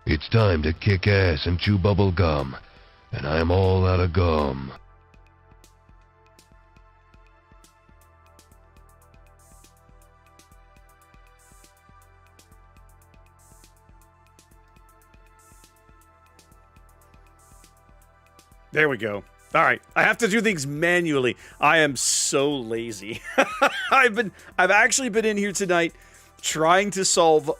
It's time to kick ass and chew bubble gum, and I'm all out of gum. There we go. All right, I have to do things manually. I am so lazy. I've actually been in here tonight trying to solve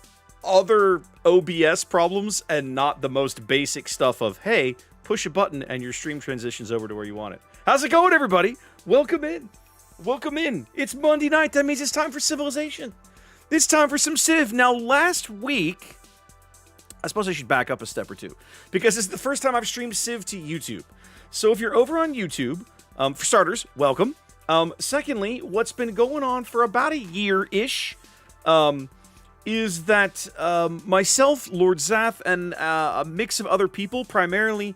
other OBS problems and not the most basic stuff of, hey, push a button and your stream transitions over to where you want it. How's it going, everybody? Welcome in. Welcome in. It's Monday night. That means it's time for Civilization. It's time for some Civ. Now, last week, I suppose I should back up a step or two, because it's the first time I've streamed Civ to YouTube. So if you're over on YouTube, for starters, welcome. Secondly, what's been going on for about a year-ish is that myself, Lord Zath, and a mix of other people, primarily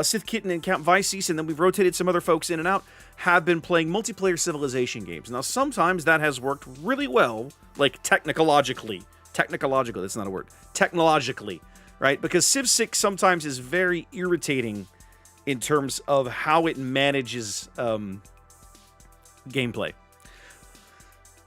Sith Kitten and Count Vices, and then we've rotated some other folks in and out, have been playing multiplayer Civilization games. Now, sometimes that has worked really well, like technologically, that's not a word, technologically, right? Because Civ 6 sometimes is very irritating in terms of how it manages gameplay.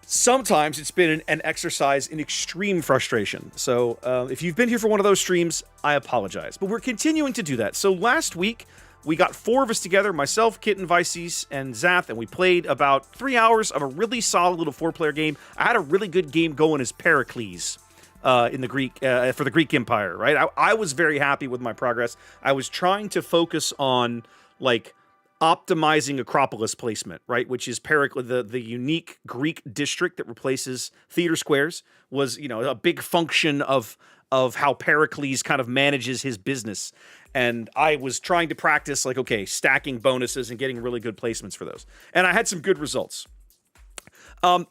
Sometimes it's been an exercise in extreme frustration. So if you've been here for one of those streams, I apologize. But we're continuing to do that. So last week, we got 4 of us together, myself, Kitten, Vices, and Zath, and we played about 3 hours of a really solid little 4-player game. I had a really good game going as Pericles in the Greek for the Greek Empire, right? I was very happy with my progress. I was trying to focus on, like, optimizing Acropolis placement, right? Which is the unique Greek district that replaces theater squares, was, you know, a big function of how Pericles kind of manages his business. And I was trying to practice, like, okay, stacking bonuses and getting really good placements for those. And I had some good results.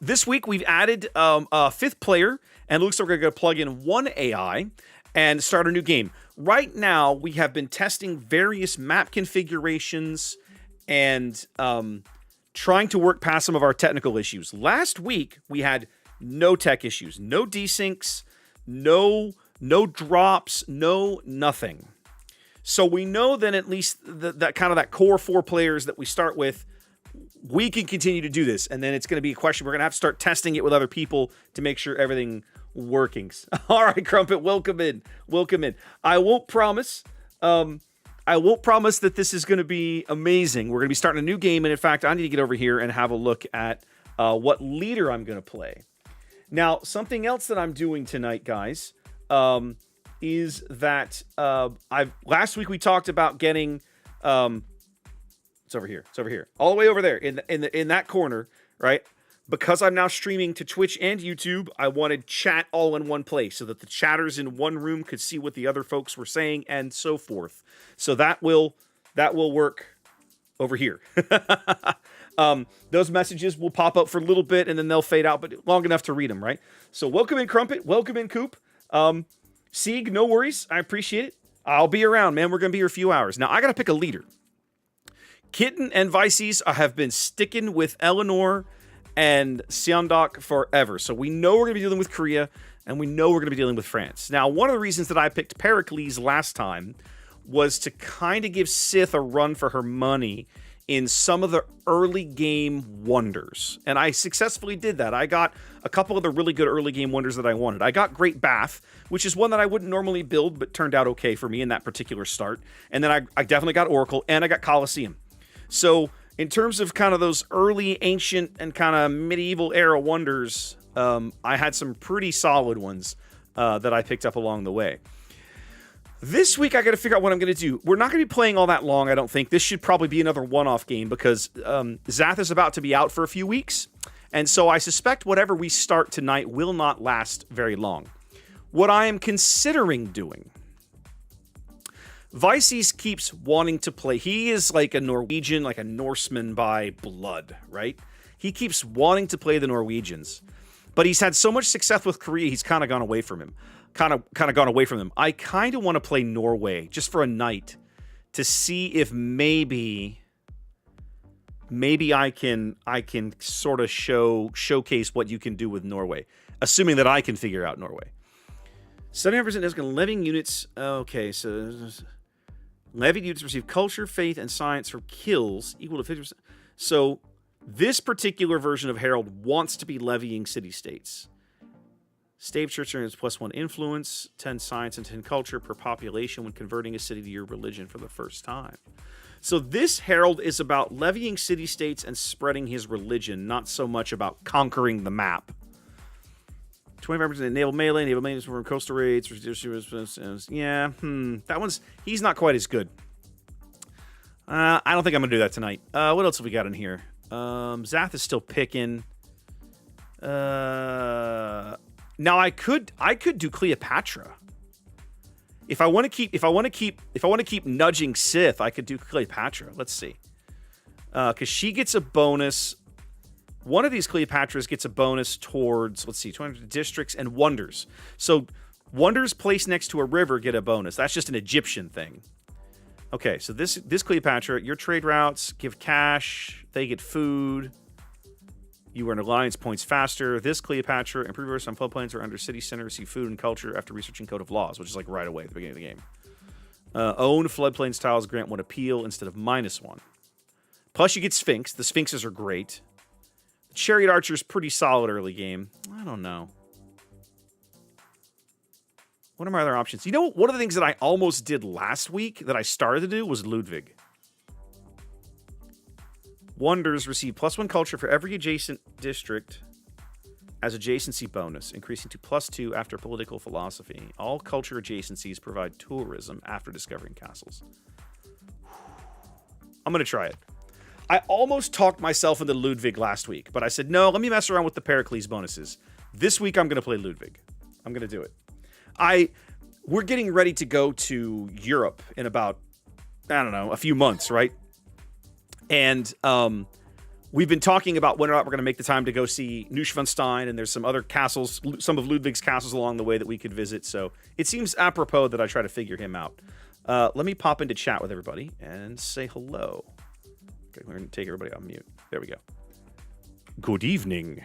This week, we've added a 5th player, and it looks like we're going to plug in 1 AI and start a new game. Right now, we have been testing various map configurations and trying to work past some of our technical issues. Last week, we had no tech issues, no desyncs, no drops, no nothing. So we know that at least that kind of that core 4 players that we start with, we can continue to do this. And then it's going to be a question. We're going to have to start testing it with other people to make sure everything workings. All right, Crumpet, welcome in. Welcome in. I won't promise that this is going to be amazing. We're going to be starting a new game. And in fact, I need to get over here and have a look at what leader I'm going to play. Now, something else that I'm doing tonight, guys, is that last week we talked about getting it's over here. It's over here. All the way over there in that corner, right? Because I'm now streaming to Twitch and YouTube, I wanted chat all in one place so that the chatters in one room could see what the other folks were saying and so forth. So that will work over here. Those messages will pop up for a little bit and then they'll fade out, but long enough to read them, right? So welcome in, Crumpet. Welcome in, Coop. Sieg, no worries. I appreciate it. I'll be around, man. We're going to be here a few hours. Now, I got to pick a leader. Kitten and Vices have been sticking with Eleanor and Siondok forever. So we know we're going to be dealing with Korea, and we know we're going to be dealing with France. Now, one of the reasons that I picked Pericles last time was to kind of give Sith a run for her money in some of the early game wonders. And I successfully did that. I got a couple of the really good early game wonders that I wanted. I got Great Bath, which is one that I wouldn't normally build, but turned out okay for me in that particular start. And then I definitely got Oracle, and I got Colosseum. So in terms of kind of those early ancient and kind of medieval era wonders, I had some pretty solid ones that I picked up along the way. This week, I got to figure out what I'm going to do. We're not going to be playing all that long, I don't think. This should probably be another one-off game because Zath is about to be out for a few weeks. And so I suspect whatever we start tonight will not last very long. What I am considering doing, Vices keeps wanting to play. He is like a Norwegian, like a Norseman by blood, right? He keeps wanting to play the Norwegians. But he's had so much success with Korea, he's kind of gone away from him. Kind of gone away from them. I kind of want to play Norway just for a night to see if maybe I can sort of showcase what you can do with Norway, assuming that I can figure out Norway. 79% is going to levying units. Okay, so levied units receive culture, faith, and science for kills equal to 50%. So this particular version of Herald wants to be levying city-states. State church earns +1 influence, 10 science, and 10 culture per population when converting a city to your religion for the first time. So this Herald is about levying city-states and spreading his religion, not so much about conquering the map. 25% naval melee is from coastal raids. Yeah, that one's, he's not quite as good. I don't think I'm gonna do that tonight. What else have we got in here? Zath is still picking. Now I could do Cleopatra. If I want to keep nudging Sith, I could do Cleopatra. Let's see. Because she gets a bonus. One of these Cleopatras gets a bonus towards, let's see, 200 districts and wonders. So wonders placed next to a river get a bonus. That's just an Egyptian thing. Okay, so this Cleopatra, your trade routes give cash. They get food. You earn alliance points faster. This Cleopatra, improvers on floodplains or under city center receive food and culture after researching Code of Laws, which is like right away at the beginning of the game. Own floodplains tiles grant 1 appeal instead of -1. Plus you get Sphinx. The Sphinxes are great. The Chariot Archer is pretty solid early game. I don't know. What are my other options? You know, one of the things that I almost did last week that I started to do was Ludwig. Wonders receive +1 culture for every adjacent district as adjacency bonus, increasing to +2 after political philosophy. All culture adjacencies provide tourism after discovering castles. I'm going to try it. I almost talked myself into Ludwig last week, but I said, no, let me mess around with the Pericles bonuses. This week, I'm going to play Ludwig. I'm going to do it. We're getting ready to go to Europe in about, I don't know, a few months, right? And we've been talking about whether or not we're going to make the time to go see Neuschwanstein, and there's some other castles, some of Ludwig's castles along the way that we could visit. So it seems apropos that I try to figure him out. Let me pop into chat with everybody and say hello. Okay, we're going to take everybody on mute. There we go. Good evening.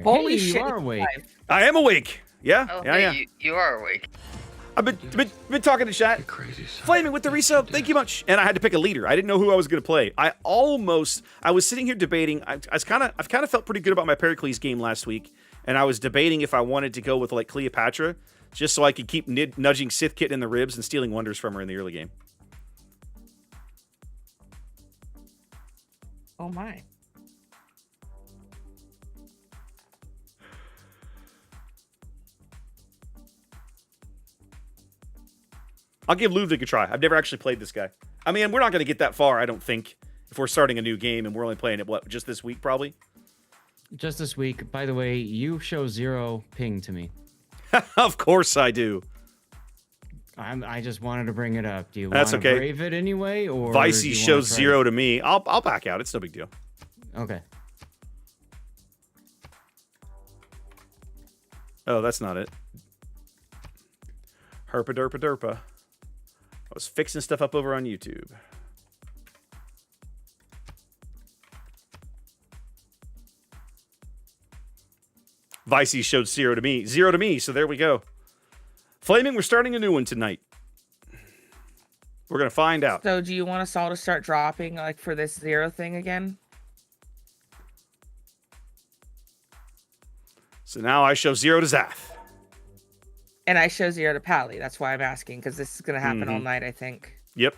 Holy shit, you are awake. I am awake. Yeah, Oh, yeah. You are awake. I've been talking to chat. Flaming with the resub. Thank you much. And I had to pick a leader. I didn't know who I was going to play. I was sitting here debating. I've kind of felt pretty good about my Pericles game last week, and I was debating if I wanted to go with like Cleopatra, just so I could keep nudging Sith Kit in the ribs and stealing wonders from her in the early game. Oh my. I'll give Ludwig a try. I've never actually played this guy. I mean, we're not going to get that far, I don't think, if we're starting a new game and we're only playing it, what, just this week, probably? Just this week. By the way, you show 0 ping to me. Of course I do. I just wanted to bring it up. Do you That's want to okay. brave it anyway? Or Vicey shows 0 to me. I'll back out. It's no big deal. Okay. Oh, that's not it. Herpa derpa derpa. I was fixing stuff up over on YouTube. Vicey showed 0 to me. 0 to me, so there we go. Flaming, we're starting a new one tonight. We're going to find out. So do you want us all to start dropping like for this 0 thing again? So now I show 0 to Zath. And I show 0 to Pally. That's why I'm asking, because this is going to happen all night, I think. Yep.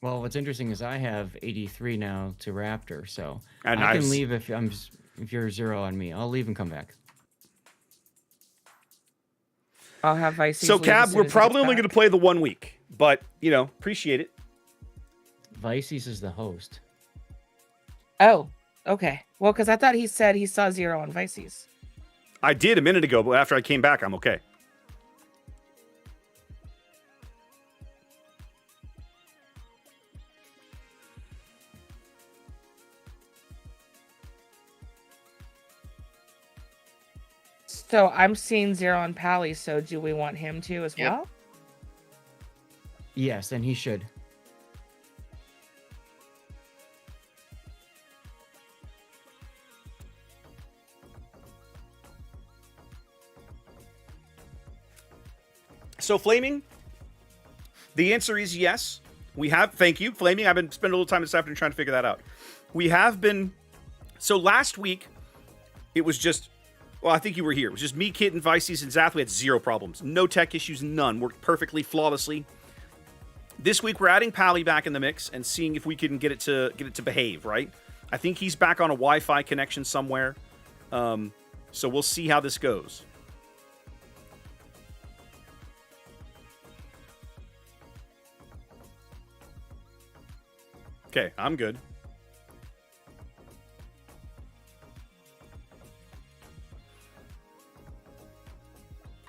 Well, what's interesting is I have 83 now to Raptor, so And I can leave if you're 0 on me. I'll leave and come back. I'll have Vice. So, Cab, we're probably only going to play the 1 week, but, you know, appreciate it. Vicey's is the host. Oh, okay. Well, because I thought he said he saw 0 on Vicey's. I did a minute ago, but after I came back, I'm okay. So I'm seeing 0 on Pally, so do we want him to as well? Yes, and he should. So Flaming, the answer is yes. We have, thank you, Flaming. I've been spending a little time this afternoon trying to figure that out. We have been, so last week, it was just, well, I think you were here. It was just me, Kit, and Vices, and Zath. We had 0 problems. No tech issues, none. Worked perfectly, flawlessly. This week, we're adding Pally back in the mix and seeing if we can get it to behave, right? I think he's back on a Wi-Fi connection somewhere. So we'll see how this goes. Okay, I'm good.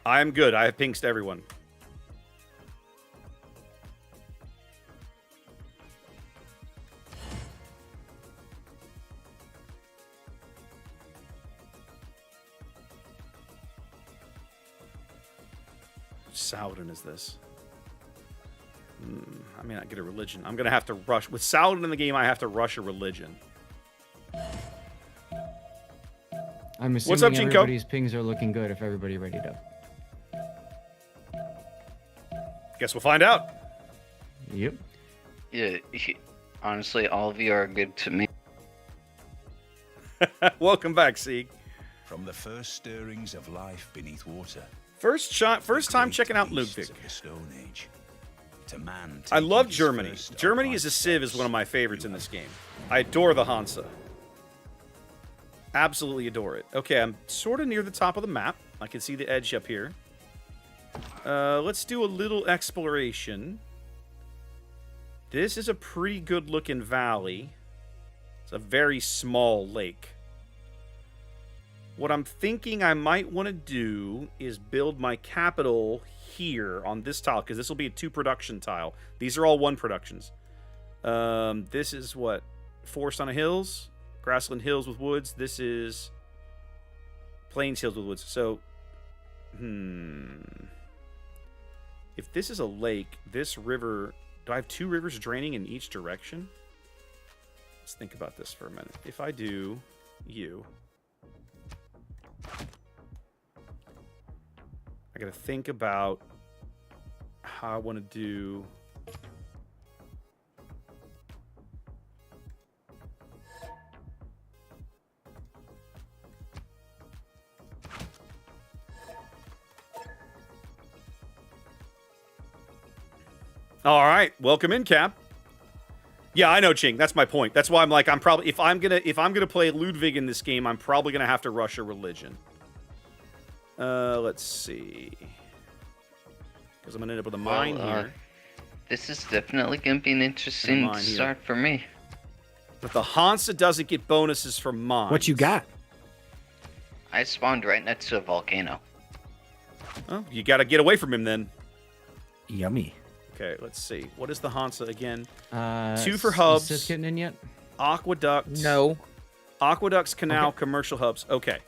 I'm good. I have pings to everyone. Saladin is this? I may not get a religion. I'm going to have to rush. With Saladin in the game, I have to rush a religion. I'm assuming What's up, Jinko? everybody's pings are looking good if everybody readied up. Guess we'll find out. Yep. Yeah, honestly, all of you are good to me. Welcome back, Sieg. From the first stirrings of life beneath water. First time checking out Ludwig. Of the Stone Age, to man I love taking his Germany. first Germany as a upright civ is steps, one of my favorites in you this have game. I adore the Hansa. Absolutely adore it. Okay, I'm sort of near the top of the map. I can see the edge up here. Let's do a little exploration. This is a pretty good looking valley. It's a very small lake. What I'm thinking I might want to do is build my capital here on this tile, because this will be a 2 production tile. These are all 1 productions. This is what? Forest on a hills, grassland hills with woods. This is plains hills with woods. So, if this is a lake, this river, do I have 2 rivers draining in each direction? Let's think about this for a minute. If I do you, I gotta think about how I want to do. All right, welcome in, Cap. Yeah, I know, Ching. That's my point. That's why I'm like, if I'm gonna play Ludwig in this game, I'm probably gonna have to rush a religion. Let's see. Because I'm gonna end up with a mine here. This is definitely gonna be an interesting start for me. But the Hansa doesn't get bonuses from mines. What you got? I spawned right next to a volcano. Oh, you gotta get away from him then. Yummy. Okay, let's see. What is the Hansa again? 2 for hubs. Is this getting in yet? Aqueducts. No. Aqueducts, canal, Okay. commercial hubs. Okay.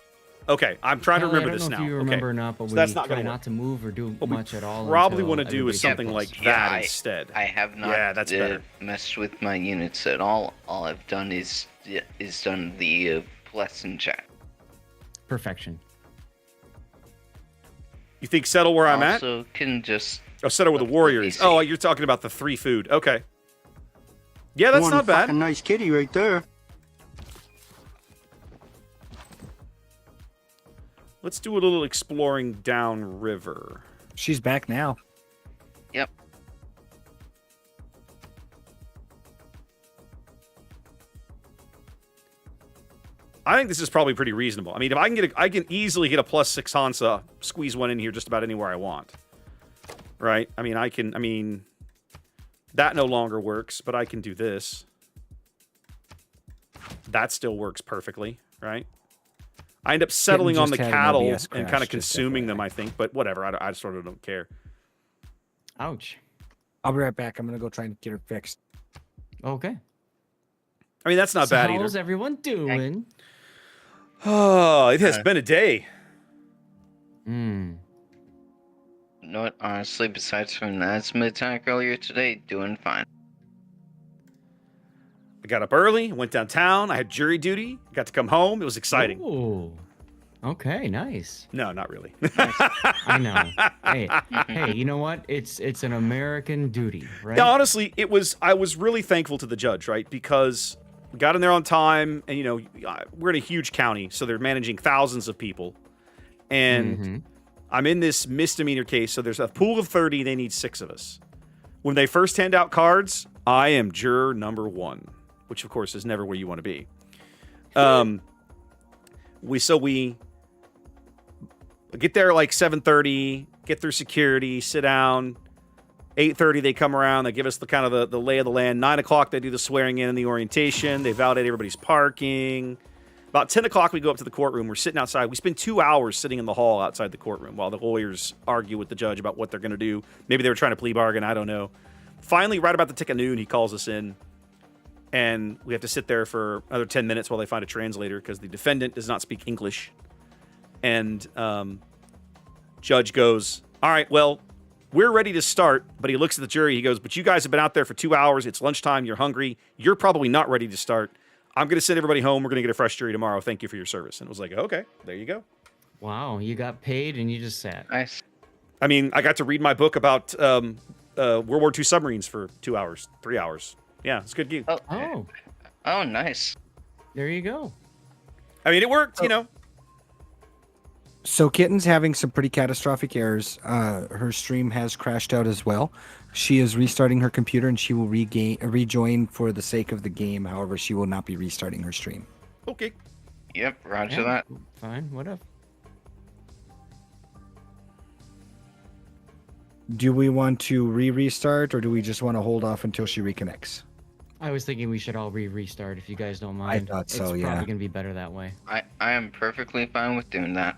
Okay, I'm trying to remember this I don't now. know if you remember okay. or not, but So we that's not try gonna not work. to move or do What we much at all. probably until want to do is everybody something gets like close. that Yeah, instead. I have not Yeah, that's better. messed with my units at all. All I've done is done the lesson check. Perfection. You think settle where I'm at? Also, can just Oh, settle with the warriors. Oh, you're talking about the 3 food. Okay. Yeah, that's not bad. Fucking nice kitty right there. Let's do a little exploring downriver. She's back now. Yep. I think this is probably pretty reasonable. I mean, if I can easily get a +6 Hansa, squeeze one in here just about anywhere I want. Right? I mean, that no longer works, but I can do this. That still works perfectly, right? I end up settling on the just had an cattle OBS and crash, kind of just consuming them, FYI. I think, but whatever. I sort of don't care. Ouch. I'll be right back. I'm gonna go try and get her fixed. Okay. I mean, that's not So bad how's either. everyone doing? Oh, it has been a day. Hmm. You know what? Honestly, besides from an asthma attack earlier today, doing fine. I got up early, went downtown. I had jury duty. Got to come home. It was exciting. Ooh. Okay, nice. No, not really. I know. Hey, you know what? It's an American duty, right? Yeah, honestly, I was really thankful to the judge, right? Because we got in there on time, and we're in a huge county, so they're managing thousands of people, and I'm in this misdemeanor case. So there's a pool of 30. They need 6 of us. When they first hand out cards, I am juror number 1, which of course is never where you want to be. We get there like 7:30, get through security, sit down. 8:30 they come around, they give us the kind of the lay of the land. 9 o'clock they do the swearing in and the orientation. They validate everybody's parking. About 10 o'clock we go up to the courtroom. We're sitting outside. We spend 2 hours sitting in the hall outside the courtroom while the lawyers argue with the judge about what they're going to do. Maybe they were trying to plea bargain, I don't know. Finally, right about the tick of noon, he calls us in. And we have to sit there for another 10 minutes while they find a translator because the defendant does not speak English. And judge goes, all right, well, we're ready to start. But he looks at the jury. He goes, but you guys have been out there for 2 hours. It's lunchtime. You're hungry. You're probably not ready to start. I'm going to send everybody home. We're going to get a fresh jury tomorrow. Thank you for your service. And it was like, okay, there you go. Wow, you got paid and you just sat. Nice. I mean, I got to read my book about World War II submarines for 2 hours, 3 hours. Yeah, it's a good gig. Oh, nice. There you go. I mean, it worked, So Kitten's having some pretty catastrophic errors. Her stream has crashed out as well. She is restarting her computer and she will rejoin for the sake of the game. However, she will not be restarting her stream. Okay. Yep, roger Yeah, that. Fine, whatever. Do we want to restart or do we just want to hold off until she reconnects? I was thinking we should all restart if you guys don't mind. thought so, it's yeah. probably going to be better that way. I am perfectly fine with doing that.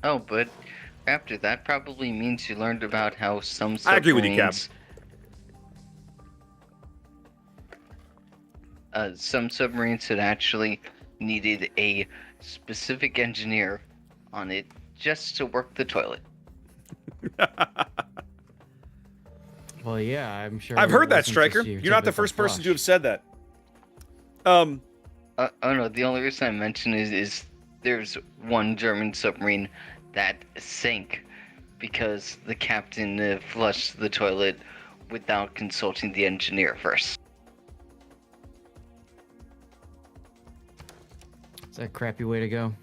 Oh, but after that probably means you learned about how some submarines... I agree with you, Cap. Some submarines had actually needed a specific engineer on it just to work the toilet. Well, yeah, I'm sure. I've it heard that, wasn't Stryker. just your You're not the typical first person to flush. have said that. Oh no, the only reason I mention is there's one German submarine that sank because the captain flushed the toilet without consulting the engineer first. Is that a crappy way to go?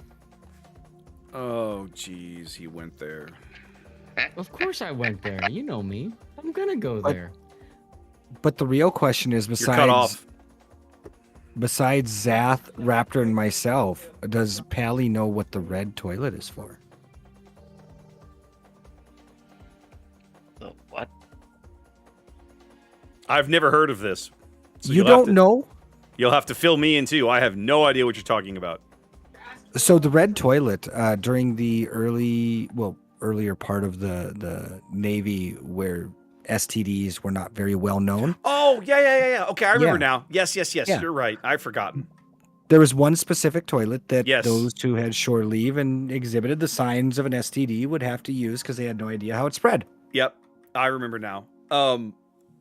Oh, jeez, he went there. Of course I went there. You know me. I'm gonna go But- there. But the real question is, You're cut off. besides Zath, Raptor, and myself, does Pally know what the red toilet is for? So what? I've never heard of this. So You you'll have don't to- know? You'll have to fill me in too. I have no idea what you're talking about. So the red toilet during the earlier part of the Navy where STDs were not very well known. Oh, yeah. Okay, I remember Yeah. now. Yes. Yeah. You're right. I've forgotten. There was one specific toilet that Yes. those who had shore leave and exhibited the signs of an STD would have to use because they had no idea how it spread. Yep, I remember now.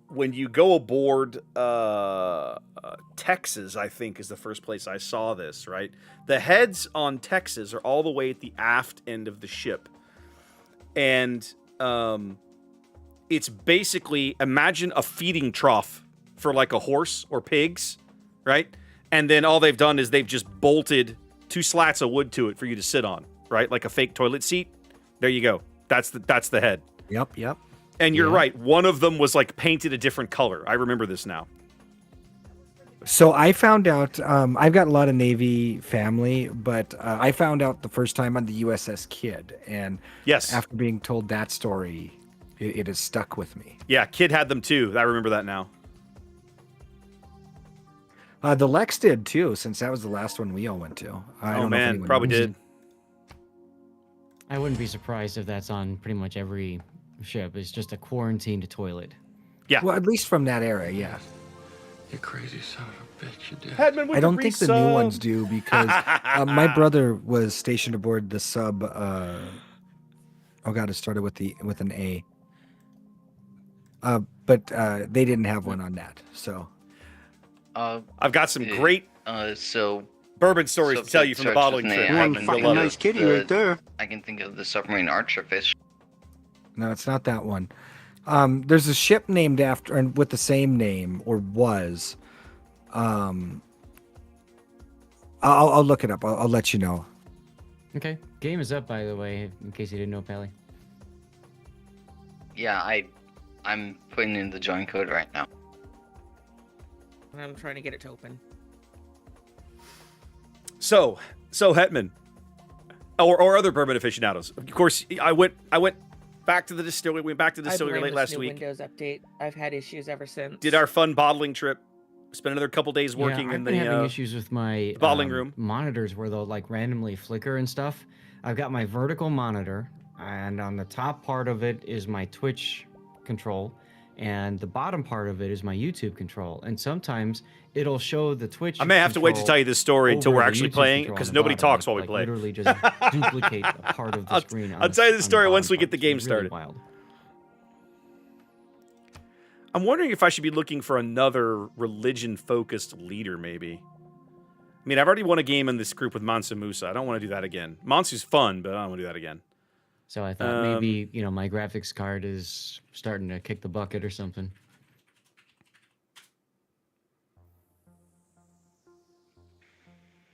When you go aboard Texas, I think is the first place I saw this, right? The heads on Texas are all the way at the aft end of the ship. And it's basically, imagine a feeding trough for like a horse or pigs, right? And then all they've done is they've just bolted 2 slats of wood to it for you to sit on, right? Like a fake toilet seat. There you go. That's the head. Yep. And you're Yeah. right. One of them was like painted a different color. I remember this now. So I found out, I've got a lot of Navy family, but I found out the first time on the USS Kidd. And Yes. after being told that story, it has stuck with me. Yeah, Kid had them too. I remember that now. The Lex did too, since that was the last one we all went to. I Oh don't know if man, anyone probably knows. did. I wouldn't be surprised if that's on pretty much every ship. It's just a quarantined toilet. Yeah. Well, at least from that era, yeah. You crazy son of a bitch, you did. Headman with I don't the think the resub. new ones do because my brother was stationed aboard the sub. Oh god, it started with an A. but they didn't have one on that. So I've got some great So bourbon stories to tell you from the bottling trip. I can think of the submarine archerfish. no, it's not that one. There's a ship named after and with the same name or was. I'll look it up. I'll let you know. Okay. Game is up, by the way, in case you didn't know, Pally. Yeah, I'm putting in the join code right now. I'm trying to get it to open. So Hetman, or other bourbon aficionados. Of course, I went back to the distillery. Went back to the distillery late last week. Windows update. I've had issues ever since. Did our fun bottling trip. Spent another couple days working I've in been the having issues with my bottling room monitors where they'll like randomly flicker and stuff. I've got my vertical monitor, and on the top part of it is my Twitch control, and the bottom part of it is my YouTube control. And sometimes it'll show the Twitch. I may have to wait to tell you this story until we're actually playing, because nobody talks while we play. Literally just duplicate a part of the screen. I'll tell you the story once we get the game started. Wild. I'm wondering if I should be looking for another religion-focused leader, maybe. I mean, I've already won a game in this group with Mansu Musa. I don't want to do that again. Mansu's fun, but I don't want to do that again. So I thought maybe, my graphics card is starting to kick the bucket or something.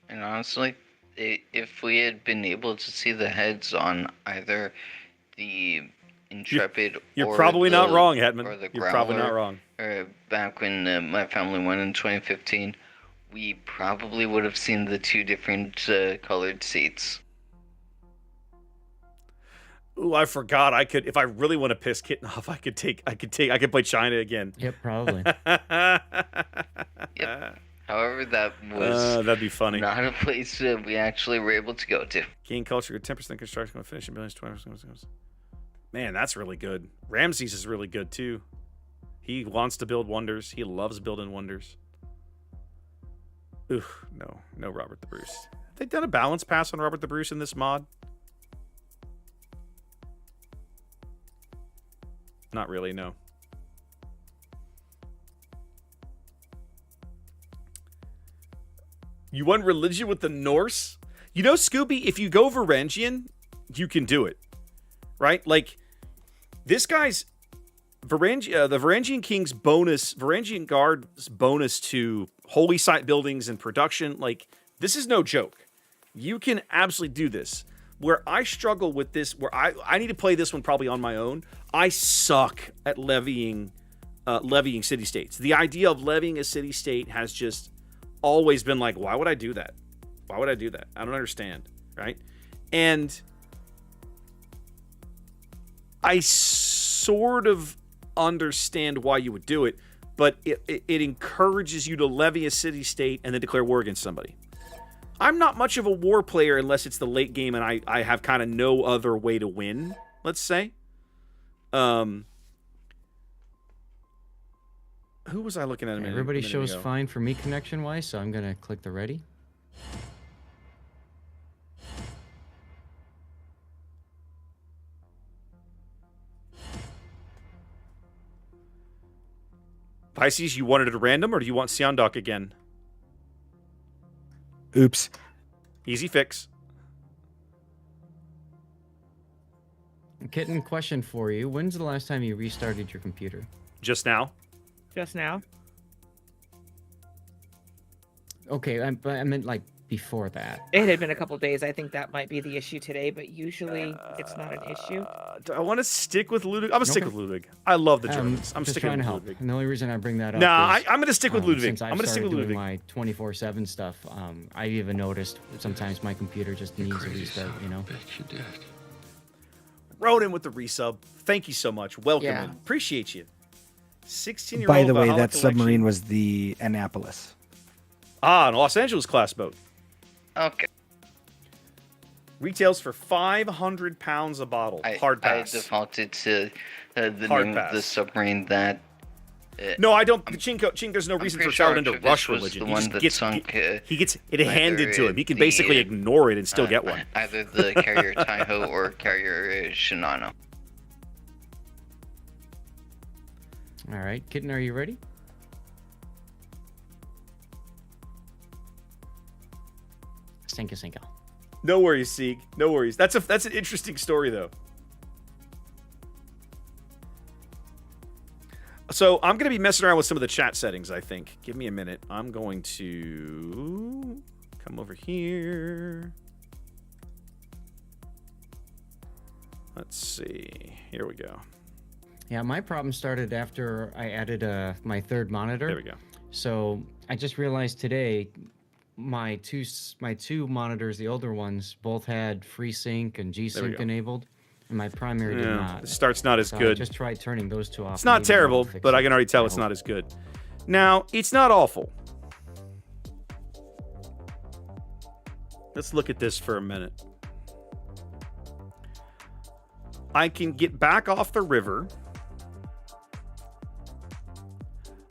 And honestly, if we had been able to see the heads on either the Intrepid You're or probably not wrong, Hetman. or the You're probably not Growler, wrong. Back when my family went in 2015, we probably would have seen the two different colored seats. Ooh, I forgot. I could, if I really want to piss Kitten off, I could play China again. Yep, probably. Yep. However, that was that'd be funny. not a place we actually were able to go to. Gain culture, 10% construction, going to finish in billions, 20%. Man, that's really good. Ramses is really good too. He wants to build wonders. He loves building wonders. Ooh, no Robert the Bruce. Have they done a balance pass on Robert the Bruce in this mod? Not really, no. You want religion with the Norse? You know, Scooby, if you go Varangian, you can do it. Right? Like, this guy's the Varangian King's bonus, Varangian Guard's bonus to holy site buildings and production, like, this is no joke. You can absolutely do this. Where I struggle with this, where I need to play this one probably on my own, I suck at levying city-states. The idea of levying a city-state has just always been like, why would I do that? Why would I do that? I don't understand, right? And I sort of understand why you would do it, but it encourages you to levy a city-state and then declare war against somebody. I'm not much of a war player unless it's the late game and I have kind of no other way to win, let's say. Who was I looking at? Everybody shows fine for me connection-wise, so I'm going to click the ready. Pisces, you wanted it at random, or do you want Seondok again? Oops. Easy fix. Kitten, question for you. When's the last time you restarted your computer? Just now. Just now. Okay, I meant like before that. It had been a couple days. I think that might be the issue today, but usually it's not an issue. Do I want to stick with Ludwig? I'm going to stick with Ludwig. I love the Germans. I'm just sticking trying with to help. Ludwig. And the only reason I bring that up Nah, is, I'm going to stick with Ludwig. Since I'm I've going to stick with started Ludwig. doing my 24/7 stuff, I've even noticed sometimes my computer just needs a restart, you know? Ronan with the resub. Thank you so much. Welcome Yeah. in. Appreciate you. 16-year-old By the way, Valhalla that collection. submarine was the Annapolis. Ah, an Los Angeles class boat. Okay. Retails for 500 pounds a bottle. Hard pass. I defaulted to the Hard name pass. of the submarine that. No, I don't. Chink, there's no I'm reason pretty for sure Saladin to Archivist rush was religion. the He one just that gets, sunk, he gets it either handed to him. He can the, basically ignore it and still get one. Either the carrier Taiho or carrier Shinano. All right, Kitten, are you ready? Sinka. No worries, Sieg. No worries. That's an interesting story, though. So I'm going to be messing around with some of the chat settings, I think. Give me a minute. I'm going to come over here. Let's see. Here we go. Yeah, my problem started after I added my third monitor. There we go. So I just realized today my two monitors, the older ones, both had FreeSync and G-Sync enabled, and my primary did not. The start's not as good. I just tried turning those two off. It's not terrible, but I can already tell it's not as good. Now, it's not awful. Let's look at this for a minute. I can get back off the river.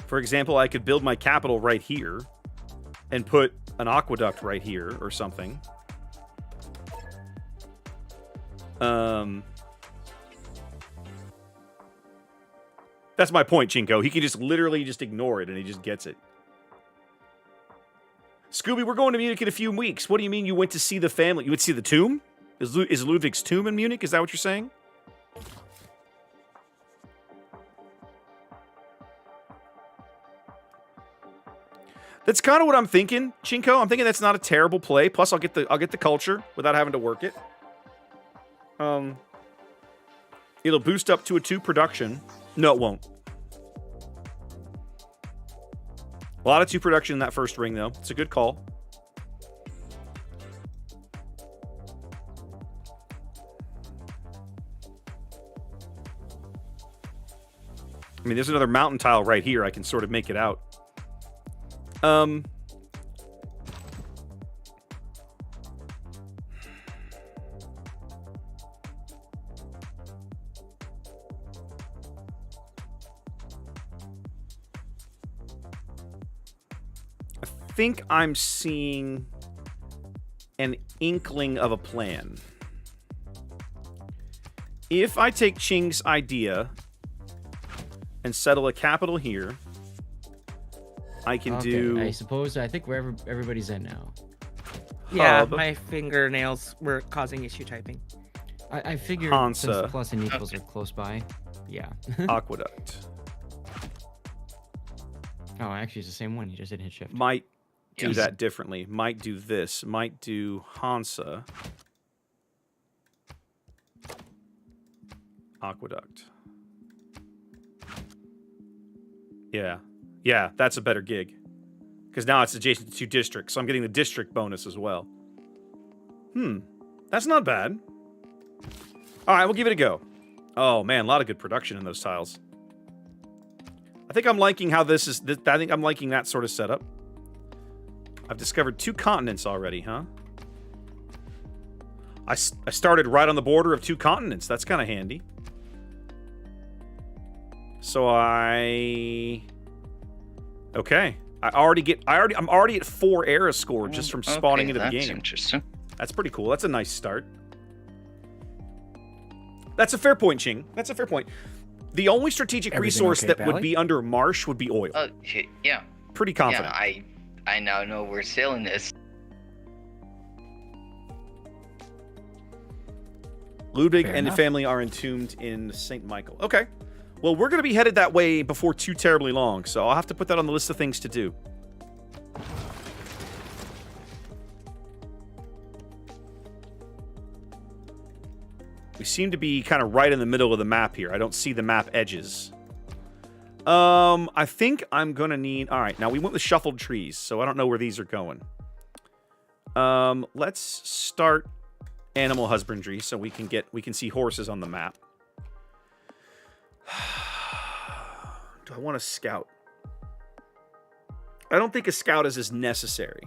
For example, I could build my capital right here and put an aqueduct right here or something. That's my point, Chinko. He can just literally just ignore it and he just gets it. Scooby, we're going to Munich in a few weeks. What do you mean you went to see the family? You would see the tomb? Is Ludwig's tomb in Munich? Is that what you're saying? That's kind of what I'm thinking, Chinko. I'm thinking that's not a terrible play. Plus, I'll get the culture without having to work it. It'll boost up to a 2 production. No, it won't. A lot of 2 production in that first ring, though. It's a good call. I mean, there's another mountain tile right here. I can sort of make it out. I think I'm seeing an inkling of a plan. If I take Ching's idea and settle a capital here, I can do... I think wherever everybody's at now. Yeah, Hub. my fingernails were causing issue typing. I figured Hansa. since the plus and equals are close by. Yeah. Aqueduct. Oh, actually, it's the same one. You just didn't hit shift. Might do Yes. that differently. Might do this. Might do Hansa. Aqueduct. Yeah. Yeah, that's a better gig. Because now it's adjacent to 2 districts, so I'm getting the district bonus as well. That's not bad. All right, we'll give it a go. Oh, man, a lot of good production in those tiles. I think I'm liking how this is... I think I'm liking that sort of setup. I've discovered 2 continents already, huh? I started right on the border of 2 continents. That's kind of handy. So Okay. I'm already at 4 era score just from spawning into the game. That's interesting. That's pretty cool. That's a nice start. That's a fair point, Ching. That's a fair point. The only strategic Everything resource okay, that Pally? would be under marsh would be oil. Yeah. Pretty confident. Yeah, I now know where sailing is. Ludwig Fair and the enough. family are entombed in St. Michael. Okay. Well, we're going to be headed that way before too terribly long, so I'll have to put that on the list of things to do. We seem to be kind of right in the middle of the map here. I don't see the map edges. I think I'm going to need... All right, now we went with shuffled trees, so I don't know where these are going. Let's start animal husbandry so we can see horses on the map. Do I want a scout? I don't think a scout is as necessary,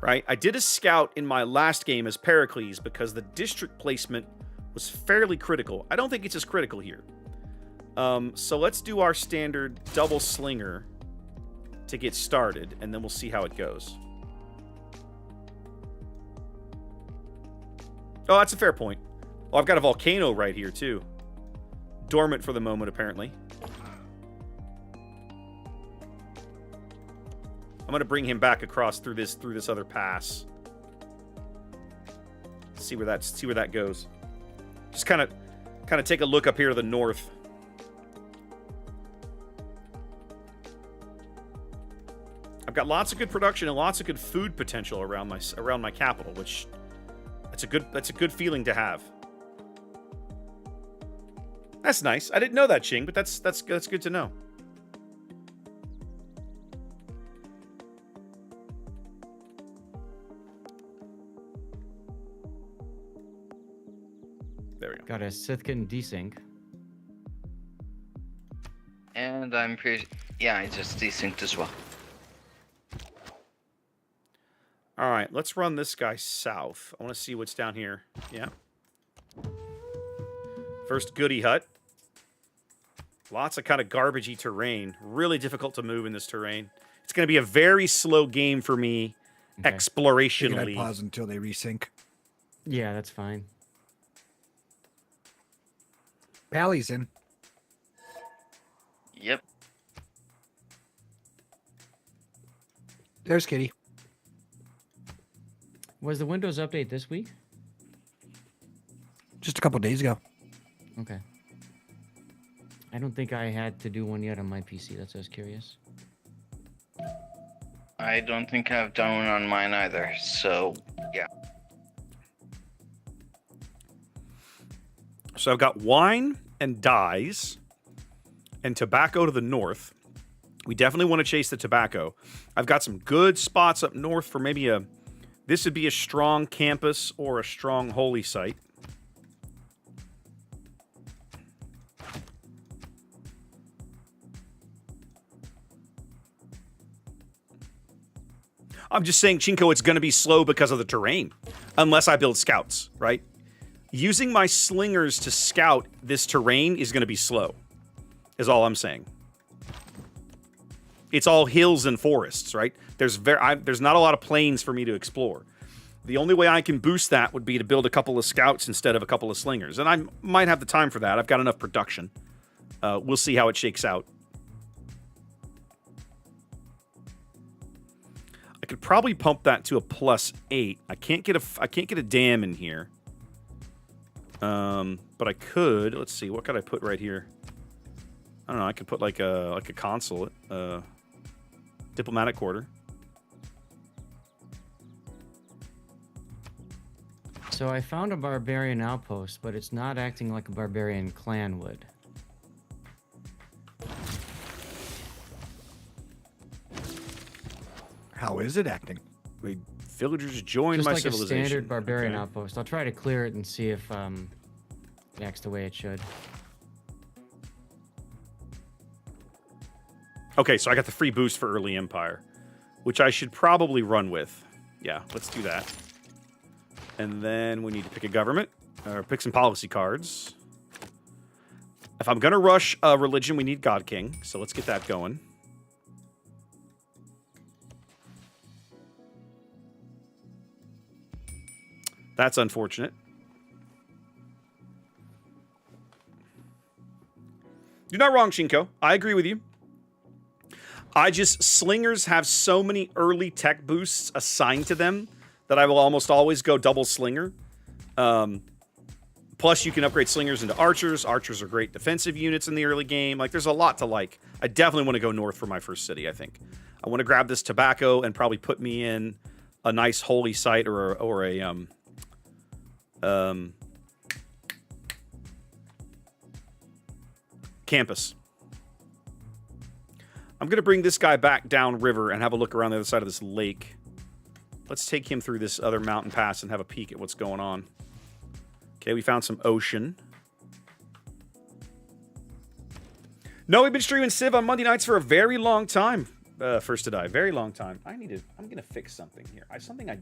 right? I did a scout in my last game as Pericles because the district placement was fairly critical. I don't think it's as critical here. So let's do our standard double slinger to get started, and then we'll see how it goes. Oh, that's a fair point. Oh, I've got a volcano right here, too. Dormant for the moment, apparently. I'm gonna bring him back across through this other pass. See where that goes. Just kind of take a look up here to the north. I've got lots of good production and lots of good food potential around my capital, which that's a good feeling to have. That's nice. I didn't know that, Ching, but that's good to know. There we go. Got a Sithkin desync. And I'm pretty... Yeah, I just desynced as well. All right, let's run this guy south. I want to see what's down here. Yeah. First goody hut. Lots of kind of garbagey terrain. Really difficult to move in this terrain. It's going to be a very slow game for me, explorationally. I'd pause until they resync. Yeah, that's fine. Pally's in. Yep. There's Kitty. Was the Windows update this week? Just a couple days ago. Okay. I don't think I had to do one yet on my PC. That's why I was curious. I don't think I've done one on mine either, so yeah. So I've got wine and dyes and tobacco to the north. We definitely want to chase the tobacco. I've got some good spots up north for maybe this would be a strong campus or a strong holy site. I'm just saying, Chinko, it's going to be slow because of the terrain. Unless I build scouts, right? Using my slingers to scout this terrain is going to be slow. Is all I'm saying. It's all hills and forests, right? There's not a lot of plains for me to explore. The only way I can boost that would be to build a couple of scouts instead of a couple of slingers. And I might have the time for that. I've got enough production. We'll see how it shakes out. I could probably pump that to a +8. I can't get a dam in here. But I could. Let's see. What could I put right here? I don't know. I could put like a consulate, diplomatic quarter. So I found a barbarian outpost, but it's not acting like a barbarian clan would. How is it acting? Wait, villagers join Just my like civilization. a standard barbarian Okay. outpost. I'll try to clear it and see if it acts the way it should. Okay, so I got the free boost for early empire, which I should probably run with. Yeah, let's do that. And then we need to pick a government, or pick some policy cards. If I'm going to rush religion, we need God King, so let's get that going. That's unfortunate. You're not wrong, Shinko. I agree with you. Slingers have so many early tech boosts assigned to them that I will almost always go double slinger. Plus, you can upgrade slingers into archers. Archers are great defensive units in the early game. Like, there's a lot to like. I definitely want to go north for my first city, I think. I want to grab this tobacco and probably put me in a nice holy site or a campus. I'm going to bring this guy back downriver and have a look around the other side of this lake. Let's take him through this other mountain pass and have a peek at what's going on. Okay, we found some ocean. No, we've been streaming Civ on Monday nights for a very long time. First to die, very long time. I'm going to fix something here. Something I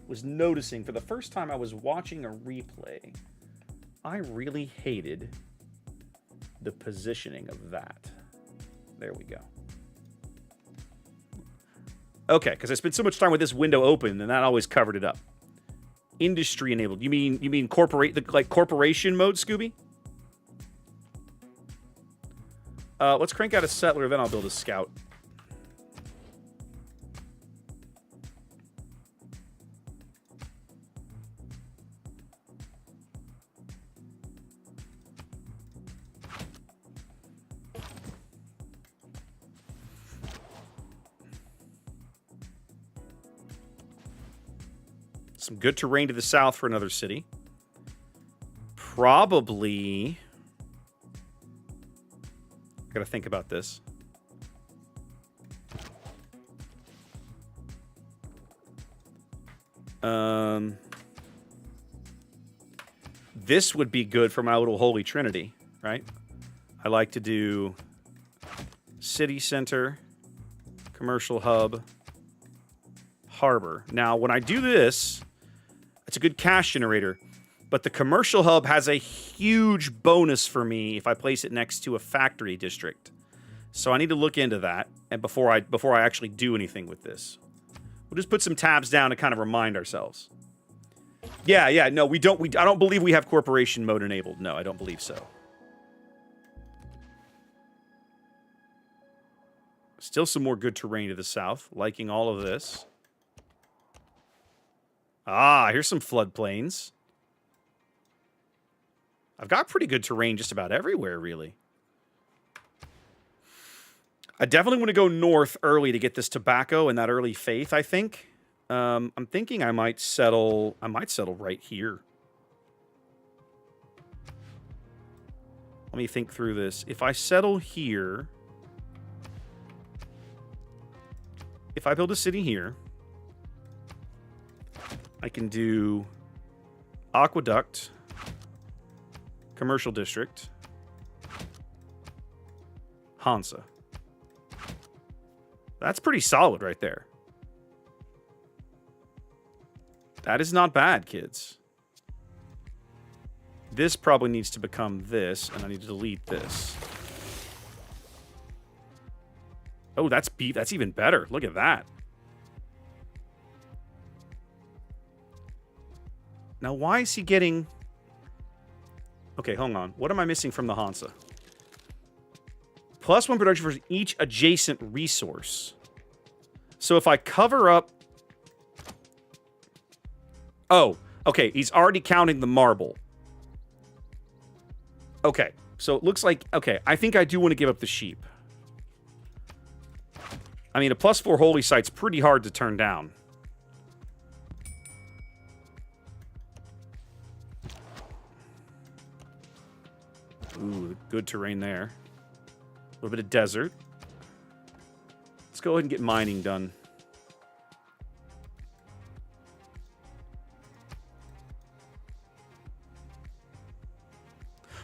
was noticing for the first time I was watching a replay. I really hated the positioning of that. There we go. Okay, because I spent so much time with this window open, and that always covered it up. Industry enabled. You mean corporation mode, Scooby? Let's crank out a settler, then I'll build a scout. Some good terrain to the south for another city. Probably... I gotta think about this. This would be good for my little Holy Trinity, right? I like to do city center, commercial hub, harbor. Now, when I do this, it's a good cash generator, but the commercial hub has a huge bonus for me if I place it next to a factory district. So I need to look into that and before I actually do anything with this. We'll just put some tabs down to kind of remind ourselves. Yeah, no, I don't believe we have corporation mode enabled. No, I don't believe so. Still some more good terrain to the south. Liking all of this. Ah, here's some floodplains. I've got pretty good terrain just about everywhere, really. I definitely want to go north early to get this tobacco and that early faith, I think. I'm thinking I might settle right here. Let me think through this. If I settle here, if I build a city here, I can do aqueduct, commercial district, Hansa. That's pretty solid right there. That is not bad, kids. This probably needs to become this, and I need to delete this. Oh, that's even better. Look at that. Now, why is he getting... Okay, hold on. What am I missing from the Hansa? +1 production for each adjacent resource. So if I cover up... Oh, okay. He's already counting the marble. Okay, so it looks like... Okay, I think I do want to give up the sheep. I mean, a +4 holy site's pretty hard to turn down. Ooh, good terrain there. A little bit of desert. Let's go ahead and get mining done.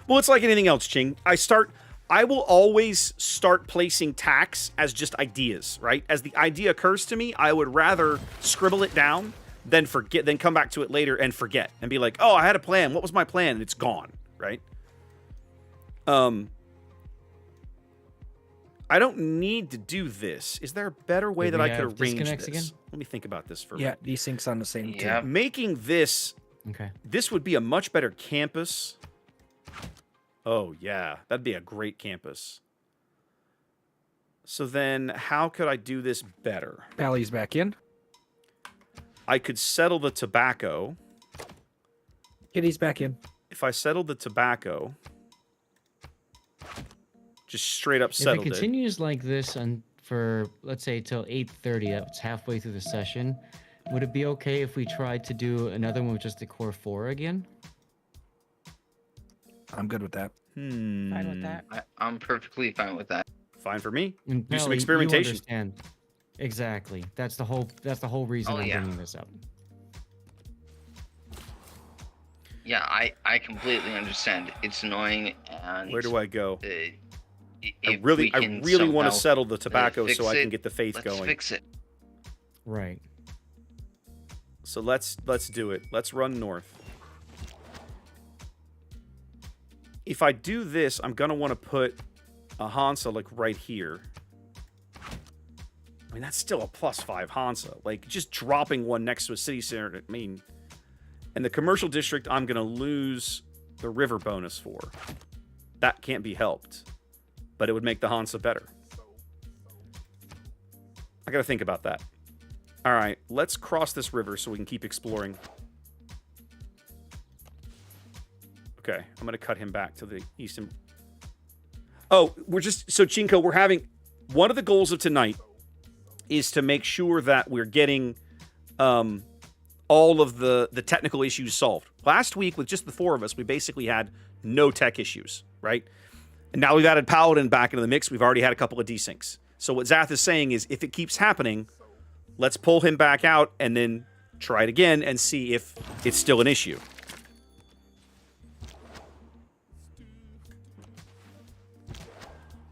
Well, it's like anything else, Ching. I will always start placing tax as just ideas, right? As the idea occurs to me, I would rather scribble it down than come back to it later and forget and be like, oh, I had a plan. What was my plan? And it's gone, right? I don't need to do this. Is there a better way that I could arrange this? Again? Let me think about this for a minute. Yeah, desyncs on the same Yeah. too. Making this... Okay. This would be a much better campus. Oh, yeah. That'd be a great campus. So then, how could I do this better? Bally's back in. I could settle the tobacco. Kitty's back in. If I settled the tobacco... Just straight up settled If it continues like this for, let's say, till 8:30, it's halfway through the session, would it be okay if we tried to do another one with just the core 4 again? I'm good with that. Fine with that. I'm perfectly fine with that. Fine for me. And Do some Pally, experimentation. You understand. Exactly. That's the whole reason Oh, I'm yeah. bringing this up. Yeah, I completely understand. It's annoying, and Where do I go? I if really we can want to somehow, settle the tobacco fix so I can it, get the faith let's going. fix it. Right. So let's do it. Let's run north. If I do this, I'm gonna want to put a Hansa like right here. I mean, that's still a +5 Hansa. Like, just dropping one next to a city center, I mean... And the commercial district, I'm gonna lose the river bonus for. That can't be helped. But it would make the Hansa better. I gotta think about that. Alright, let's cross this river so we can keep exploring. Okay, I'm gonna cut him back to the eastern... Oh, so Chinko, we're having... One of the goals of tonight is to make sure that we're getting all of the technical issues solved. Last week, with just the 4 of us, we basically had no tech issues, right? And now we've added Paladin back into the mix. We've already had a couple of desyncs. So what Zath is saying is, if it keeps happening, let's pull him back out and then try it again and see if it's still an issue.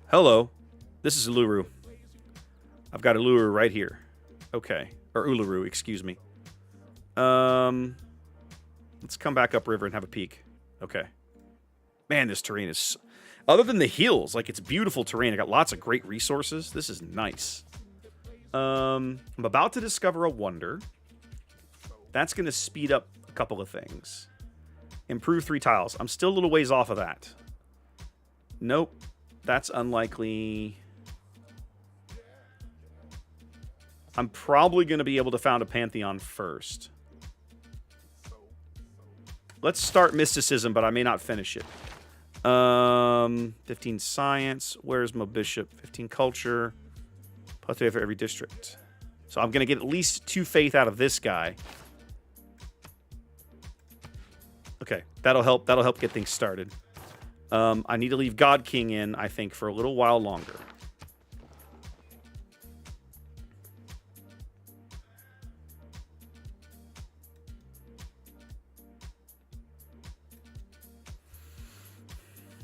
Hello. This is Uluru. I've got Uluru right here. Okay. Or Uluru, excuse me. Let's come back upriver and have a peek. Okay. Man, this terrain is... Other than the hills, like, it's beautiful terrain. I got lots of great resources. This is nice. I'm about to discover a wonder. That's going to speed up a couple of things. Improve 3 tiles. I'm still a little ways off of that. Nope. That's unlikely. I'm probably going to be able to found a Pantheon first. Let's start Mysticism, but I may not finish it. 15 Science. Where's my Bishop? 15 Culture. Plus 3 for every district. So I'm going to get at least 2 Faith out of this guy. Okay, that'll help. That'll help get things started. I need to leave God King in, I think, for a little while longer.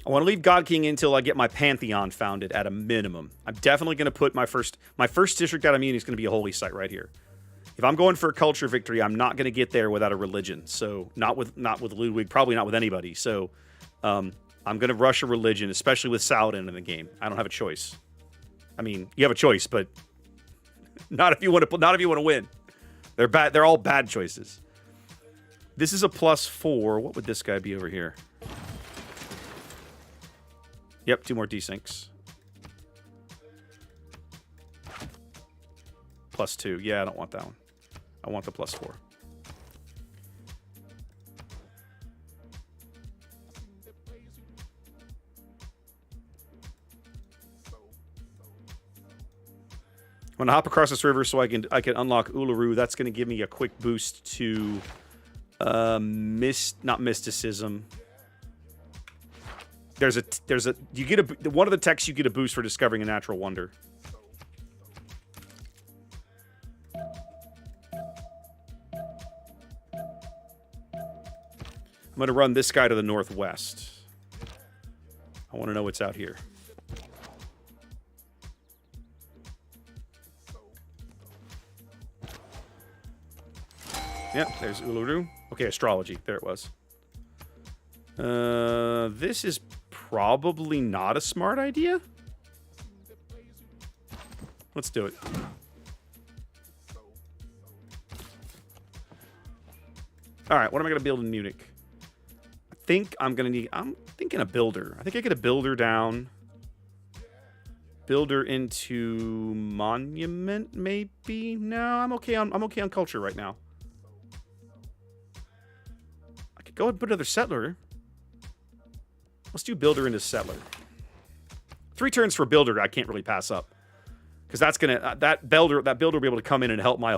I want to leave God King until I get my Pantheon founded at a minimum. I'm definitely going to put my first district out of Muni is going to be a holy site right here. If I'm going for a culture victory, I'm not going to get there without a religion. So not with Ludwig, probably not with anybody. So I'm going to rush a religion, especially with Saladin in the game. I don't have a choice. I mean, you have a choice, but not if you want to win. They're bad. They're all bad choices. This is a +4. What would this guy be over here? Yep, 2 more desyncs. +2. Yeah, I don't want that one. I want the +4. I'm gonna hop across this river so I can unlock Uluru. That's gonna give me a quick boost to not mysticism. There's a you get one of the techs you get a boost for discovering a natural wonder. I'm gonna run this guy to the northwest. I want to know what's out here. Yep, there's Uluru. Okay, astrology. There it was. This is probably not a smart idea. Let's do it. All right, what am I going to build in Munich? I think I'm thinking a builder. I think I get a builder down. Builder into monument, maybe? No, I'm okay on culture right now. I could go ahead and put another settler. Let's do builder into settler. 3 turns for builder I can't really pass up. Because that's gonna that builder will be able to come in and help my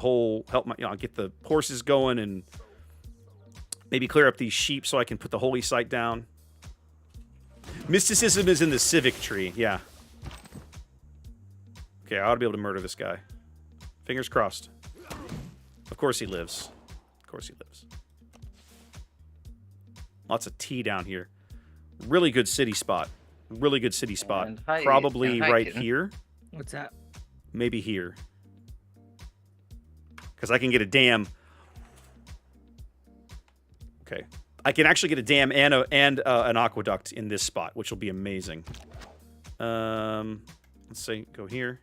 get the horses going and maybe clear up these sheep so I can put the holy site down. Mysticism is in the civic tree, yeah. Okay, I ought to be able to murder this guy. Fingers crossed. Of course he lives. Of course he lives. Lots of tea down here. Really good city spot. Really good city spot. Probably right here. What's that? Maybe here. Because I can get a dam. Okay. I can actually get a dam and an aqueduct in this spot, which will be amazing. Let's say, go here.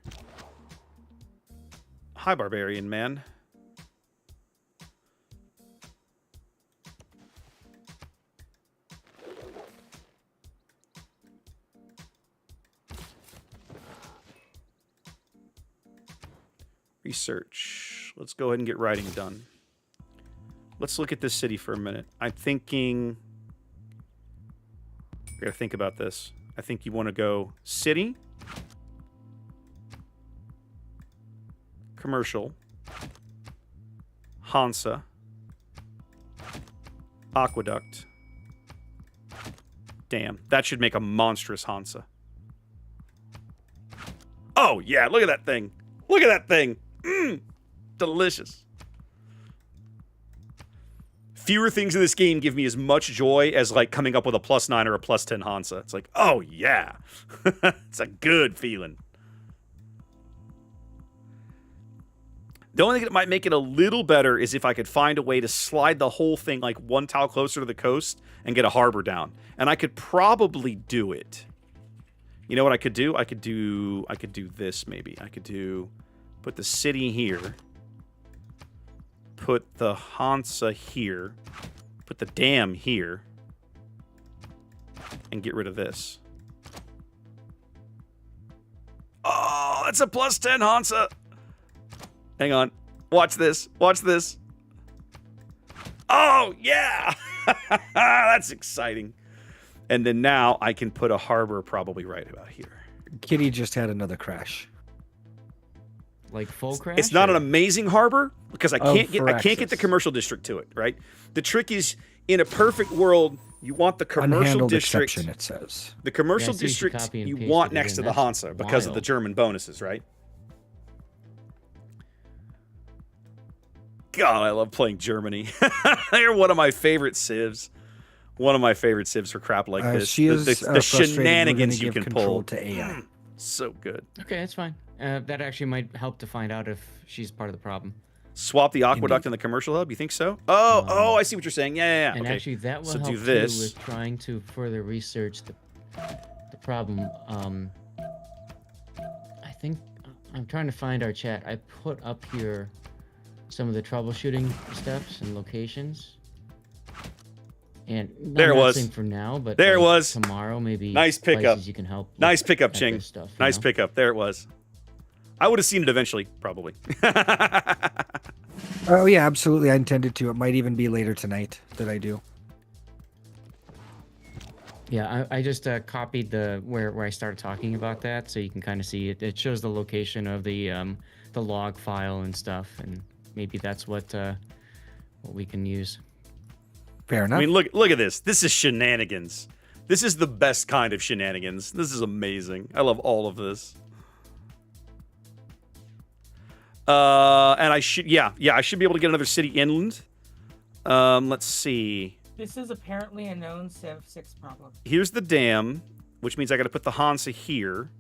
Hi, barbarian man. Research. Let's go ahead and get writing done. Let's look at this city for a minute. I'm thinking... I gotta think about this. I think you want to go city. Commercial. Hansa. Aqueduct. Damn, that should make a monstrous Hansa. Oh, yeah, look at that thing. Look at that thing. Mmm, delicious. Fewer things in this game give me as much joy as, like, coming up with a +9 or a +10 Hansa. It's like, oh, yeah. It's a good feeling. The only thing that might make it a little better is if I could find a way to slide the whole thing like one tile closer to the coast and get a harbor down. And I could probably do it. You know what I could do? I could do this maybe. I could put the city here. Put the Hansa here. Put the dam here. And get rid of this. Oh, that's a +10 Hansa. Hang on. Watch this. Watch this. Oh, yeah. That's exciting. And then now I can put a harbor probably right about here. Kitty just had another crash. Like full crash? It's not an amazing harbor because I can't get access. the commercial district to it, right? The trick is in a perfect world, you want the commercial Unhandled district. exception, it says. The commercial Yeah, I see what you district copy and you pasted want it next in. to the That's Hansa because of the wild. German bonuses, right? God, I love playing Germany. They're one of my favorite civs. One of my favorite civs for crap like this. She is the frustrated. We're shenanigans gonna you give can control pull. to AI. So good. Okay, that's fine. That actually might help to find out if she's part of the problem. Swap the aqueduct and the commercial hub. You think so? Oh, I see what you're saying. Yeah. And Okay. actually, that will So help do this. too with trying to further research the problem. I think I'm trying to find our chat. I put up here some of the troubleshooting steps and locations. And I'm There it not was. saying for now, but There it like was. tomorrow maybe. Nice pickup. places you can help. Nice pickup, at Ching. this stuff, you Nice know? pickup. There it was. I would have seen it eventually, probably. Oh yeah, absolutely. I intended to. It might even be later tonight that I do. Yeah, I just copied the where I started talking about that, so you can kind of see it. It shows the location of the log file and stuff, and maybe that's what we can use. Fair enough. I mean, look at this. This is shenanigans. This is the best kind of shenanigans. This is amazing. I love all of this. And I should be able to get another city inland. Let's see. This is apparently a known Civ 6 problem. Here's the dam, which means I got to put the Hansa here.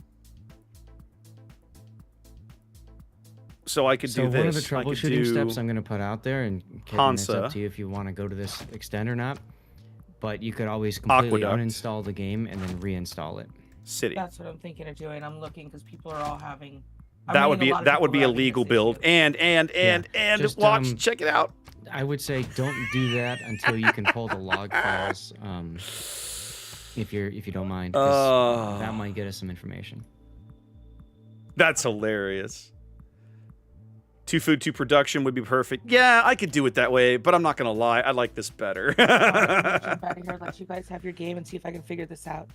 So I could do this. One of the I could troubleshooting steps I'm going to put out there, and Kevin, it's Hansa. up to you if you want to go to this extent or not. But you could always completely Aqueduct. uninstall the game and then reinstall it. City. That's what I'm thinking of doing. I'm looking because people are all having. That would be a legal build. And Just, watch, check it out. I would say don't do that until you can pull the log files, if you don't mind, 'cause that might get us some information. That's hilarious. 2 food, 2 production would be perfect. Yeah, I could do it that way, but I'm not gonna lie, I like this better. Jump out of here, let you guys have your game and see if I can figure this out.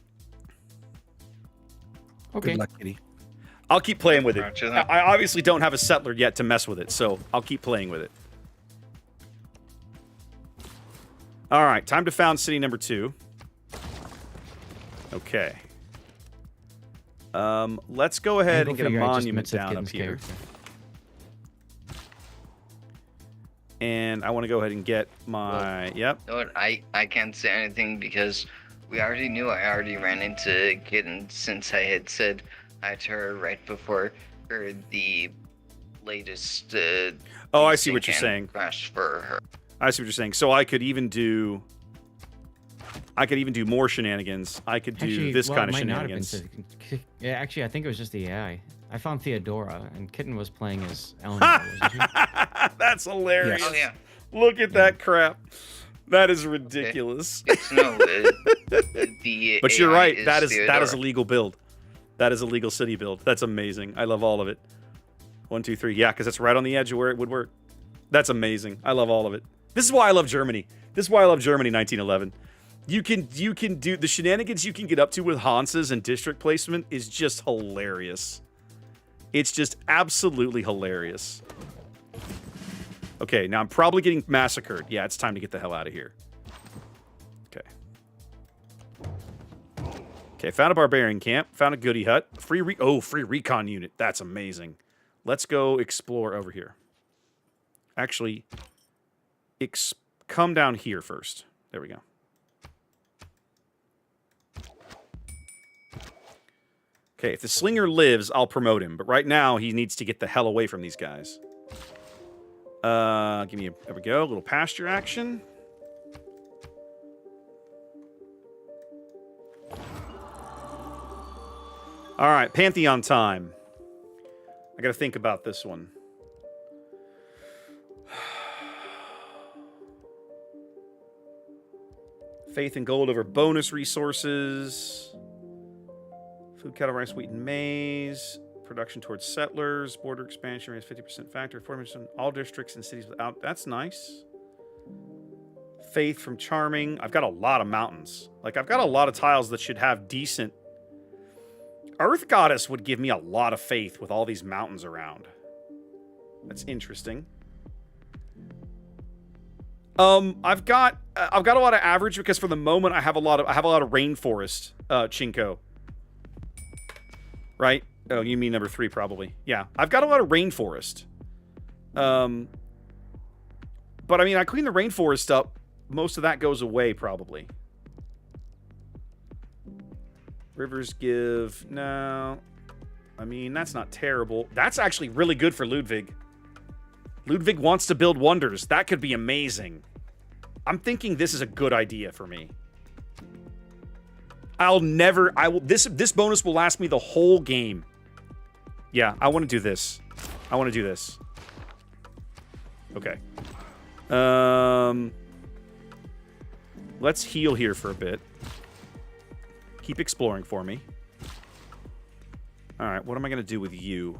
Okay. Good luck, Kitty. I'll keep playing with it. Roger that. I obviously don't have a settler yet to mess with it, so I'll keep playing with it. All right, time to found city number 2. Okay. Let's go ahead and get a monument down up here. And I want to go ahead and get my... Yep. You know what? I can't say anything because we already knew I already ran into Kitten since I had said hi to her right before the latest Oh, I see what you're desync saying. and crash for her. I see what you're saying. So I could even do more shenanigans. I could do this kind of shenanigans. Yeah, actually, I think it was just the AI. I found Theodora, and Kitten was playing as Eleanor, wasn't she? That's hilarious. Oh yeah. Look at that crap. That is ridiculous. It's no. The But you're AI right. That is a Theodora. legal build. That is a legal city build. That's amazing. I love all of it. 1, 2, 3. Yeah, because it's right on the edge of where it would work. That's amazing. I love all of it. This is why I love Germany. This is why I love Germany 1911. You can do the shenanigans you can get up to with Hansas and district placement is just hilarious. It's just absolutely hilarious. Okay, now I'm probably getting massacred. Yeah, it's time to get the hell out of here. Okay, found a barbarian camp. Found a goodie hut. Free recon unit. That's amazing. Let's go explore over here. Actually, come down here first. There we go. Okay, if the slinger lives, I'll promote him. But right now, he needs to get the hell away from these guys. There we go. A little pasture action. All right, Pantheon time. I got to think about this one. Faith and gold over bonus resources. Food, cattle, rice, wheat, and maize. Production towards settlers. Border expansion raise 50% factor. 40% all districts and cities without. That's nice. Faith from charming. I've got a lot of mountains. Like, I've got a lot of tiles that should have decent. Earth Goddess would give me a lot of faith with all these mountains around. That's interesting. I've got a lot of average because for the moment I have a lot of rainforest, Chinko. Right? Oh, you mean number 3 probably. Yeah, I've got a lot of rainforest. But I mean, I clean the rainforest up, most of that goes away probably. Rivers give... No. I mean, that's not terrible. That's actually really good for Ludwig. Ludwig wants to build wonders. That could be amazing. I'm thinking this is a good idea for me. This bonus will last me the whole game. Yeah, I want to do this. Okay. Let's heal here for a bit. Keep exploring for me. Alright, what am I going to do with you?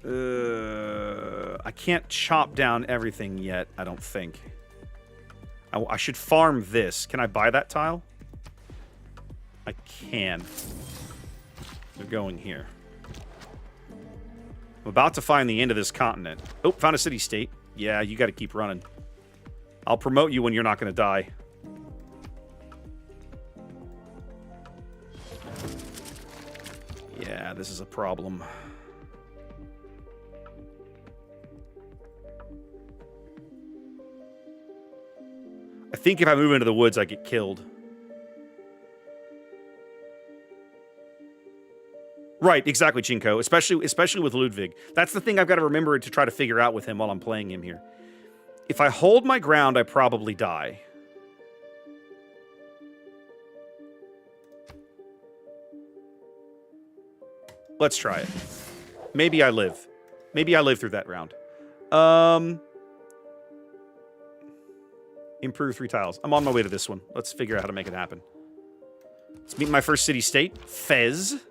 I can't chop down everything yet, I don't think. I should farm this. Can I buy that tile? I can. They're going here. I'm about to find the end of this continent. Oh, found a city-state. Yeah, you got to keep running. I'll promote you when you're not going to die. Yeah, this is a problem. I think if I move into the woods, I get killed. Right, exactly, Chinko. Especially with Ludwig. That's the thing I've got to remember to try to figure out with him while I'm playing him here. If I hold my ground, I probably die. Let's try it. Maybe I live. Maybe I live through that round. Improve 3 tiles. I'm on my way to this one. Let's figure out how to make it happen. Let's meet my first city-state, Fez.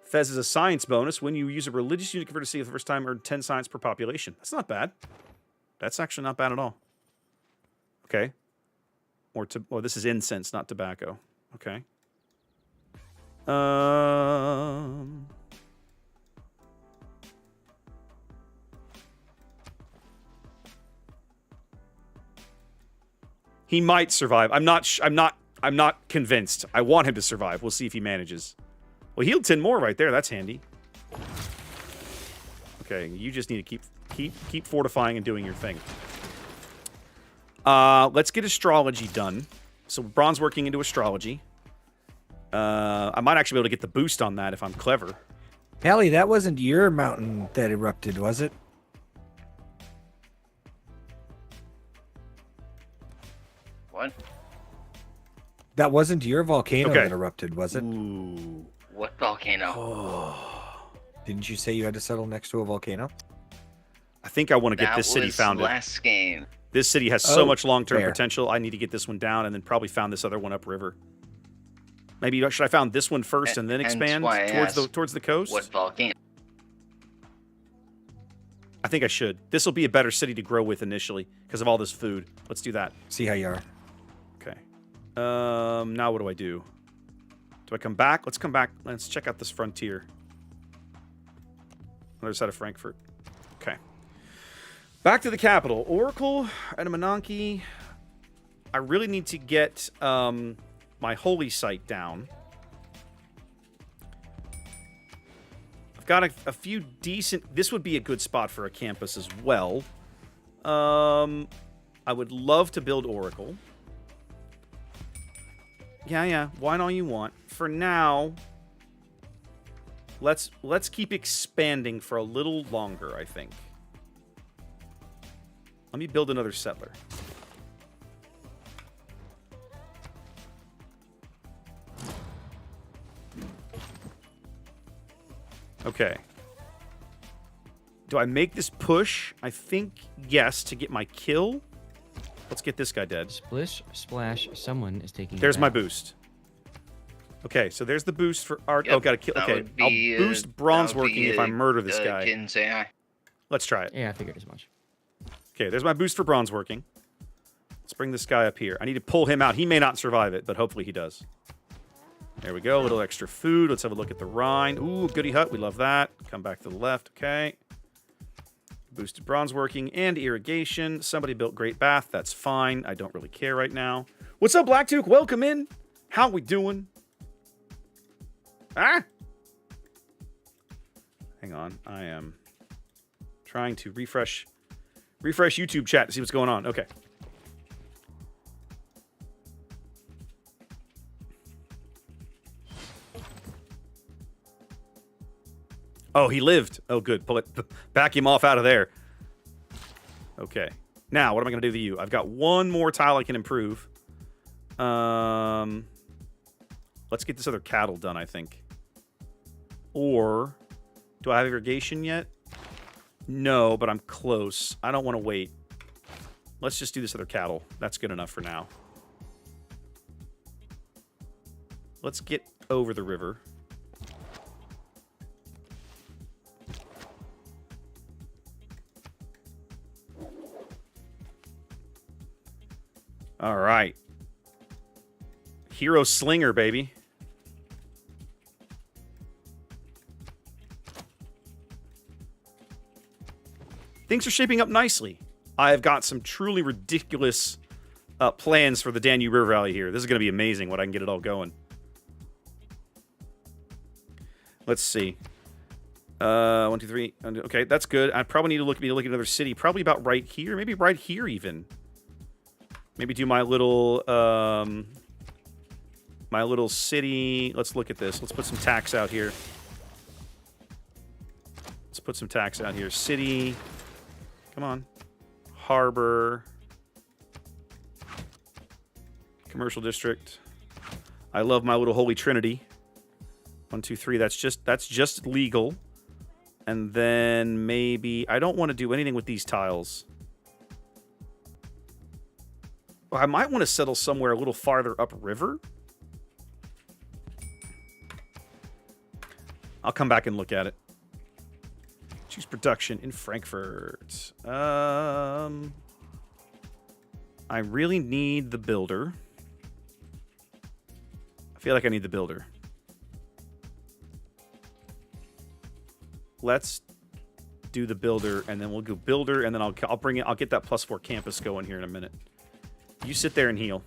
Fez is a science bonus. When you use a religious unit converted to city for the first time, earn 10 science per population. That's not bad. That's actually not bad at all. Okay. Or this is incense, not tobacco. Okay. He might survive. I'm not convinced. I want him to survive. We'll see if he manages. Well, healed 10 more right there. That's handy. Okay, you just need to keep fortifying and doing your thing. Let's get astrology done. So bronze working into astrology. I might actually be able to get the boost on that if I'm clever. Pally, that wasn't your mountain that erupted, was it? What? That wasn't your volcano Okay. that erupted, was it? Ooh. What volcano? Oh. Didn't you say you had to settle next to a volcano? I think I want to get That this city was founded. last game. This city has so Oh, much long-term fair. potential. I need to get this one down and then probably found this other one upriver. Maybe should I found this one first and then Hence expand why I towards the coast? What volcano? I think I should. This will be a better city to grow with initially because of all this food. Let's do that. See how you are. Okay. Now what do I do? Do I come back? Let's come back. Let's check out this frontier. Other side of Frankfurt. Okay. Back to the capital. Oracle, Adamananki. I really need to get my holy site down. I've got a few decent... This would be a good spot for a campus as well. I would love to build Oracle. Yeah. Why not you want? For now, let's keep expanding for a little longer, I think. Let me build another settler. Okay. Do I make this push? I think yes, to get my kill. Let's get this guy dead. Splish, splash, someone is taking There's it my back. boost. Okay, so there's the boost for art. Yep, Oh, gotta kill. that Okay, would be, I'll boost bronze that would working be, if I murder this guy. Kittens AI. Let's try it. Yeah, I figured as much. Okay, there's my boost for bronze working. Let's bring this guy up here. I need to pull him out. He may not survive it, but hopefully he does. There we go. A little extra food. Let's have a look at the Rhine. Ooh, goody hut. We love that. Come back to the left. Okay. Boosted bronze working and irrigation. Somebody built Great Bath. That's fine. I don't really care right now. What's up, Blacktook? Welcome in. How we doing? Ah! Hang on. I am trying to refresh YouTube chat to see what's going on. Okay. Oh, he lived. Oh, good. Pull it. Back him off out of there. Okay. Now, what am I going to do to you? I've got one more tile I can improve. Let's get this other cattle done, I think. Or, do I have irrigation yet? No, but I'm close. I don't want to wait. Let's just do this other cattle. That's good enough for now. Let's get over the river. All right. Hero Slinger, baby. Things are shaping up nicely. I've got some truly ridiculous plans for the Danube River Valley here. This is going to be amazing what I can get it all going. Let's see. 1, 2, 3. Okay, that's good. I probably need to look at another city. Probably about right here. Maybe right here even. Maybe do my little city. Let's look at this. Let's put some tax out here. Let's put some tax out here. City. Come on. Harbor. Commercial district. I love my little Holy Trinity. 1, 2, 3. That's just legal. And then maybe I don't want to do anything with these tiles. I might want to settle somewhere a little farther upriver. I'll come back and look at it. Choose production in Frankfurt. I really need the builder. I feel like I need the builder. Let's do the builder, and then we'll go builder, and then I'll bring it. I'll get that +4 campus going here in a minute. You sit there and heal.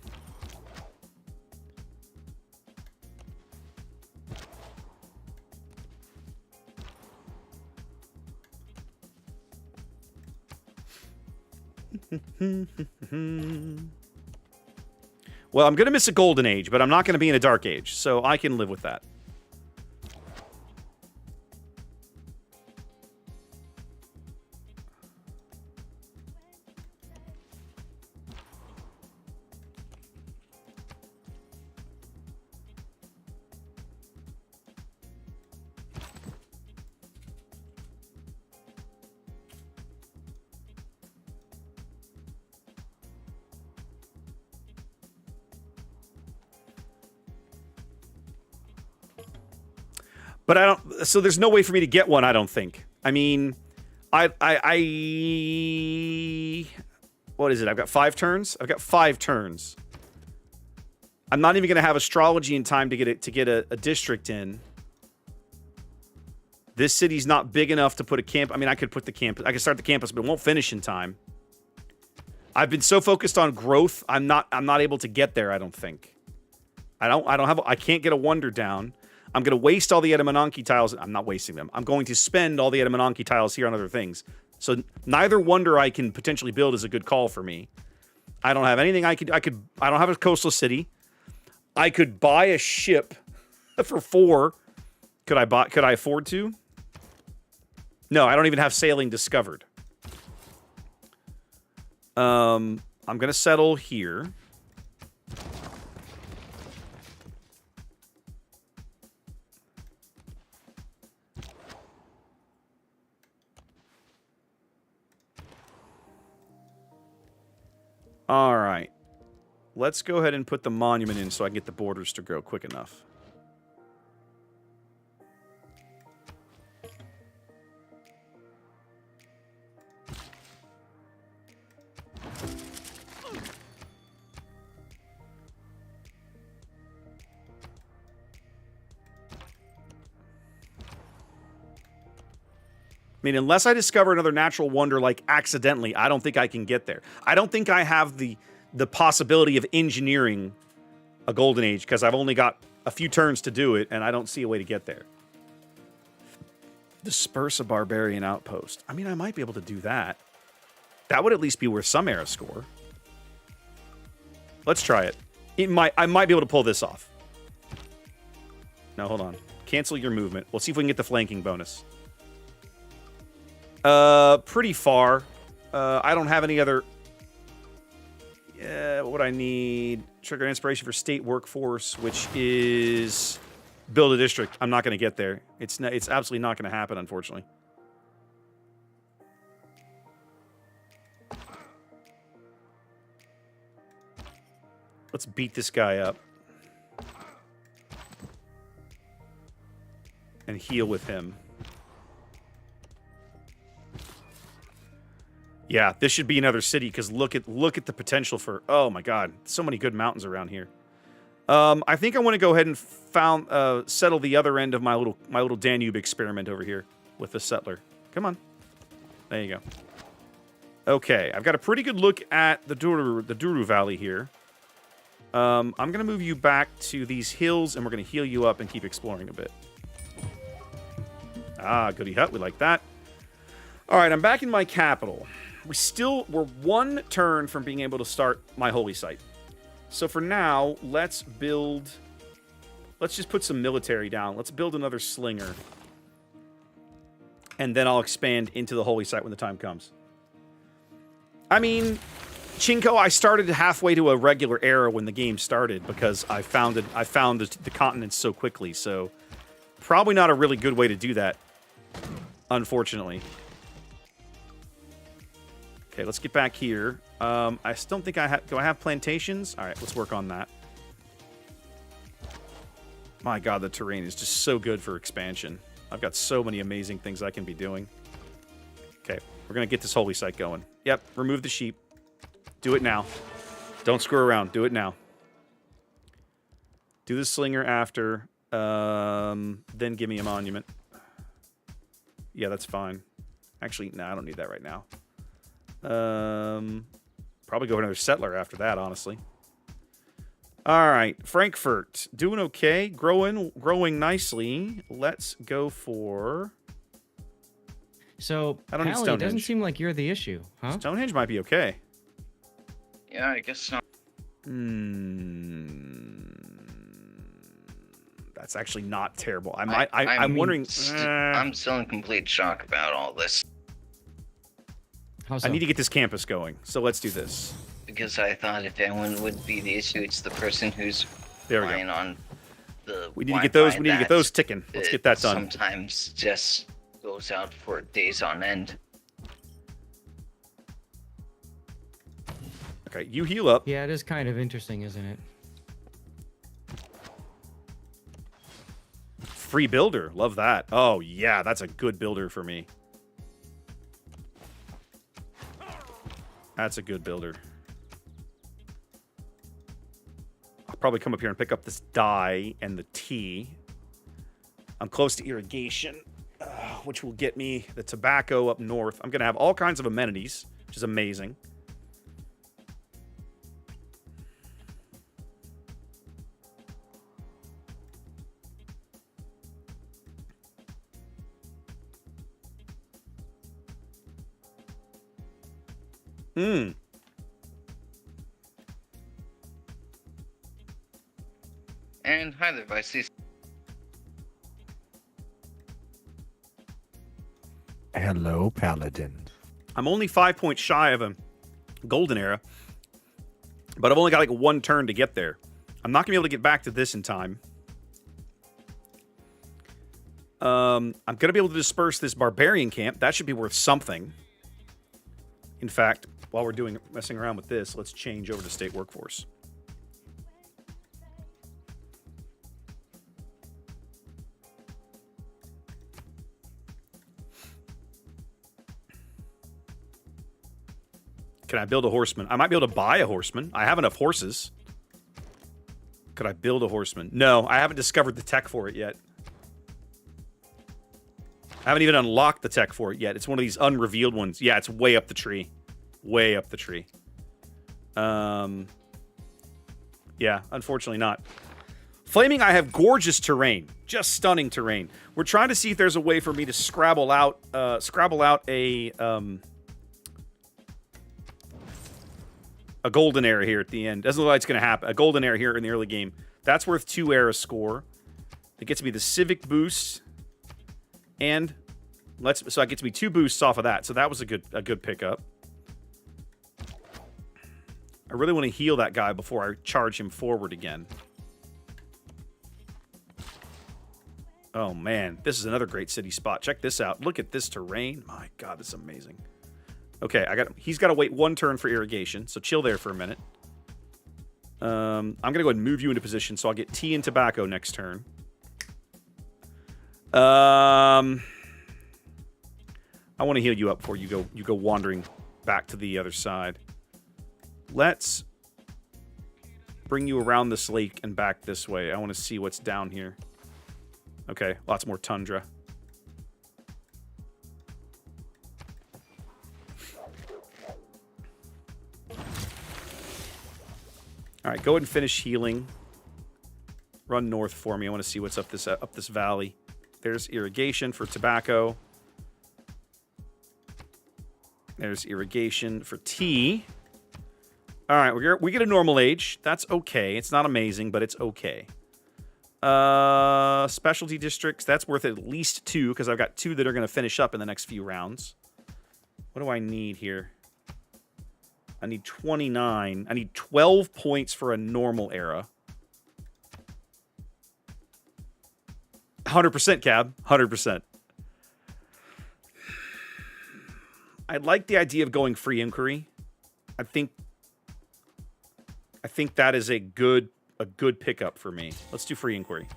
Well, I'm going to miss a golden age, but I'm not going to be in a dark age, so I can live with that. But I don't. So there's no way for me to get one. I don't think. I mean, I what is it? I've got 5 turns. I've got 5 turns. I'm not even going to have astrology in time to get a district in. This city's not big enough to put a camp. I mean, I could put the camp. I could start the campus, but it won't finish in time. I've been so focused on growth, I'm not able to get there, I don't think. I can't get a wonder down. I'm going to waste all the Edamanonki tiles. I'm not wasting them. I'm going to spend all the Edamanonki tiles here on other things. So neither wonder I can potentially build is a good call for me. I don't have anything I don't have a coastal city. I could buy a ship for 4. Could I afford to? No, I don't even have sailing discovered. I'm going to settle here. All right. Let's go ahead and put the monument in so I can get the borders to grow quick enough. I mean, unless I discover another natural wonder, like accidentally, I don't think I can get there. I don't think I have the possibility of engineering a golden age because I've only got a few turns to do it, and I don't see a way to get there. Disperse a barbarian outpost. I mean, I might be able to do that. That would at least be worth some era score. Let's try it. I might be able to pull this off. No, hold on. Cancel your movement. We'll see if we can get the flanking bonus. Pretty far. I don't have any other... what would I need? Trigger inspiration for state workforce, which is... build a district. I'm not going to get there. It's absolutely not going to happen, unfortunately. Let's beat this guy up. And heal with him. Yeah, this should be another city because look at the potential for... Oh my god, so many good mountains around here. I think I want to go ahead and settle the other end of my little Danube experiment over here with the settler. Come on. There you go. Okay, I've got a pretty good look at the Duru Valley here. I'm going to move you back to these hills, and we're going to heal you up and keep exploring a bit. Ah, goody hut. We like that. All right, I'm back in my capital. We're one turn from being able to start my holy site. So for now, let's just put some military down. Let's build another slinger. And then I'll expand into the holy site when the time comes. I mean, Chinko, I started halfway to a regular era when the game started because I found the continent so quickly. So probably not a really good way to do that, unfortunately. Okay, let's get back here. I still don't think I have... Do I have plantations? All right, let's work on that. My god, the terrain is just so good for expansion. I've got so many amazing things I can be doing. Okay, we're going to get this holy site going. Yep, remove the sheep. Do it now. Don't screw around. Do it now. Do the slinger after. Then give me a monument. Yeah, that's fine. Actually, no, I don't need that right now. Probably go for another settler after that, honestly. All right, Frankfurt, doing okay, growing nicely. Let's go for... So, I don't need Pally, Stonehenge. it doesn't seem like you're the issue, huh? Stonehenge might be okay. Yeah, I guess so. That's actually not terrible. I'm I'm wondering... I'm still in complete shock about all this. How so? I need to get this campus going, so let's do this. Because I thought if anyone would be the issue, it's the person who's relying on the We need to get those. We need to get those ticking. Let's get that done. Sometimes just goes out for days on end. Okay, you heal up. Yeah, it is kind of interesting, isn't it? Free builder. Love that. Oh, yeah, that's a good builder for me. That's a good builder. I'll probably come up here and pick up this dye and the tea. I'm close to irrigation, which will get me the tobacco up north. I'm going to have all kinds of amenities, which is amazing. Hmm. And hi there, Vices. Hello, Paladin. I'm only 5 points shy of a golden era, but I've only got like 1 turn to get there. I'm not gonna be able to get back to this in time. I'm gonna be able to disperse this barbarian camp. That should be worth something. In fact, while we're messing around with this, let's change over to state workforce. Can I build a horseman? I might be able to buy a horseman. I have enough horses. Could I build a horseman? No, I haven't discovered the tech for it yet. I haven't even unlocked the tech for it yet. It's one of these unrevealed ones. Yeah, it's way up the tree. Way up the tree. Yeah, unfortunately not. Flaming, I have gorgeous terrain. Just stunning terrain. We're trying to see if there's a way for me to scrabble out a golden era here at the end. Doesn't look like it's going to happen. A golden era here in the early game. That's worth 2 era score. It gets me the civic boost. And so it gets me 2 boosts off of that. So that was a good pickup. I really want to heal that guy before I charge him forward again. Oh man, this is another great city spot. Check this out. Look at this terrain. My God, this is amazing. Okay, he's got to wait 1 turn for irrigation, so chill there for a minute. I'm going to go ahead and move you into position, so I'll get tea and tobacco next turn. I want to heal you up before you go wandering back to the other side. Let's bring you around this lake and back this way. I want to see what's down here. Okay, lots more tundra. All right, go ahead and finish healing. Run north for me. I want to see what's up this valley. There's irrigation for tobacco. There's irrigation for tea. All right, we get a normal age. That's okay. It's not amazing, but it's okay. Specialty districts. That's worth at least 2 because I've got 2 that are going to finish up in the next few rounds. What do I need here? I need 29. I need 12 points for a normal era. 100% cab. 100%. I like the idea of going free inquiry. I think that is a good pickup for me. Let's do free inquiry.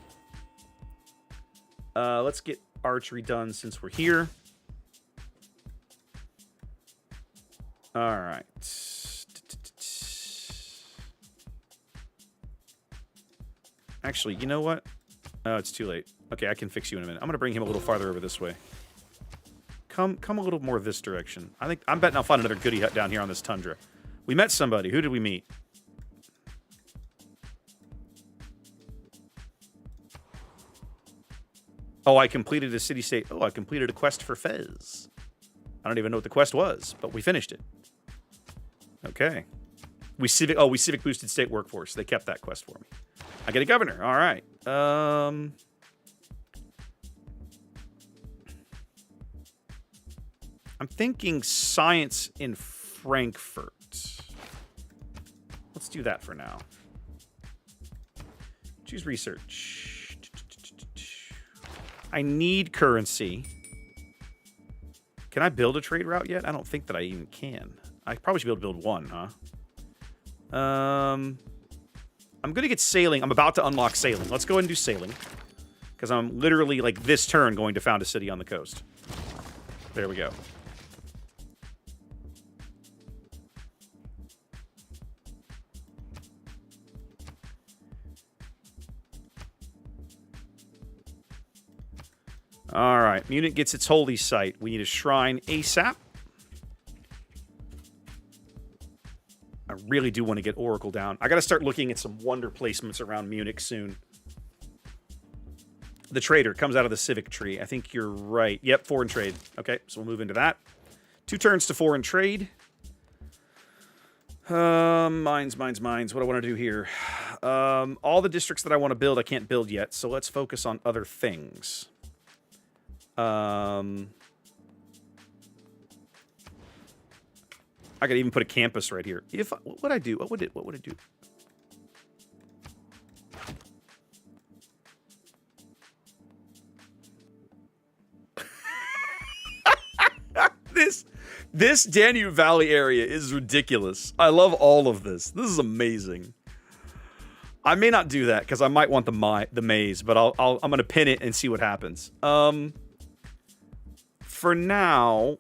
Let's get archery done since we're here. All right. Actually, you know what? Oh, it's too late. Okay, I can fix you in a minute. I'm going to bring him a little farther over this way. Come a little more this direction. I'm betting I'll find another goodie hut down here on this tundra. We met somebody. Who did we meet? Oh, I completed a city-state. Oh, I completed a quest for Fez. I don't even know what the quest was, but we finished it. Okay. We civic boosted state workforce. They kept that quest for me. I get a governor. All right. I'm thinking science in Frankfurt. Let's do that for now. Choose research. I need currency. Can I build a trade route yet? I don't think that I even can. I probably should be able to build one, huh? I'm going to get sailing. I'm about to unlock sailing. Let's go ahead and do sailing. Because I'm literally, like, this turn going to found a city on the coast. There we go. All right. Munich gets its holy site. We need a shrine ASAP. I really do want to get Oracle down. I got to start looking at some wonder placements around Munich soon. The trader comes out of the civic tree. I think you're right. Yep, foreign trade. Okay, so we'll move into that. 2 turns to foreign trade. Mines. What do I want to do here? All the districts that I want to build, I can't build yet. So let's focus on other things. I could even put a campus right here. What would I do? What would it do? This Danube Valley area is ridiculous. I love all of this. This is amazing. I may not do that because I might want the maze, but I'm gonna pin it and see what happens. For now,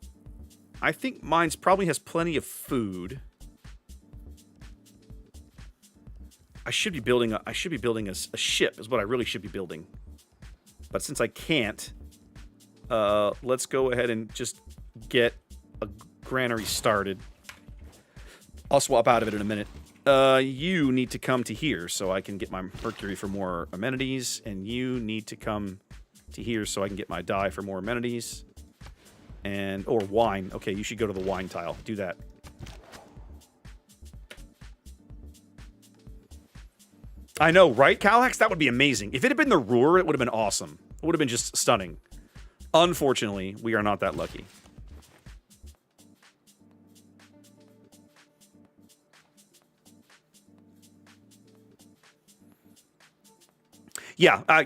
I think mine's probably has plenty of food. I should be building a ship is what I really should be building. But since I can't, let's go ahead and just get a granary started. I'll swap out of it in a minute. You need to come to here so I can get my mercury for more amenities, and you need to come to here so I can get my dye for more amenities. Or wine. Okay, you should go to the wine tile. Do that. I know, right, Calax? That would be amazing. If it had been the Ruhr, it would have been awesome. It would have been just stunning. Unfortunately, we are not that lucky. Yeah. I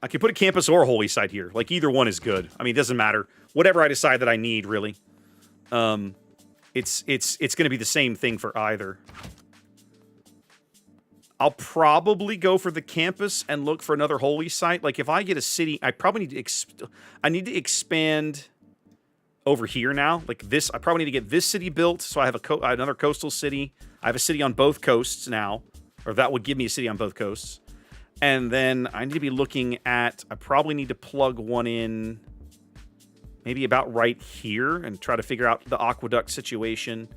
could put a campus or a holy site here. Like, either one is good. I mean, it doesn't matter. Whatever I decide that I need, really. It's going to be the same thing for either. I'll probably go for the campus and look for another holy site. Like, if I get a city, I probably need to I need to expand over here now. Like this, I probably need to get this city built. So I have another coastal city. I have a city on both coasts now, or that would give me a city on both coasts. And then I need to be looking at, I probably need to plug one in maybe about right here and try to figure out the aqueduct situation.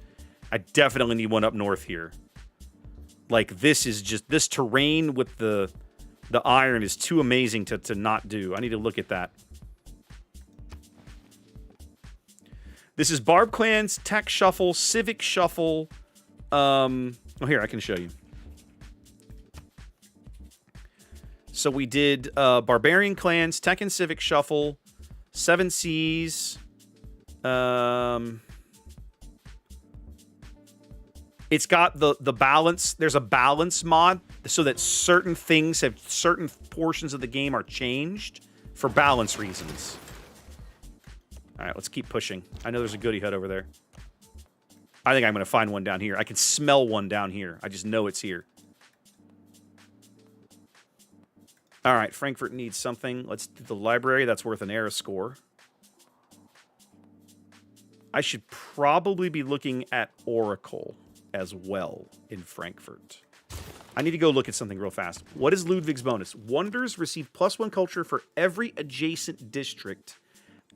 I definitely need one up north here. Like, this is just, this terrain with the iron is too amazing to not do. I need to look at that. This is Barb Clans, Tech Shuffle, Civic Shuffle. Oh, here, I can show you. So we did Barbarian Clans, Tech and Civic Shuffle, Seven Seas. It's got the balance. There's a balance mod so that certain things have certain portions of the game are changed for balance reasons. All right, let's keep pushing. I know there's a goodie hut over there. I think I'm going to find one down here. I can smell one down here. I just know it's here. All right, Frankfurt needs something. Let's do the library. That's worth an era score. I should probably be looking at Oracle as well in Frankfurt. I need to go look at something real fast. What is Ludwig's bonus? Wonders receive +1 culture for every adjacent district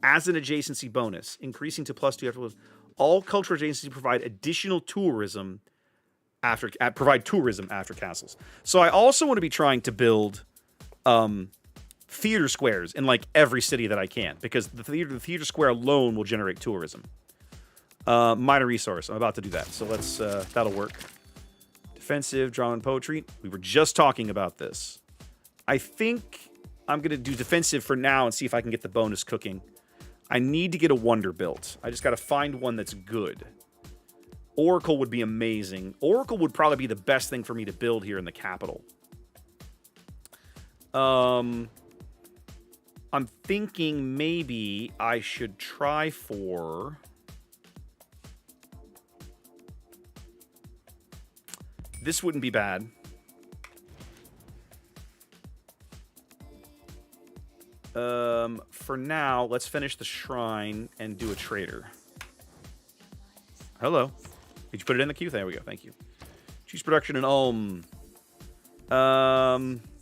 as an adjacency bonus, increasing to +2 after. All cultural adjacencies provide additional tourism after castles. So I also want to be trying to build theater squares in like every city that I can, because the theater square alone will generate tourism. Minor resource. I'm about to do that. So let's, that'll work. Defensive, drama and poetry. We were just talking about this. I think I'm going to do defensive for now and see if I can get the bonus cooking. I need to get a wonder built. I just got to find one that's good. Oracle would be amazing. Oracle would probably be the best thing for me to build here in the capital. I'm thinking maybe I should try for... This wouldn't be bad. For now, let's finish the shrine and do a trader. Hello. Did you put it in the queue? There we go. Thank you. Cheese production and Ulm.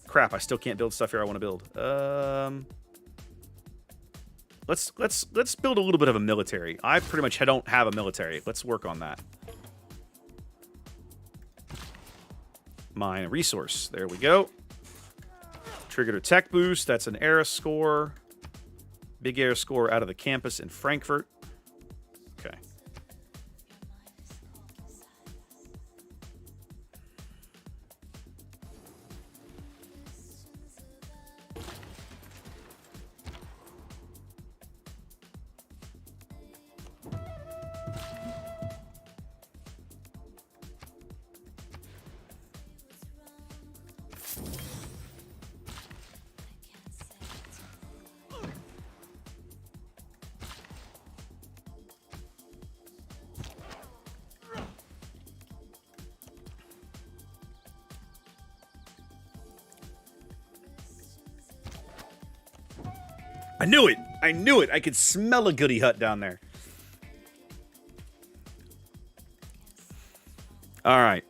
Crap, I still can't build stuff here I want to build. Let's build a little bit of a military. I pretty much don't have a military. Let's work on that. Mine a resource. There we go. Triggered a tech boost. That's an era score. Big era score out of the campus in Frankfurt. Okay. I knew it! I knew it! I could smell a goody hut down there. Alright.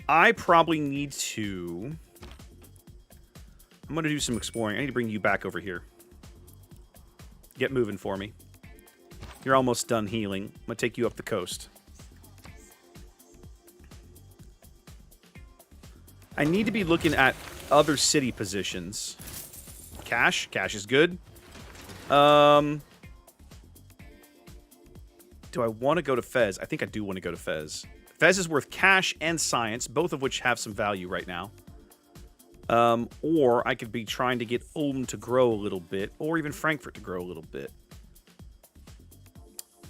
I probably need to... I'm going to do some exploring. I need to bring you back over here. Get moving for me. You're almost done healing. I'm going to take you up the coast. I need to be looking at other city positions. Cash. Cash is good. Do I want to go to Fez? I think I do want to go to Fez. Fez is worth cash and science, both of which have some value right now. Or I could be trying to get Ulm to grow a little bit, or even Frankfurt to grow a little bit.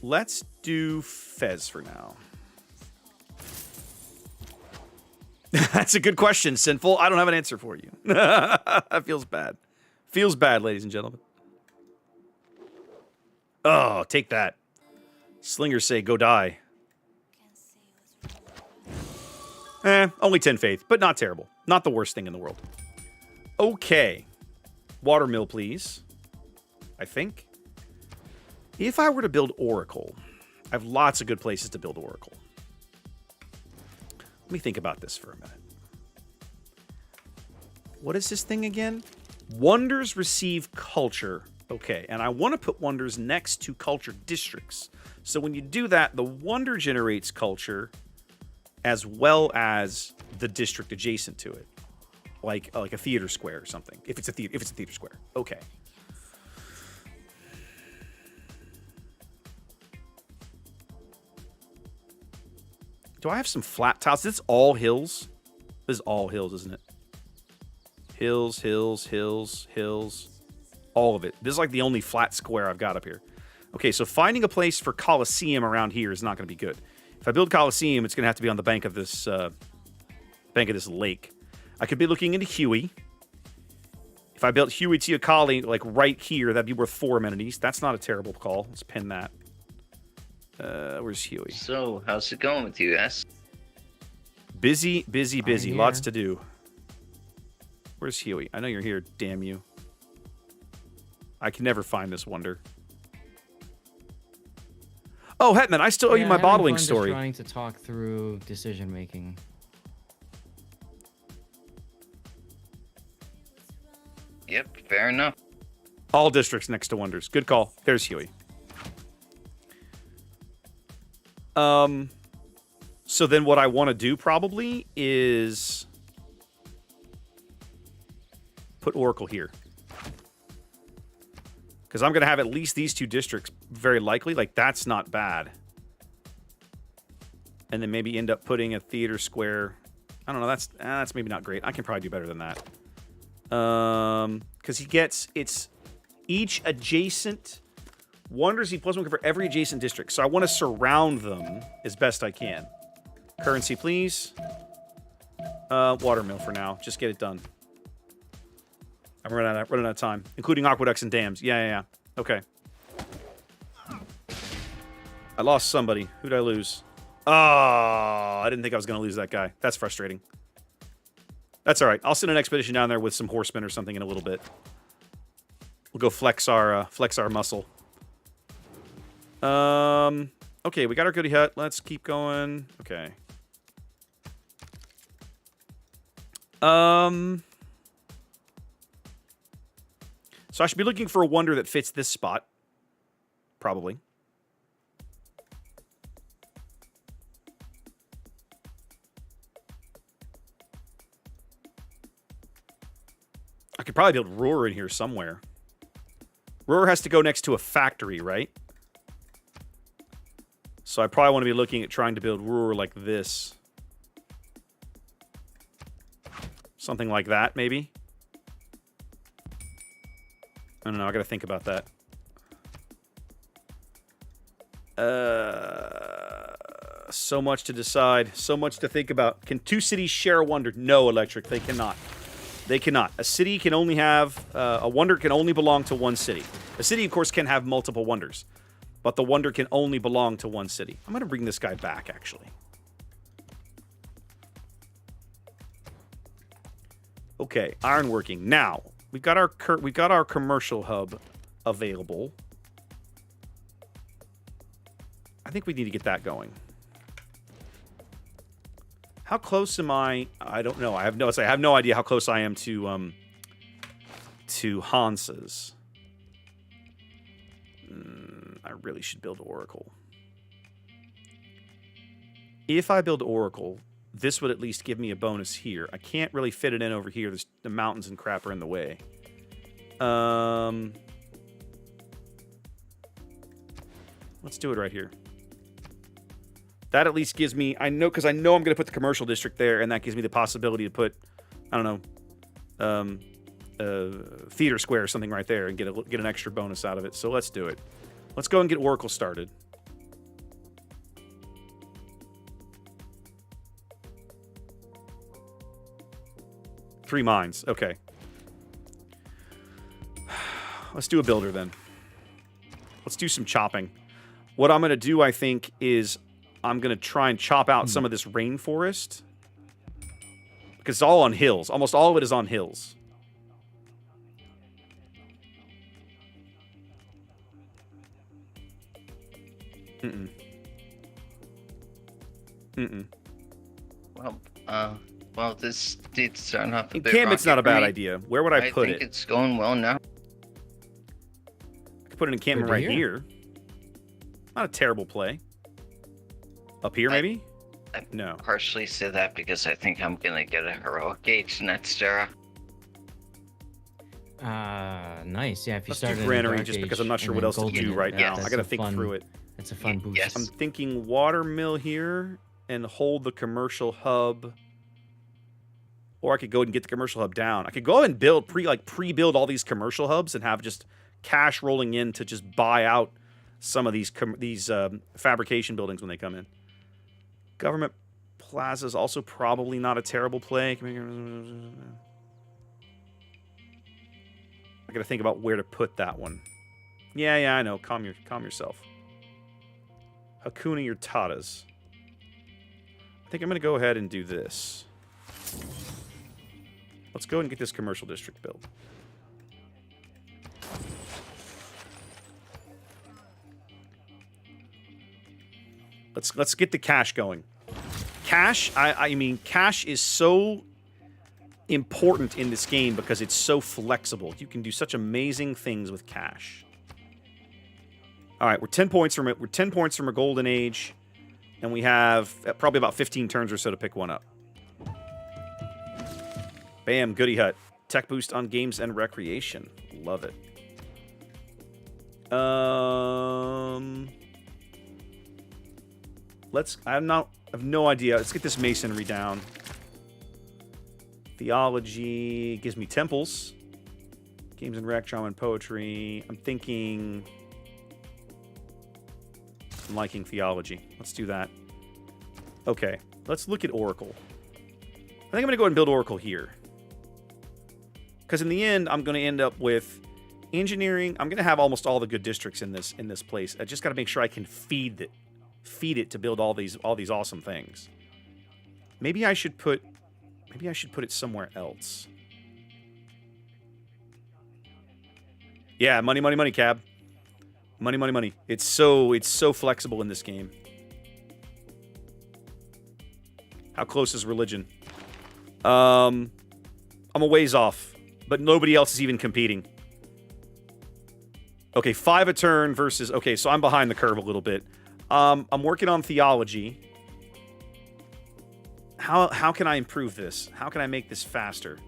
Let's do Fez for now. That's a good question, Sinful. I don't have an answer for you. That feels bad. Feels bad, ladies and gentlemen. Oh, take that. Slingers say, go die. Only 10 faith, but not terrible. Not the worst thing in the world. Okay. Watermill, please. I think. If I were to build Oracle, I have lots of good places to build Oracle. Let me think about this for a minute. What is this thing again? Wonders receive culture. Okay, and I want to put wonders next to culture districts. So when you do that, the wonder generates culture as well as the district adjacent to it. Like a theater square or something. If it's a theater square. Okay. Do I have some flat tiles? This is all hills. This is all hills, isn't it? Hills, hills, hills, hills. All of it. This is like the only flat square I've got up here. Okay, so finding a place for Colosseum around here is not going to be good. If I build Colosseum, it's going to have to be on the bank of this lake. I could be looking into Huey. If I built Huey Teocalli, like right here, that'd be worth 4 amenities. That's not a terrible call. Let's pin that. Where's Huey? So, how's it going with you, S? Busy, busy, busy. Lots to do. Where's Huey? I know you're here, damn you. I can never find this wonder. Oh, Hetman, I still owe you my bottling story. Trying to talk through decision making. Yep, fair enough. All districts next to wonders. Good call. There's Huey. So then what I want to do probably is put Oracle here. Because I'm going to have at least these two districts very likely. Like, that's not bad. And then maybe end up putting a theater square. I don't know. That's maybe not great. I can probably do better than that. Because he gets... It's each adjacent... Wonders he plus 1 for every adjacent district. So I want to surround them as best I can. Currency, please. Watermill for now. Just get it done. I'm running out of time, including aqueducts and dams. Yeah. Okay. I lost somebody. Who'd I lose? Oh, I didn't think I was going to lose that guy. That's frustrating. That's all right. I'll send an expedition down there with some horsemen or something in a little bit. We'll go flex our muscle. Okay, we got our goody hut. Let's keep going. Okay. So I should be looking for a wonder that fits this spot. Probably. I could probably build Ruhr in here somewhere. Ruhr has to go next to a factory, right? So I probably want to be looking at trying to build Ruhr like this. Something like that, maybe? I don't know, I gotta think about that. So much to decide. So much to think about. Can two cities share a wonder? No, Electric, they cannot. They cannot. A city can only have... a wonder can only belong to one city. A city, of course, can have multiple wonders. But the wonder can only belong to one city. I'm going to bring this guy back, actually. Okay, ironworking. Now, we've got our commercial hub available. I think we need to get that going. How close am I? I don't know. I have no idea how close I am to Hans's. I really should build Oracle. If I build Oracle, this would at least give me a bonus here. I can't really fit it in over here. The mountains and crap are in the way. Let's do it right here. That at least gives me, I know I'm going to put the commercial district there, and that gives me the possibility to put, I don't know, theater square or something right there and get an extra bonus out of it. So let's do it. Let's go and get Oracle started. Three mines. Okay. Let's do a builder then. Let's do some chopping. What I'm going to do, I think, is I'm going to try and chop out some of this rainforest. Because it's all on hills. Almost all of it is on hills. Well, this did start off a bit Encampment's not a bad rocky. idea. Where would I put it? I think it's going well now. I could put an encampment right here. Not a terrible play. Up here, maybe? No. Partially say that because I think I'm gonna get a heroic gauge next era. Nice. Yeah, if you Let's start do granary just because I'm not sure what else to do right now. I gotta think through it. It's a fun boost. Yes. I'm thinking watermill here and hold the commercial hub. Or I could go and get the commercial hub down. I could go and build pre-build all these commercial hubs and have just cash rolling in to just buy out some of these fabrication buildings when they come in. Government plaza is also probably not a terrible play. I got to think about where to put that one. Yeah, I know. Calm yourself. Hakuna your tatas. I think I'm going to go ahead and do this. Let's go and get this commercial district built. Let's get the cash going. Cash, I mean, cash is so important in this game because it's so flexible. You can do such amazing things with cash. All right, we're 10 points from it. We're 10 points from a golden age, and we have probably about 15 turns or so to pick one up. Bam, Goody Hut. Tech boost on games and recreation. Love it. I have no idea. Let's get this masonry down. Theology gives me temples. Games and rec, drama and poetry. I'm liking theology. Let's do that. Okay, let's look at Oracle. I think I'm going to go ahead and build Oracle here. Because in the end, I'm going to end up with engineering. I'm going to have almost all the good districts in this place. I just got to make sure I can feed it to build all these awesome things. Maybe I should put it somewhere else. Yeah, money, cab. Money. It's so flexible in this game. How close is religion? I'm a ways off, but nobody else is even competing. Okay, 5 a turn versus... Okay, so I'm behind the curve a little bit. I'm working on theology. How can I improve this? How can I make this faster?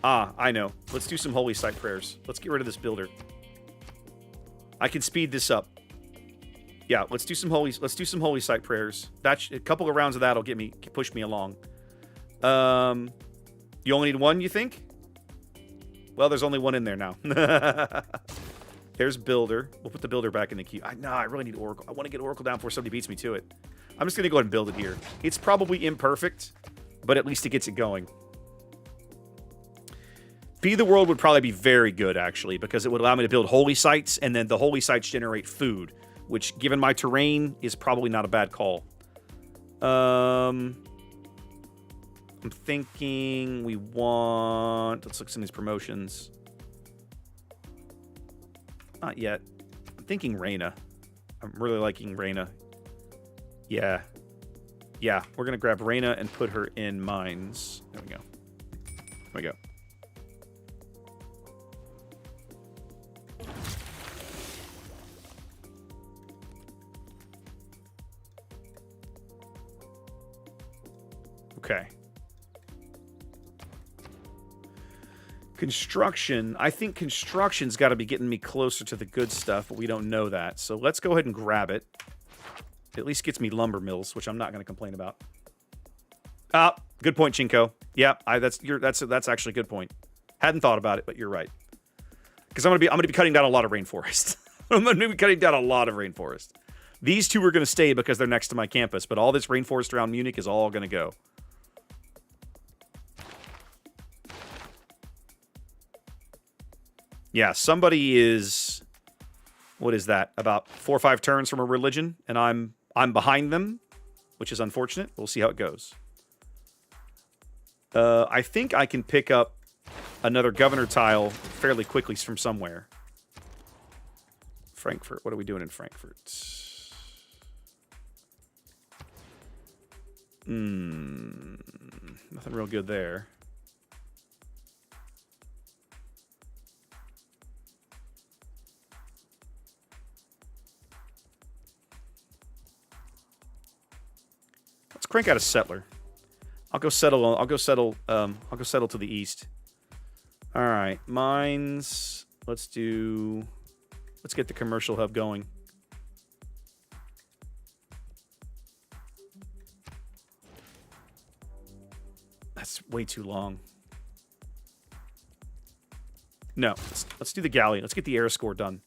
I know. Let's do some holy site prayers. Let's get rid of this builder. I can speed this up. Yeah, let's do some holy site prayers. A couple of rounds of that'll push me along. You only need one, you think? Well, there's only one in there now. There's builder. We'll put the builder back in the queue. I really need Oracle. I want to get Oracle down before somebody beats me to it. I'm just going to go ahead and build it here. It's probably imperfect, but at least it gets it going. Feed the World would probably be very good, actually, because it would allow me to build holy sites, and then the holy sites generate food, which, given my terrain, is probably not a bad call. I'm thinking we want... Let's look at some of these promotions. Not yet. I'm thinking Reyna. I'm really liking Reyna. Yeah. Yeah, we're going to grab Reyna and put her in mines. There we go. There we go. Okay. Construction. I think construction's got to be getting me closer to the good stuff, but we don't know that. So let's go ahead and grab it. It at least gets me lumber mills, which I'm not going to complain about. Ah, good point, Chinko. Yeah, that's actually a good point. Hadn't thought about it, but you're right. Because I'm gonna be cutting down a lot of rainforest. I'm gonna be cutting down a lot of rainforest. These two are gonna stay because they're next to my campus, but all this rainforest around Munich is all gonna go. Yeah, somebody is... What is that? About 4 or 5 turns from a religion, and I'm behind them, which is unfortunate. We'll see how it goes. I think I can pick up another governor tile fairly quickly from somewhere. Frankfurt. What are we doing in Frankfurt? Nothing real good there. Let's crank out a settler. I'll go settle to the east. All right, mines. Let's get the commercial hub going. That's way too long. No, let's do the galleon. Let's get the air score done.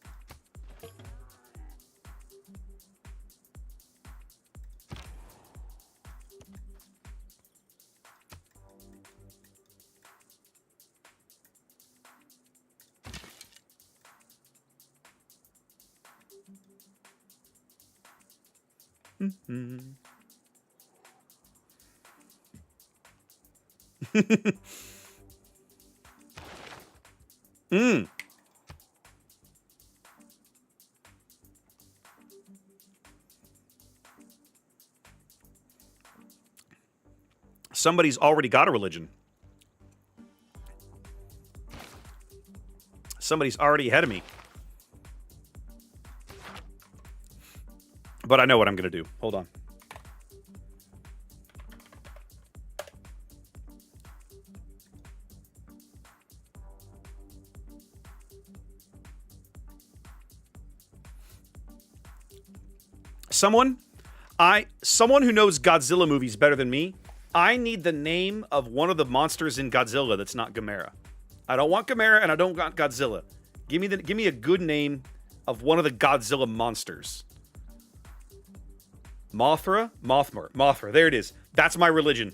Somebody's already got a religion. Somebody's already ahead of me. But I know what I'm going to do. Hold on. Someone who knows Godzilla movies better than me, I need the name of one of the monsters in Godzilla that's not Gamera. I don't want Gamera and I don't want Godzilla. Give me a good name of one of the Godzilla monsters. Mothra? Mothra. There it is. That's my religion.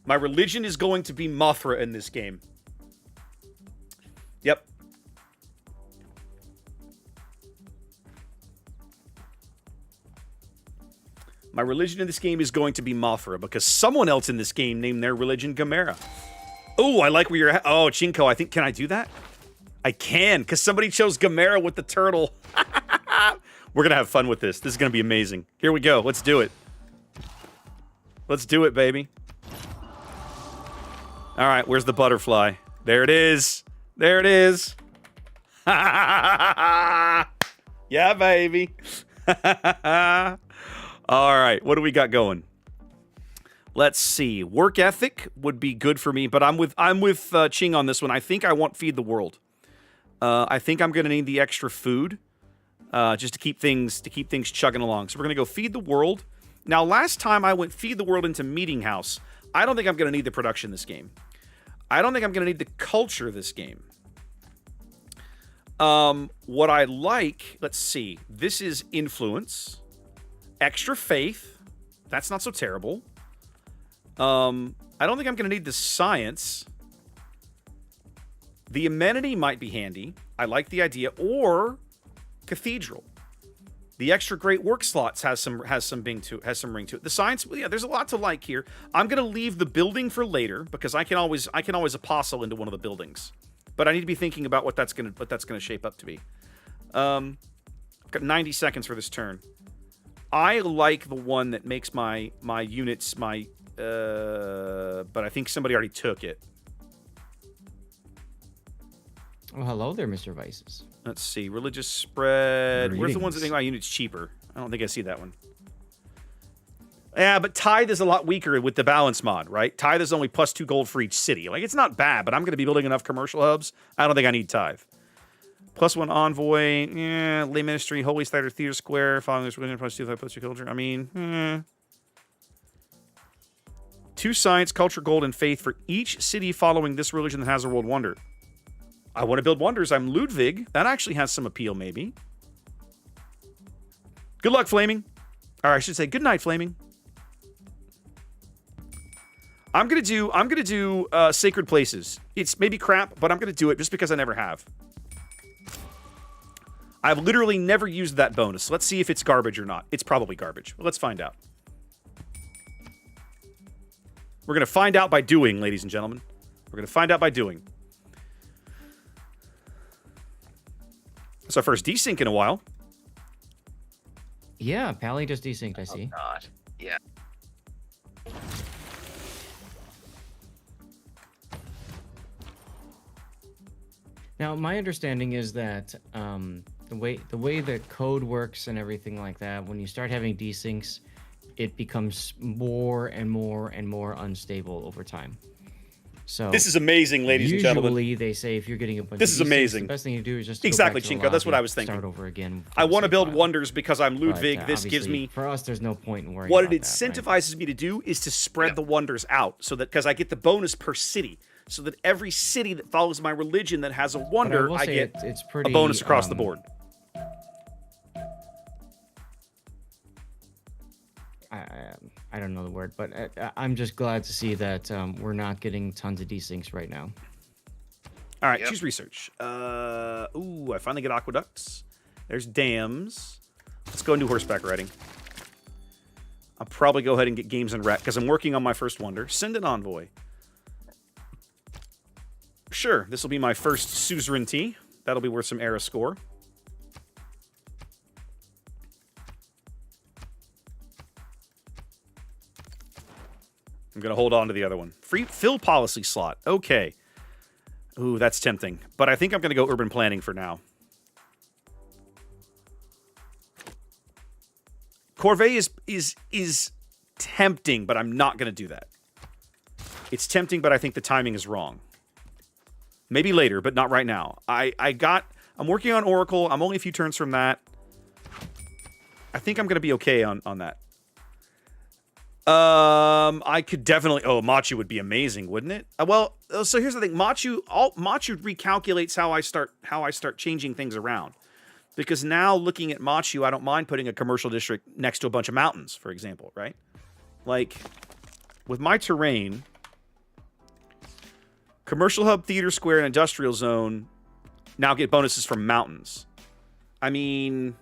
My religion is going to be Mothra in this game. Yep. My religion in this game is going to be Mothra because someone else in this game named their religion Gamera. Oh, I like where you're at. Oh, Chinko, I think, can I do that? I can, because somebody chose Gamera with the turtle. We're going to have fun with this. This is going to be amazing. Here we go. Let's do it. Let's do it, baby. All right, where's the butterfly? There it is. There it is. Yeah, baby. All right, what do we got going? Let's see. Work ethic would be good for me, but I'm with Ching on this one. I think I want feed the world. I think I'm going to need the extra food just to keep things chugging along. So we're going to go feed the world. Now, last time I went feed the world into meeting house, I don't think I'm going to need the production this game. I don't think I'm going to need the culture this game. What I like, let's see. This is influence. Extra faith. That's not so terrible. I don't think I'm going to need the science. The amenity might be handy. I like the idea. Or cathedral. The extra great work slots has some ring to it. The science, yeah, there's a lot to like here. I'm gonna leave the building for later because I can always apostle into one of the buildings, but I need to be thinking about what that's gonna shape up to be. I've got 90 seconds for this turn. I like the one that makes my units but I think somebody already took it. Oh, hello there, Mr. Vices. Let's see. Religious spread. Where's the ones that Greetings. make my units cheaper? I don't think I see that one. Yeah, but Tithe is a lot weaker with the balance mod, right? Tithe is only +2 gold for each city. Like, it's not bad, but I'm going to be building enough commercial hubs. I don't think I need Tithe. +1 envoy. Yeah, lay ministry, holy theater, theater square. Following this religion, +2 +2 culture. I mean, 2 science, culture, gold, and faith for each city following this religion that has a world wonder. I want to build wonders. I'm Ludwig. That actually has some appeal, maybe. Good luck, Flaming. Or I should say, good night, Flaming. I'm gonna do Sacred Places. It's maybe crap, but I'm gonna do it just because I never have. I've literally never used that bonus. Let's see if it's garbage or not. It's probably garbage. Let's find out. We're gonna find out by doing, ladies and gentlemen. We're gonna find out by doing. It's our first desync in a while. Yeah, Pally just desynced, I see. Oh, God. Yeah. Now, my understanding is that the way the code works and everything like that, when you start having desyncs, it becomes more and more and more unstable over time. So This is amazing, ladies and gentlemen. usually they say if you're getting a bunch This of is desyncs, amazing. the best thing to do is just go Exactly, back to the Chinko. That's what lobby, I was thinking. Start over again. I want to save build file. wonders because I'm Ludwig. But, This gives obviously, me... for us, there's no point in worrying What about it that, right? incentivizes me to do is to spread the wonders out so that because I get the bonus per city, so that every city that follows my religion that has a But wonder, will I say get it's pretty, a bonus across the board. I don't know the word, but I'm just glad to see that we're not getting tons of desyncs right now. All right, Yep. choose research. Ooh, I finally get aqueducts. There's dams. Let's go and do horseback riding. I'll probably go ahead and get games and rat because I'm working on my first wonder. Send an envoy. Sure, this will be my first suzerainty. That'll be worth some era score. I'm going to hold on to the other one. Free fill policy slot. Okay. Ooh, that's tempting. But I think I'm going to go urban planning for now. Corvée is tempting, but I'm not going to do that. It's tempting, but I think the timing is wrong. Maybe later, but not right now. I'm working on Oracle. I'm only a few turns from that. I think I'm going to be okay on that. I could definitely... Oh, Machu would be amazing, wouldn't it? So here's the thing. Machu recalculates how I start changing things around. Because now, looking at Machu, I don't mind putting a commercial district next to a bunch of mountains, for example, right? Like, with my terrain, commercial hub, theater square, and industrial zone now get bonuses from mountains. I mean...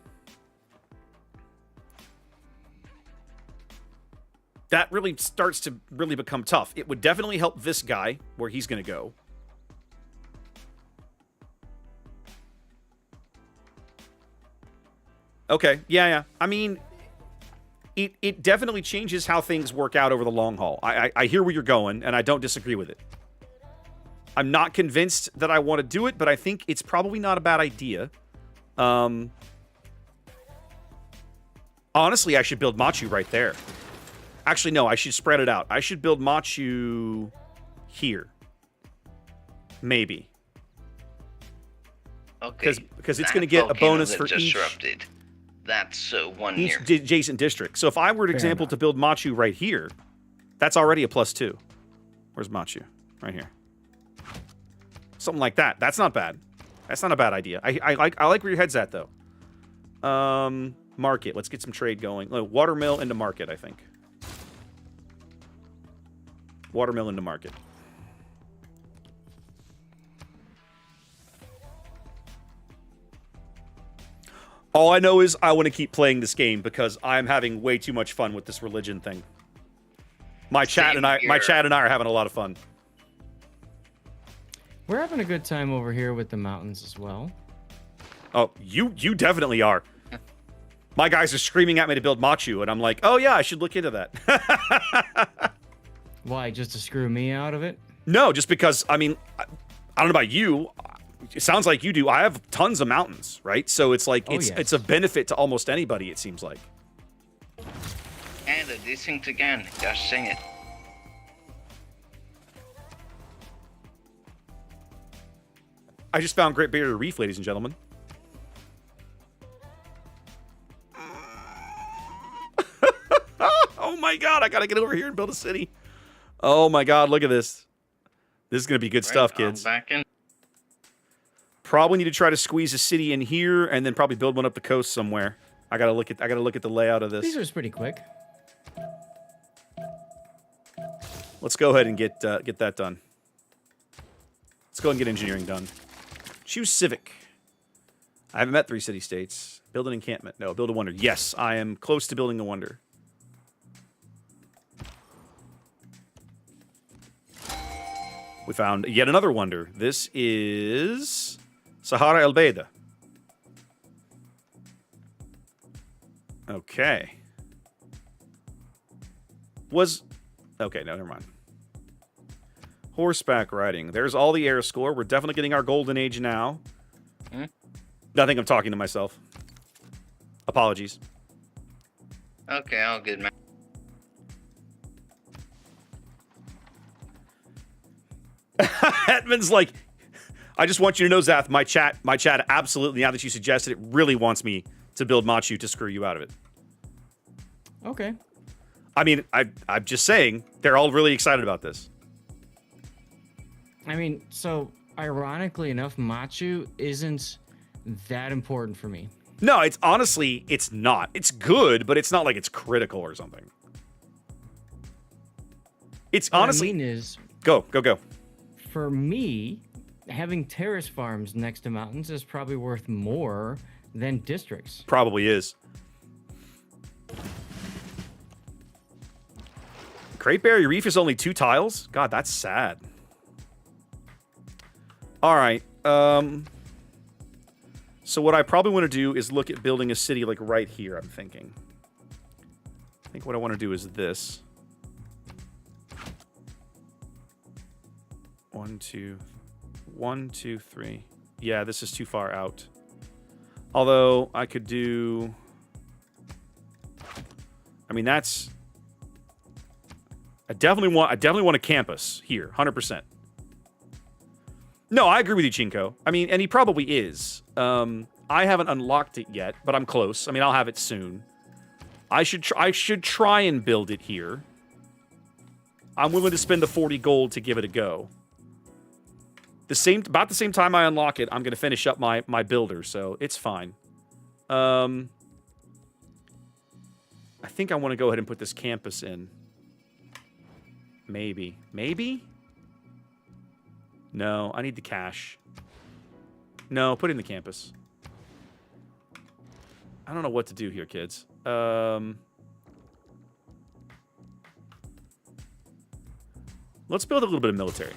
that really starts to really become tough. It would definitely help this guy, where he's going to go. Okay, yeah. I mean, it definitely changes how things work out over the long haul. I hear where you're going, and I don't disagree with it. I'm not convinced that I want to do it, but I think it's probably not a bad idea. Honestly, I should build Machu right there. Actually, no, I should spread it out. I should build Machu here. Maybe. Okay. Because it's going to get a bonus for each... disrupted. That's one each here. adjacent district. So if I were, for example, to build Machu right here, that's already a +2. Where's Machu? Right here. Something like that. That's not bad. That's not a bad idea. I like where your head's at, though. Market. Let's get some trade going. Watermill into market, I think. Watermill into market. All I know is I want to keep playing this game because I'm having way too much fun with this religion thing. My chat and I are having a lot of fun. We're having a good time over here with the mountains as well. Oh, you definitely are. My guys are screaming at me to build Machu, and I'm like, oh yeah, I should look into that. Why, just to screw me out of it? No, just because, I mean, I don't know about you. It sounds like you do. I have tons of mountains, right? So it's like, it's a benefit to almost anybody, it seems like. And they synced again. Just sing it. I just found Great Barrier Reef, ladies and gentlemen. Oh my god, I gotta get over here and build a city. Oh my god, look at this. This is gonna be good stuff, kids. Back in. Probably need to try to squeeze a city in here and then probably build one up the coast somewhere. I gotta look at the layout of this. These are pretty quick. Let's go ahead and get that done. Let's go ahead and get engineering done. Choose civic. I haven't met 3 city-states. Build an encampment. No, build a wonder. Yes, I am close to building a wonder. We found yet another wonder. This is Sahara El Beida. Okay. Okay, no, never mind. Horseback riding. There's all the air score. We're definitely getting our golden age now. I think I'm talking to myself. Apologies. Okay, all good, man. Hetman's like, I just want you to know, Zath, my chat absolutely, now that you suggested it, really wants me to build Machu to screw you out of it. Okay. I mean, I'm just saying, they're all really excited about this. I mean, so ironically enough, Machu isn't that important for me. No, it's honestly, it's not. It's good, but it's not like it's critical or something. It's What honestly... I mean is, Go. for me, having terrace farms next to mountains is probably worth more than districts. Probably is. Great Barrier Reef is only 2 tiles? God, that's sad. All right. So what I probably want to do is look at building a city like right here, I'm thinking. I think what I want to do is this. 1, 2, 3. Yeah, this is too far out. Although I could do... I mean, that's... I definitely want a campus here, 100%. No, I agree with you, Chinko. I mean, and he probably is. I haven't unlocked it yet, but I'm close. I mean, I'll have it soon. I should try and build it here. I'm willing to spend the 40 gold to give it a go. About the same time I unlock it, I'm going to finish up my builder, so it's fine. I think I want to go ahead and put this campus in. Maybe. No, I need the cash. No, put in the campus. I don't know what to do here, kids. Let's build a little bit of military.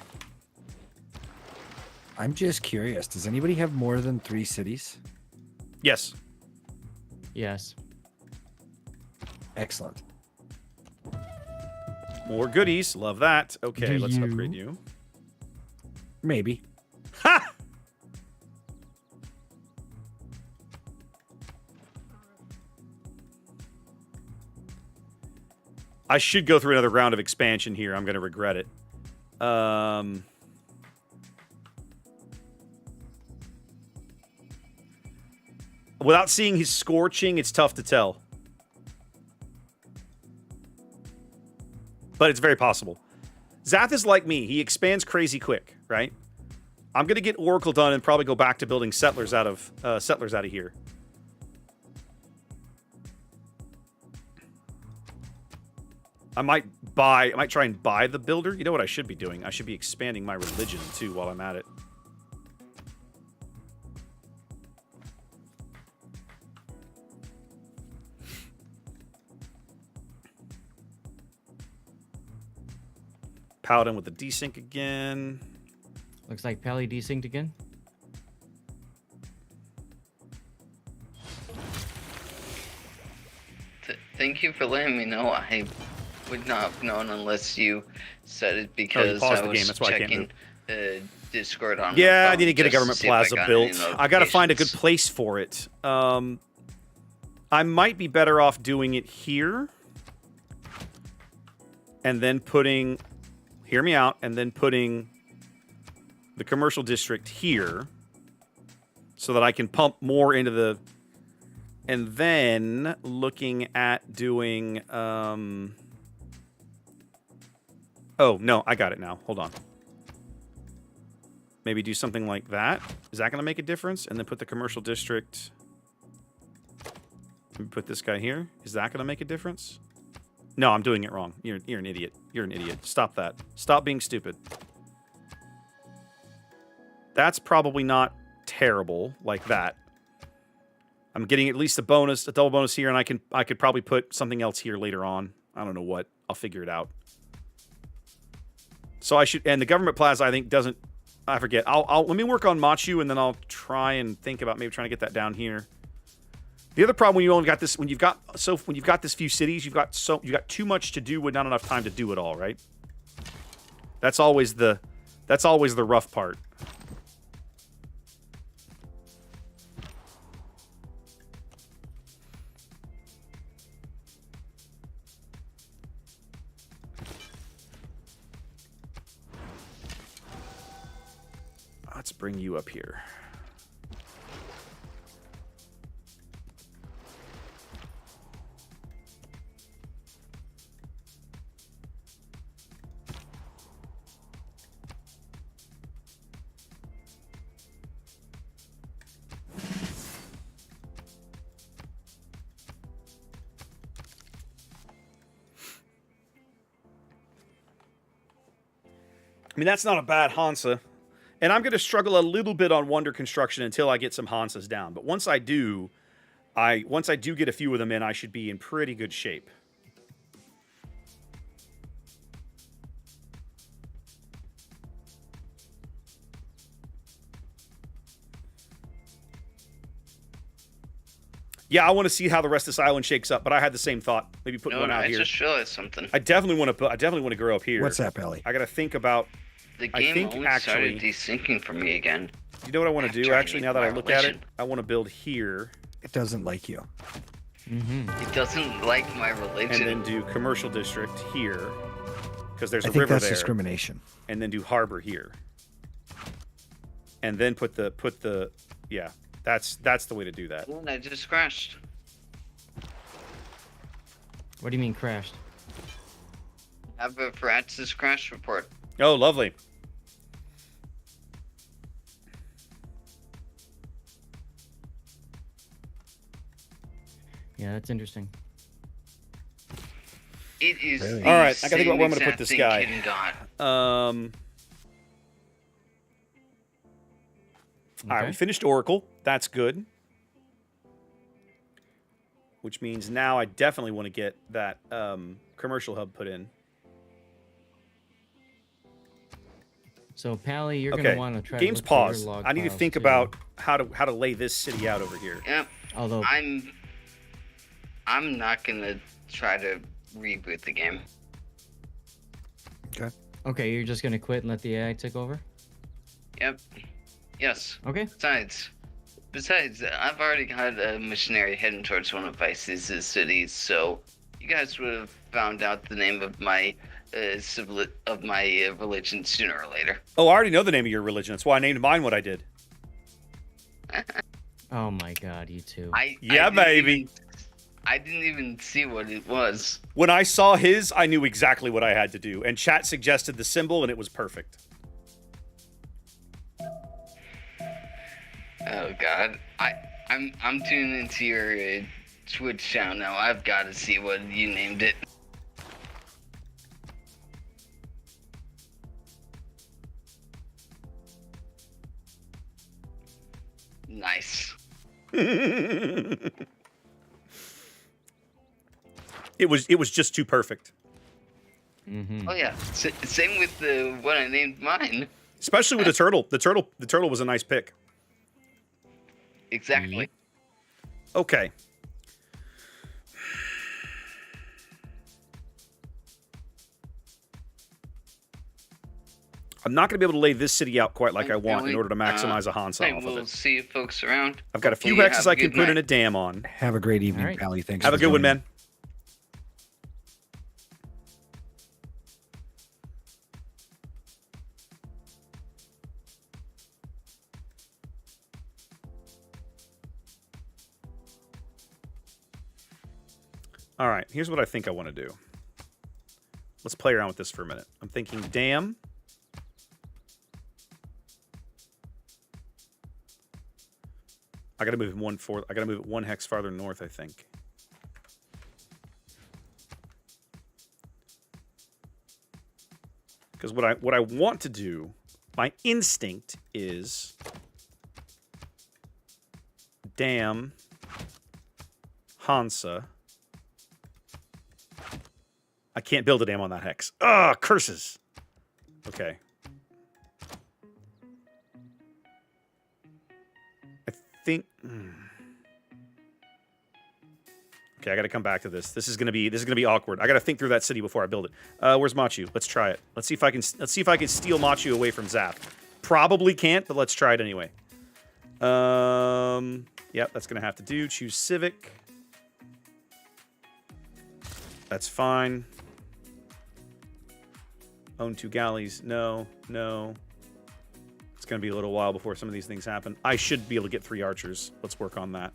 I'm just curious. Does anybody have more than 3 cities? Yes. Yes. Excellent. More goodies. Love that. Okay, Do let's you? upgrade you. Maybe. Ha! I should go through another round of expansion here. I'm going to regret it. Without seeing his scorching, it's tough to tell. But it's very possible. Zath is like me. He expands crazy quick, right? I'm going to get Oracle done and probably go back to building settlers out of here. I might try and buy the builder. You know what I should be doing? I should be expanding my religion too while I'm at it. Paladin with the desync again. Looks like Pally desynced again. Thank you for letting me know. I would not have known unless you said it because paused I the was game, that's why I can't checking Discord on my Yeah, I phone need to get a just government see if I plaza got any built. I gotta find a good notifications. place for it. I might be better off doing it here. And then putting... Hear me out. And then putting the commercial district here. So that I can pump more into the... And then looking at doing... Oh, no. I got it now. Hold on. Maybe do something like that. Is that going to make a difference? And then put the commercial district... Maybe put this guy here. Is that going to make a difference? No, I'm doing it wrong. You're an idiot. You're an idiot. Stop that. Stop being stupid. That's probably not terrible like that. I'm getting at least a bonus, a double bonus here, and I could probably put something else here later on. I don't know what. I'll figure it out. So I should, and the government plaza I think doesn't. I forget. I'll let me work on Machu, and then I'll try and think about maybe trying to get that down here. The other problem when you only got this, when you've got this few cities, you got too much to do with not enough time to do it all, right? That's always the rough part. Let's bring you up here. I mean, that's not a bad Hansa. And I'm going to struggle a little bit on Wonder Construction until I get some Hansas down. But once I do get a few of them in, I should be in pretty good shape. Yeah, I want to see how the rest of this island shakes up, but I had the same thought. Maybe put one out I here. just realized something. I definitely want to grow up here. What's that, Belly? I got to think about. The game think only actually- started desyncing for me again. You know what I want to do? After I Actually, need now that I my look at it, religion. I want to build here It doesn't like you. It doesn't like my and religion. then do commercial district here because there's I a think river that's there, discrimination. and then do harbor here, and then put the yeah. That's the way to do that. And I just crashed. What do you mean crashed? Have a Fratz's crash report. Oh, lovely. Yeah, that's interesting. It is. Really? The All right, I gotta think same about where I'm gonna put exact this thing guy. Kitten got. All right, we finished Oracle. That's good. Which means now I definitely want to get that commercial hub put in. So Pally, you're Okay, gonna want to try. game's to look for your paused. log I need to files, think too. about how to lay this city out over here. Yep. Although I'm not gonna try to reboot the game. okay, you're just gonna quit and let the AI take over. Yep. Yes. Okay. Besides, I've already got a missionary heading towards one of Vice's cities, so you guys would have found out the name of my religion sooner or later. Oh, I already know the name of your religion. That's why I named mine what I did. Oh my God, you two. Yeah, baby. I didn't even see what it was. When I saw his, I knew exactly what I had to do, and chat suggested the symbol, and it was perfect. Oh God, I'm tuning into your Twitch channel now. I've got to see what you named it. Nice. It was just too perfect. Mm-hmm. Oh yeah, same with the one I named mine. Especially with the turtle. The turtle was a nice pick. Exactly. Okay. I'm not going to be able to lay this city out quite like I want in order to maximize a Hansa off of We'll it. see you folks around. I've got a few Hopefully you hexes have a I can good put in night. a dam on. Have a great evening, All right. Pally. Thanks. Have a for good one, joining. man. All right, here's what I think I want to do. Let's play around with this for a minute. I'm thinking dam. I gotta move I gotta move it 1 hex farther north, I think. Because what I want to do, my instinct is dam Hansa. I can't build a dam on that hex. Ah, curses. Okay. I think. Okay, I got to come back to this. This is gonna be awkward. I got to think through that city before I build it. Where's Machu? Let's try it. Let's see if I can steal Machu away from Zap. Probably can't, but let's try it anyway. Yep, that's gonna have to do. Choose Civic. That's fine. Own 2 galleys. No. It's going to be a little while before some of these things happen. I should be able to get 3 archers. Let's work on that.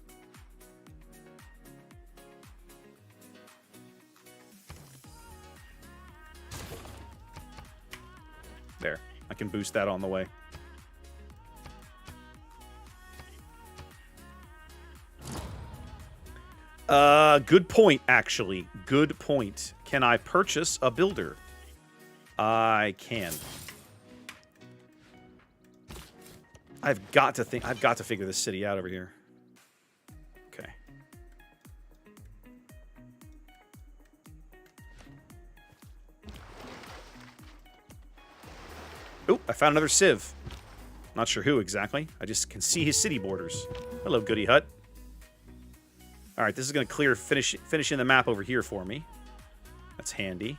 There. I can boost that on the way. Good point, actually. Good point. Can I purchase a builder? I can. I've got to figure this city out over here. Okay. Oh, I found another civ. Not sure who exactly. I just can see his city borders. Hello, Goody Hut. All right, this is going to finish in the map over here for me. That's handy.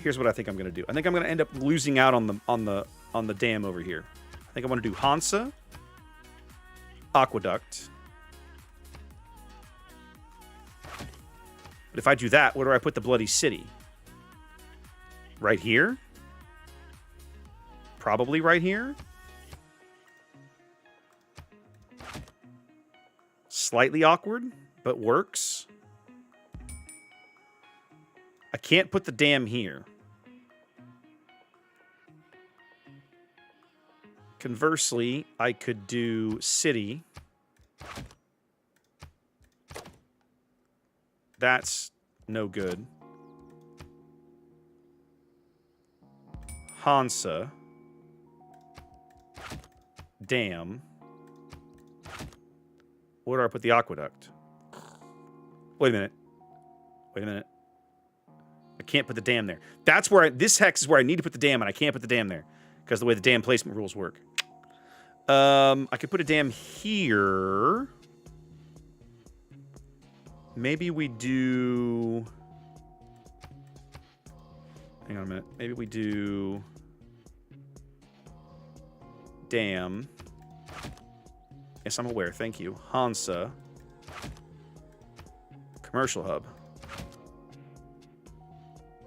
Here's what I think I'm going to do. I think I'm going to end up losing out on the dam over here. I think I want to do Hansa, Aqueduct. But if I do that, where do I put the bloody city? Right here? Probably right here? Slightly awkward, but works. I can't put the dam here. Conversely, I could do city. That's no good. Hansa. Dam. Where do I put the aqueduct? Wait a minute. I can't put the dam there. That's where this hex is where I need to put the dam, and I can't put the dam there because the way the dam placement rules work. I could put a dam here. Maybe we do... Hang on a minute. Maybe we do... Dam. Yes, I'm aware. Thank you. Hansa. Commercial hub.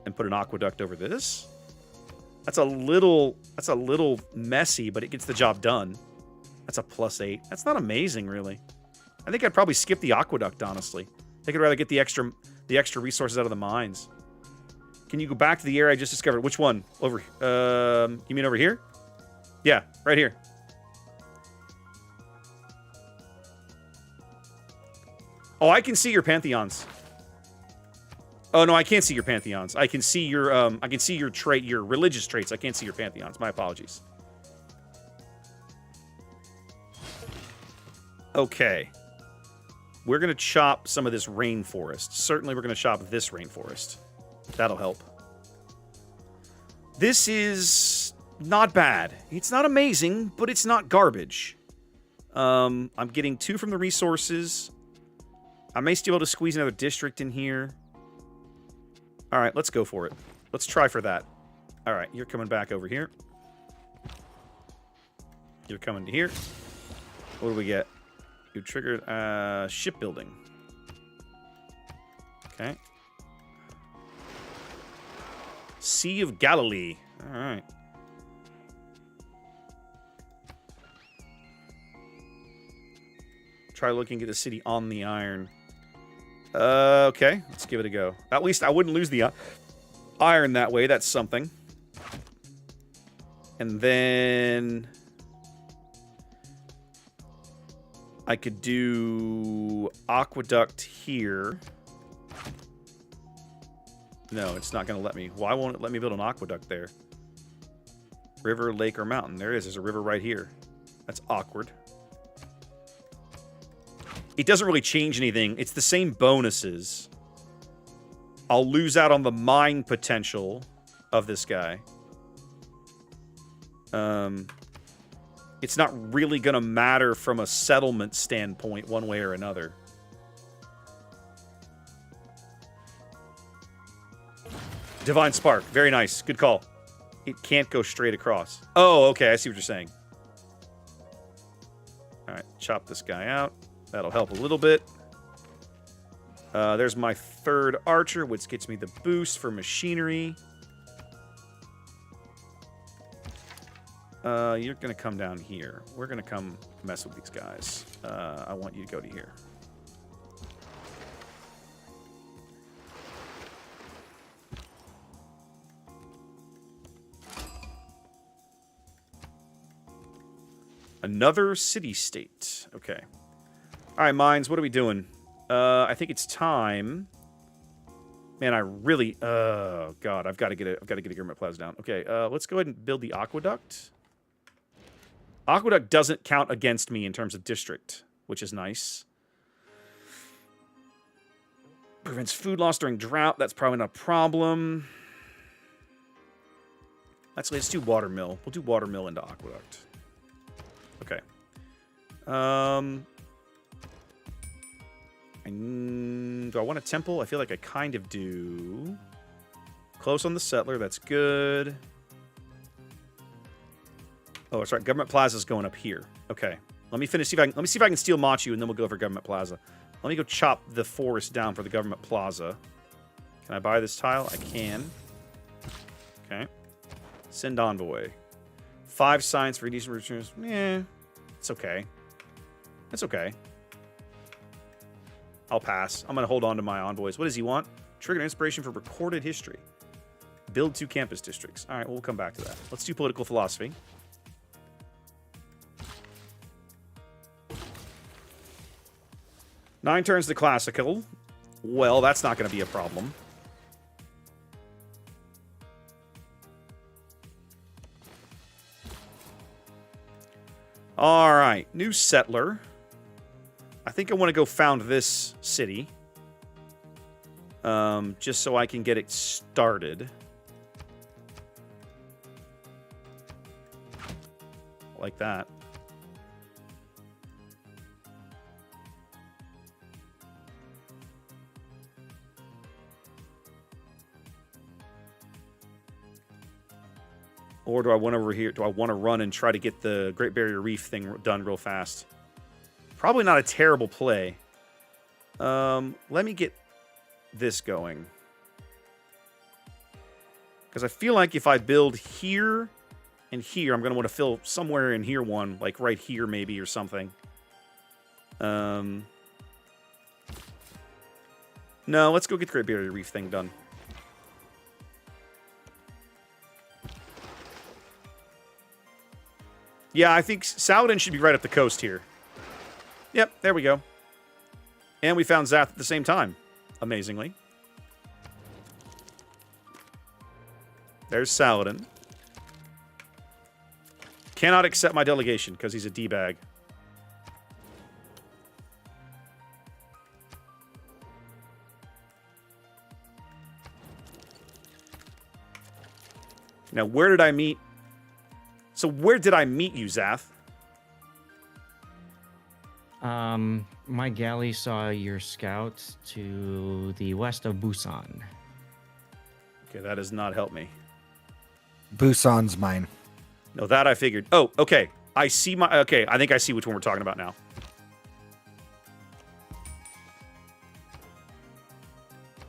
And put an aqueduct over this. That's a little messy, but it gets the job done. That's a +8. That's not amazing, really. I think I'd probably skip the aqueduct, honestly. I think I'd rather get the extra resources out of the mines. Can you go back to the area I just discovered? Which one? Over. You mean over here? Yeah, right here. Oh, I can see your pantheons. Oh no, I can't see your pantheons. I can see your your religious traits. I can't see your pantheons. My apologies. Okay. We're going to chop some of this rainforest. Certainly we're going to chop this rainforest. That'll help. This is not bad. It's not amazing, but it's not garbage. I'm getting 2 from the resources. I may still be able to squeeze another district in here. All right, let's go for it. Let's try for that. All right, you're coming back over here. You're coming to here. What do we get? You triggered shipbuilding. Okay. Sea of Galilee. All right. Try looking at the city on the iron. Okay, let's give it a go. At least I wouldn't lose the iron that way. That's something. And then I could do aqueduct here. No, it's not going to let me. Why won't it let me build an aqueduct there? River, lake, or mountain. There it is. There's a river right here. That's awkward. It doesn't really change anything. It's the same bonuses. I'll lose out on the mine potential of this guy. It's not really going to matter from a settlement standpoint one way or another. Divine Spark. Very nice. Good call. It can't go straight across. Oh, okay. I see what you're saying. All right. Chop this guy out. That'll help a little bit. There's my 3rd archer, which gets me the boost for machinery. You're going to come down here. We're going to come mess with these guys. I want you to go to here. Another city-state. Okay. All right, mines, what are we doing? I think it's time. Man, I really... Oh, God, I've got to get a government plaza down. Okay, let's go ahead and build the aqueduct. Aqueduct doesn't count against me in terms of district, which is nice. Prevents food loss during drought. That's probably not a problem. Let's do watermill. We'll do watermill into aqueduct. Okay. Do I want a temple? I feel like I kind of do. Close on the settler. That's good. Oh, that's right. Government Plaza is going up here. Okay. Let me finish. Let me see if I can steal Machu, and then we'll go for Government Plaza. Let me go chop the forest down for the Government Plaza. Can I buy this tile? I can. Okay. Send envoy. 5 science for decent returns. It's okay. It's okay. I'll pass. I'm going to hold on to my envoys. What does he want? Trigger inspiration for recorded history. Build 2 campus districts. All right, we'll come back to that. Let's do political philosophy. Nine turns to classical. Well, that's not going to be a problem. All right, new settler. I think I want to go found this city. Just so I can get it started. Like that. Or do I want over here? Do I want to run and try to get the Great Barrier Reef thing done real fast? Probably not a terrible play. Let me get this going. Because I feel like if I build here and here, I'm going to want to fill somewhere in here one. Like right here maybe or something. No, let's go get the Great Barrier Reef thing done. Yeah, I think Saladin should be right up the coast here. Yep, there we go. And we found Zath at the same time, amazingly. There's Saladin. Cannot accept my delegation because he's a D-bag. Now, where did I meet? So where did I meet you, Zath? My galley saw your scout to the west of Busan. Okay, that does not help me. Busan's mine. No, that I figured. Oh, okay. I see my... Okay, I think I see which one we're talking about now.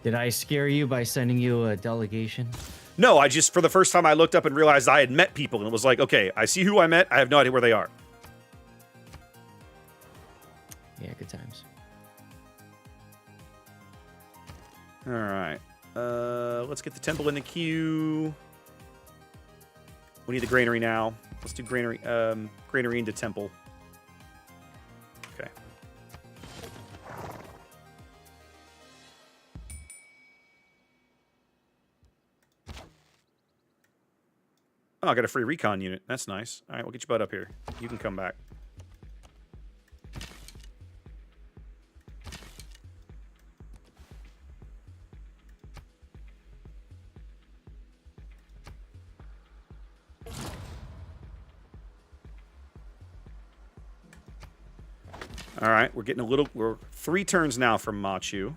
Did I scare you by sending you a delegation? No, I just... For the first time, I looked up and realized I had met people. And it was like, okay, I see who I met. I have no idea where they are. Yeah, good times. All right. Let's get the temple in the queue. We need the granary now. Let's do granary into temple. Okay. Oh, I got a free recon unit. That's nice. All right, we'll get your butt up here. You can come back. All right, we're getting a little... We're 3 turns now from Machu.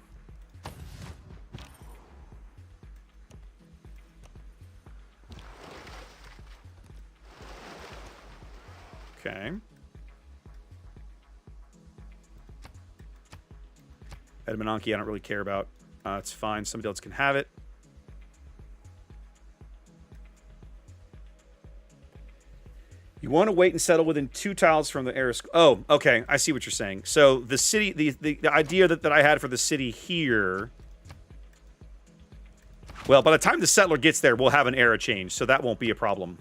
Okay. Edmononki, I don't really care about. It's fine. Somebody else can have it. You want to wait and settle within 2 tiles from the Eris. Oh, okay. I see what you're saying. So the city, the idea that I had for the city here. Well, by the time the settler gets there, we'll have an era change, so that won't be a problem.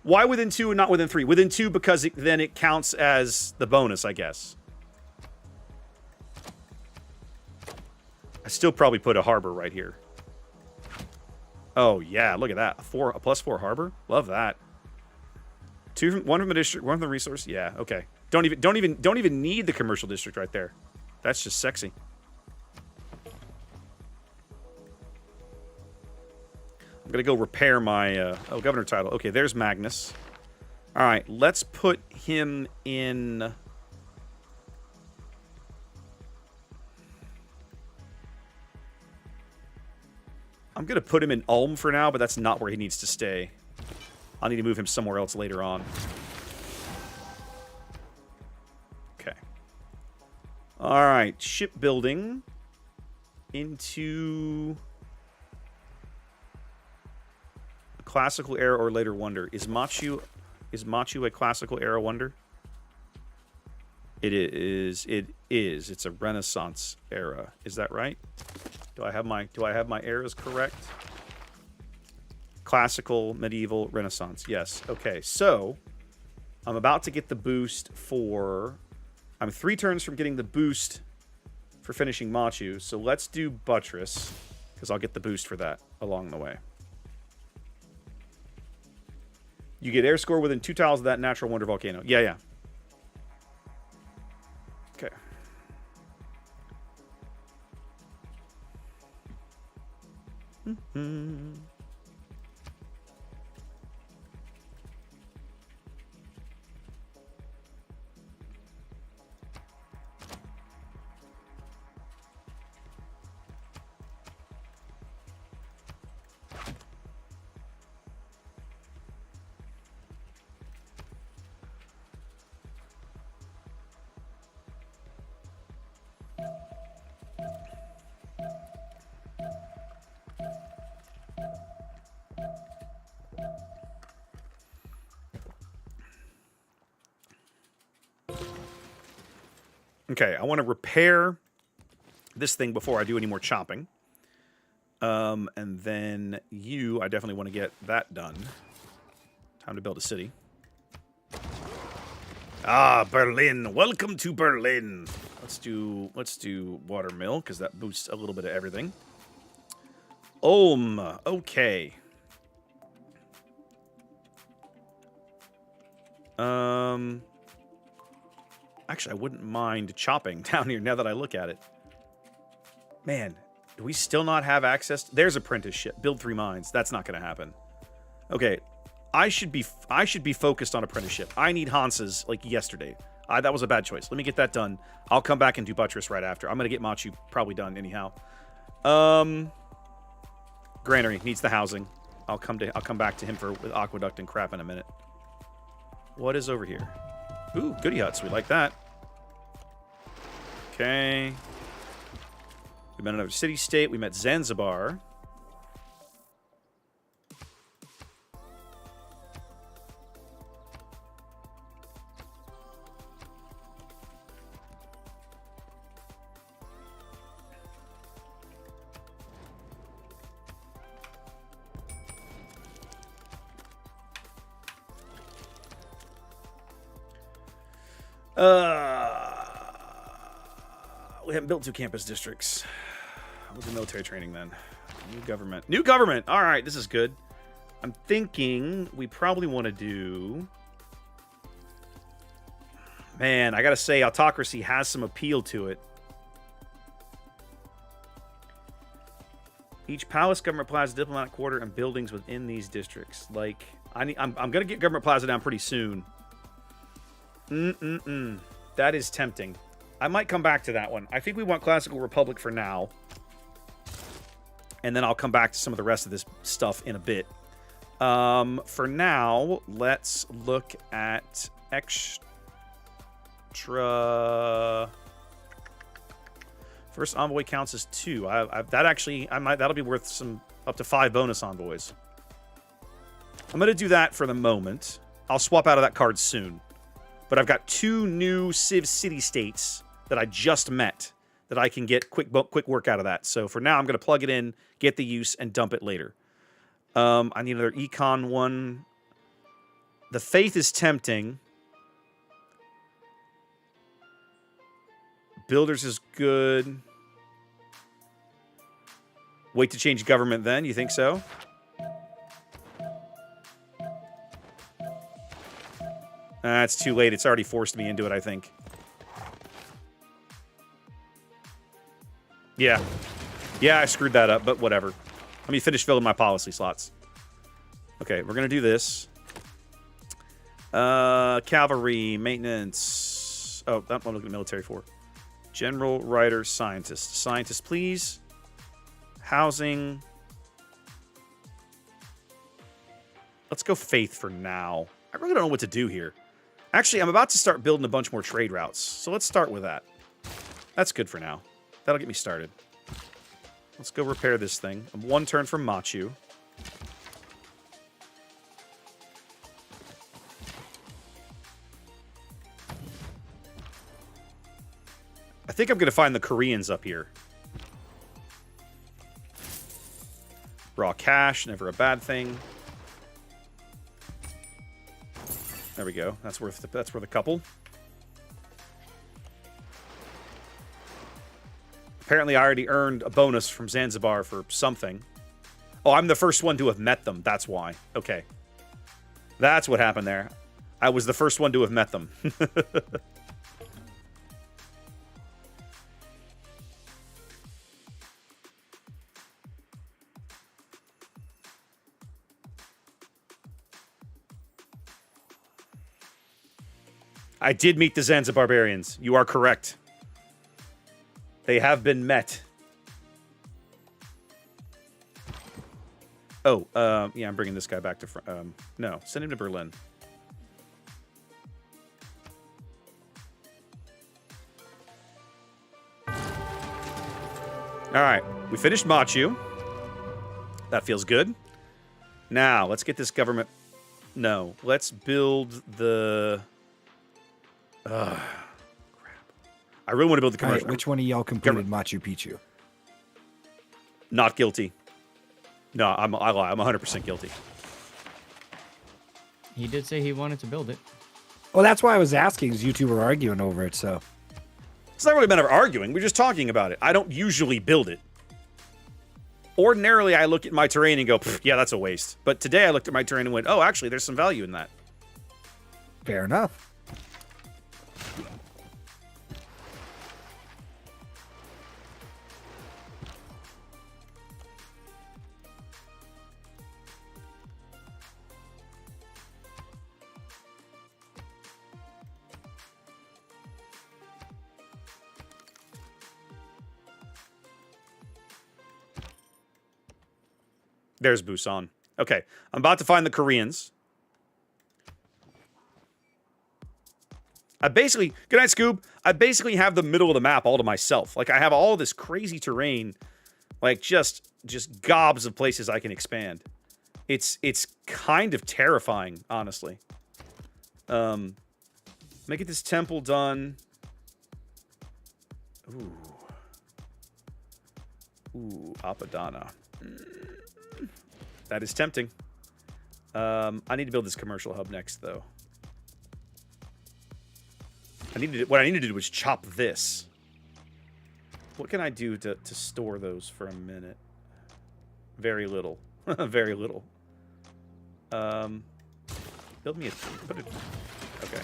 Why within 2 and not within 3? Within 2 because then it counts as the bonus, I guess. I still probably put a harbor right here. Oh yeah, look at that. A +4 harbor. Love that. 2 from, 1 from a district, 1 from the resource. Yeah, okay. Don't even need the commercial district right there. That's just sexy. I'm gonna go repair my governor title. Okay, there's Magnus. All right, let's put him in. I'm gonna put him in Ulm for now, but that's not where he needs to stay. I'll need to move him somewhere else later on. Okay. All right, shipbuilding into classical era or later wonder. Is Machu a classical era wonder? It is. It is. It's a Renaissance era. Is that right? Do I have my eras correct? Classical, medieval, Renaissance. Yes. Okay. So I'm about to get the boost for. I'm 3 turns from getting the boost for finishing Machu. So let's do Buttress because I'll get the boost for that along the way. You get air score within 2 tiles of that natural wonder volcano. Yeah, yeah. Okay. Okay, I want to repair this thing before I do any more chopping. And then I definitely want to get that done. Time to build a city. Ah, Berlin. Welcome to Berlin. Let's do watermill, because that boosts a little bit of everything. Ulm. Okay. Actually, I wouldn't mind chopping down here now that I look at it. Man, do we still not have access? There's apprenticeship. Build 3 mines. That's not going to happen. Okay, I should be focused on apprenticeship. I need Hans's like yesterday. That was a bad choice. Let me get that done. I'll come back and do buttress right after. I'm gonna get Machu probably done anyhow. Granary needs the housing. I'll come back to him with aqueduct and crap in a minute. What is over here? Ooh, goody huts. We like that. Okay. We met another city-state. We met Zanzibar. We haven't built 2 campus districts. We'll do military training then. New government. New government! Alright, this is good. I'm thinking we probably want to do... Man, I gotta say, autocracy has some appeal to it. Each palace, government plaza, diplomatic quarter, and buildings within these districts. Like, I'm gonna get government plaza down pretty soon. That is tempting. I might come back to that one. I think we want Classical Republic for now. And then I'll come back to some of the rest of this stuff in a bit. For now, let's look at extra... First envoy counts as 2. That'll be worth some up to 5 bonus envoys. I'm going to do that for the moment. I'll swap out of that card soon. But I've got 2 new Civ city-states that I just met that I can get quick work out of that. So for now, I'm going to plug it in, get the use, and dump it later. I need another econ one. The Faith is tempting. Builders is good. Wait to change government then? You think so? It's too late. It's already forced me into it, I think. Yeah. Yeah, I screwed that up, but whatever. Let me finish filling my policy slots. Okay, we're going to do this. Cavalry, maintenance. Oh, I'm looking at military for. General, writer, scientist. Scientist, please. Housing. Let's go faith for now. I really don't know what to do here. Actually, I'm about to start building a bunch more trade routes. So let's start with that. That's good for now. That'll get me started. Let's go repair this thing. I'm 1 turn from Machu. I think I'm going to find the Koreans up here. Raw cash, never a bad thing. There we go. That's worth a couple. Apparently, I already earned a bonus from Zanzibar for something. Oh, I'm the first one to have met them. That's why. Okay. That's what happened there. I was the first one to have met them. I did meet the Zanzibarbarians. You are correct. They have been met. Oh, yeah, I'm bringing this guy back to... no, send him to Berlin. All right, we finished Machu. That feels good. Now, let's get this government... No, let's build the... crap. I really want to build the commercial. Right, which one of y'all completed Machu Picchu? Not guilty. No, I lie. I'm 100% guilty. He did say he wanted to build it. Well, that's why I was asking, because you two were arguing over it, so... It's not really a matter of arguing. We're just talking about it. I don't usually build it. Ordinarily, I look at my terrain and go, yeah, that's a waste. But today I looked at my terrain and went, oh, actually, there's some value in that. Fair enough. There's Busan. Okay, I'm about to find the Koreans. I basically, good night, Scoob. I basically have the middle of the map all to myself. Like, I have all this crazy terrain, like just gobs of places I can expand. It's kind of terrifying, honestly. Let me get this temple done. Ooh, Apadana. That is tempting. I need to build this commercial hub next, though. What I need to do was chop this. What can I do to store those for a minute? Very little. Very little. Build me a... Okay.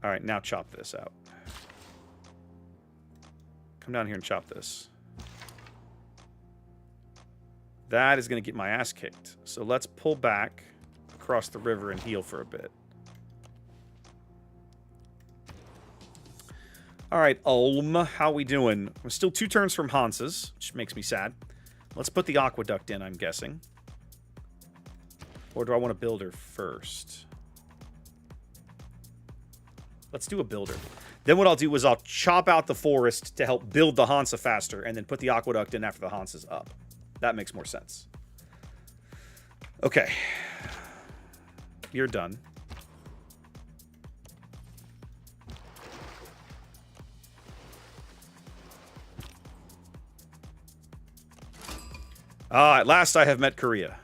Alright, now chop this out. Come down here and chop this. That is going to get my ass kicked. So let's pull back across the river and heal for a bit. All right, Ulm, how we doing? I'm still 2 turns from Hans's, which makes me sad. Let's put the aqueduct in, I'm guessing. Or do I want to build her first? Let's do a builder. Then what I'll do is I'll chop out the forest to help build the Hansa faster, and then put the aqueduct in after the Hansa's up. That makes more sense. Okay. You're done. At last I have met Korea.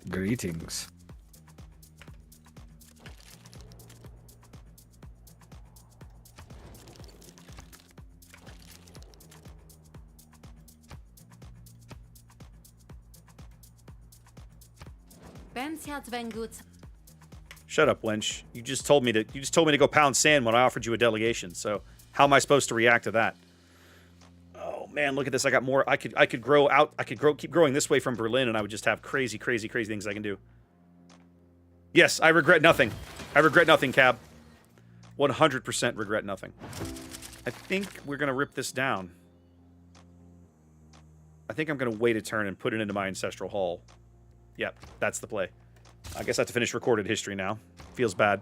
Greetings. Shut up, wench. You just told me to go pound sand when I offered you a delegation. So how am I supposed to react to that? Oh man, look at this. I got more. I could grow out. Keep growing this way from Berlin, and I would just have crazy things I can do. Yes, I regret nothing. I regret nothing, Cab. 100% regret nothing. I think we're gonna rip this down. I think I'm gonna wait a turn and put it into my ancestral hall. Yep, that's the play. I guess I have to finish recorded history now. Feels bad.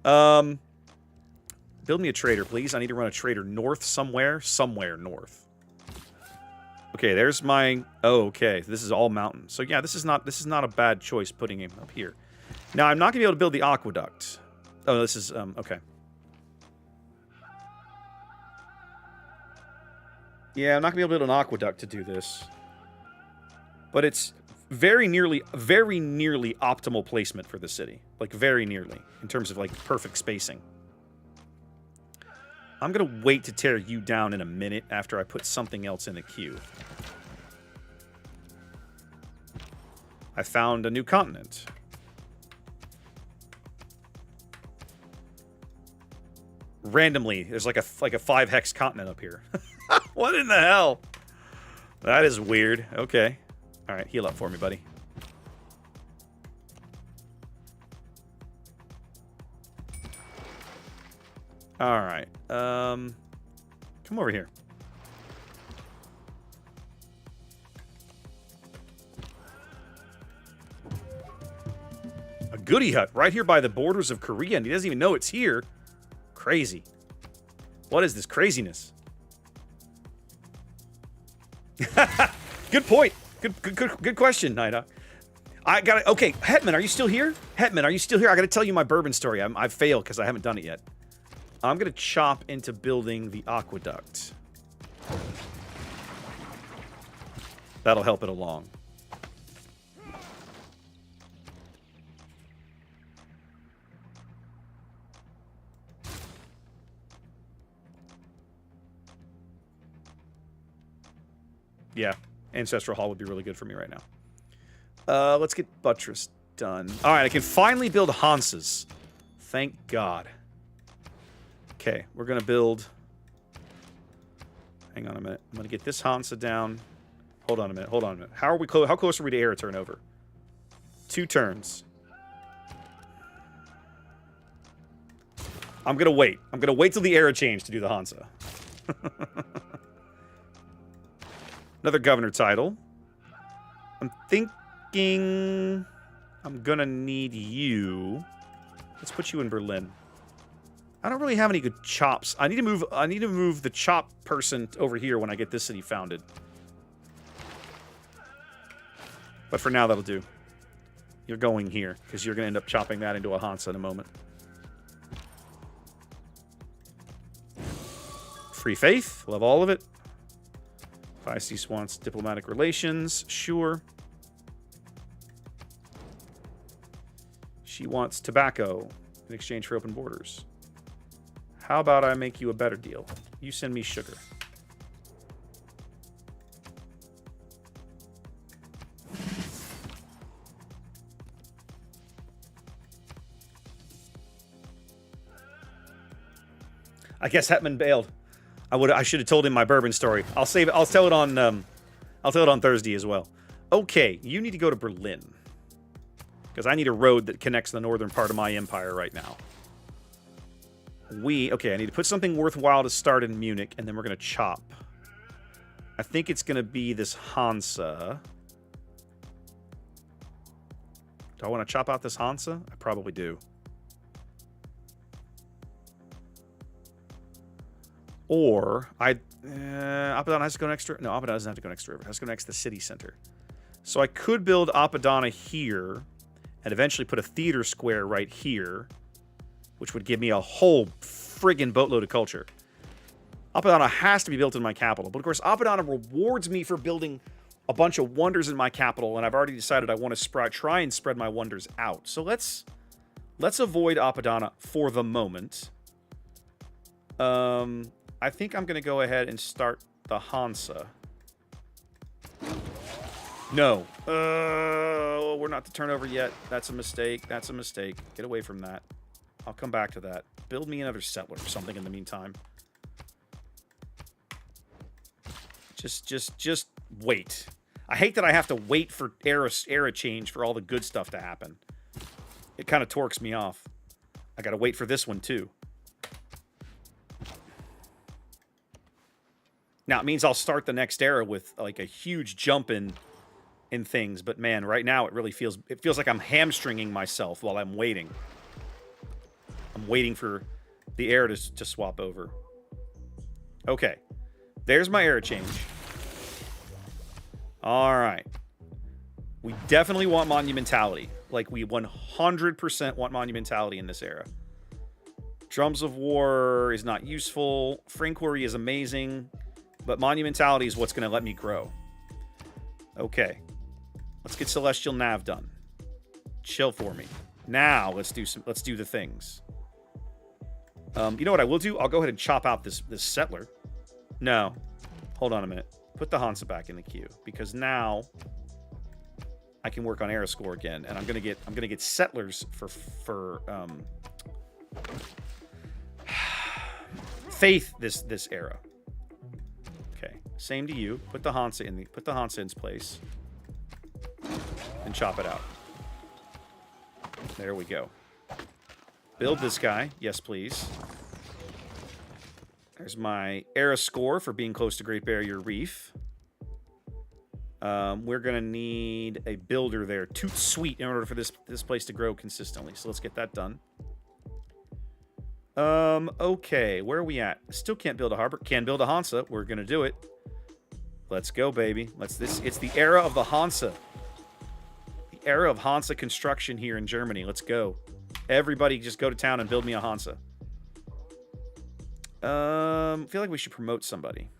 Build me a trader, please. I need to run a trader north somewhere. Somewhere north. Okay, there's my... Oh, okay. This is all mountain. So yeah, this is not a bad choice putting him up here. Now, I'm not going to be able to build the aqueduct. Oh, this is... okay. Yeah, I'm not going to be able to build an aqueduct to do this. But it's very nearly optimal placement for the city. Like, very nearly. In terms of, like, perfect spacing. I'm going to wait to tear you down in a minute after I put something else in the queue. I found a new continent. Randomly, there's like a 5-hex continent up here. What in the hell? That is weird. Okay. All right, heal up for me, buddy. All right. Come over here. A goodie hut right here by the borders of Korea, and he doesn't even know it's here. Crazy. What is this craziness? Good point. Good question, Nida. I got it. Okay, Hetman, are you still here? Hetman, are you still here? I got to tell you my bourbon story. I've failed because I haven't done it yet. I'm going to chop into building the aqueduct. That'll help it along. Yeah, Ancestral Hall would be really good for me right now. Let's get Buttress done. All right, I can finally build Hans's. Thank God. Okay, we're going to build... Hang on a minute. I'm going to get this Hansa down. Hold on a minute. How close are we to era turnover? 2 turns. I'm going to wait. I'm going to wait till the era change to do the Hansa. Another governor title. I'm thinking I'm gonna need you. Let's put you in Berlin. I don't really have any good chops. I need to move the chop person over here when I get this city founded. But for now, that'll do. You're going here, because you're going to end up chopping that into a Hansa in a moment. Free faith. Love all of it. Pisces wants diplomatic relations. Sure. She wants tobacco in exchange for open borders. How about I make you a better deal? You send me sugar. I guess Hetman bailed. I should have told him my bourbon story. I'll save it. I'll tell it on Thursday as well. Okay, you need to go to Berlin. Because I need a road that connects the northern part of my empire right now. Okay, I need to put something worthwhile to start in Munich, and then we're going to chop. I think it's going to be this Hansa. Do I want to chop out this Hansa? I probably do. Or, Apadana has to go next to... No, Apadana doesn't have to go next to river. It has to go next to the city center. So I could build Apadana here, and eventually put a theater square right here, which would give me a whole friggin' boatload of culture. Apadana has to be built in my capital. But of course, Apadana rewards me for building a bunch of wonders in my capital, and I've already decided I want to try and spread my wonders out. So let's avoid Apadana for the moment. I think I'm going to go ahead and start the Hansa. No. We're not to turnover yet. That's a mistake. That's a mistake. Get away from that. I'll come back to that. Build me another settler or something in the meantime. Just wait. I hate that I have to wait for era change for all the good stuff to happen. It kind of torques me off. I got to wait for this one too. Now, it means I'll start the next era with like a huge jump in things, but man, right now it feels like I'm hamstringing myself while I'm waiting. I'm waiting for the era to swap over. Okay. There's my era change. All right. We definitely want monumentality. Like, we 100% want monumentality in this era. Drums of War is not useful. Franquery is amazing. But monumentality is what's going to let me grow. Okay. Let's get Celestial Nav done. Chill for me. Now, let's do the things. You know what I will do? I'll go ahead and chop out this settler. No. Hold on a minute. Put the Hansa back in the queue, because now I can work on era score again, and I'm gonna get settlers for faith this era. Okay, same to you. Put the Hansa in its place, and chop it out. There we go. Build this guy, yes please. There's my era score for being close to Great Barrier Reef. We're gonna need a builder there, Toot Sweet, in order for this place to grow consistently. So let's get that done. Okay, where are we at? Still can't build a harbor. Can build a Hansa. We're gonna do it. Let's go, baby. It's the era of the Hansa. The era of Hansa construction here in Germany. Let's go. Everybody just go to town and build me a Hansa. I feel like we should promote somebody.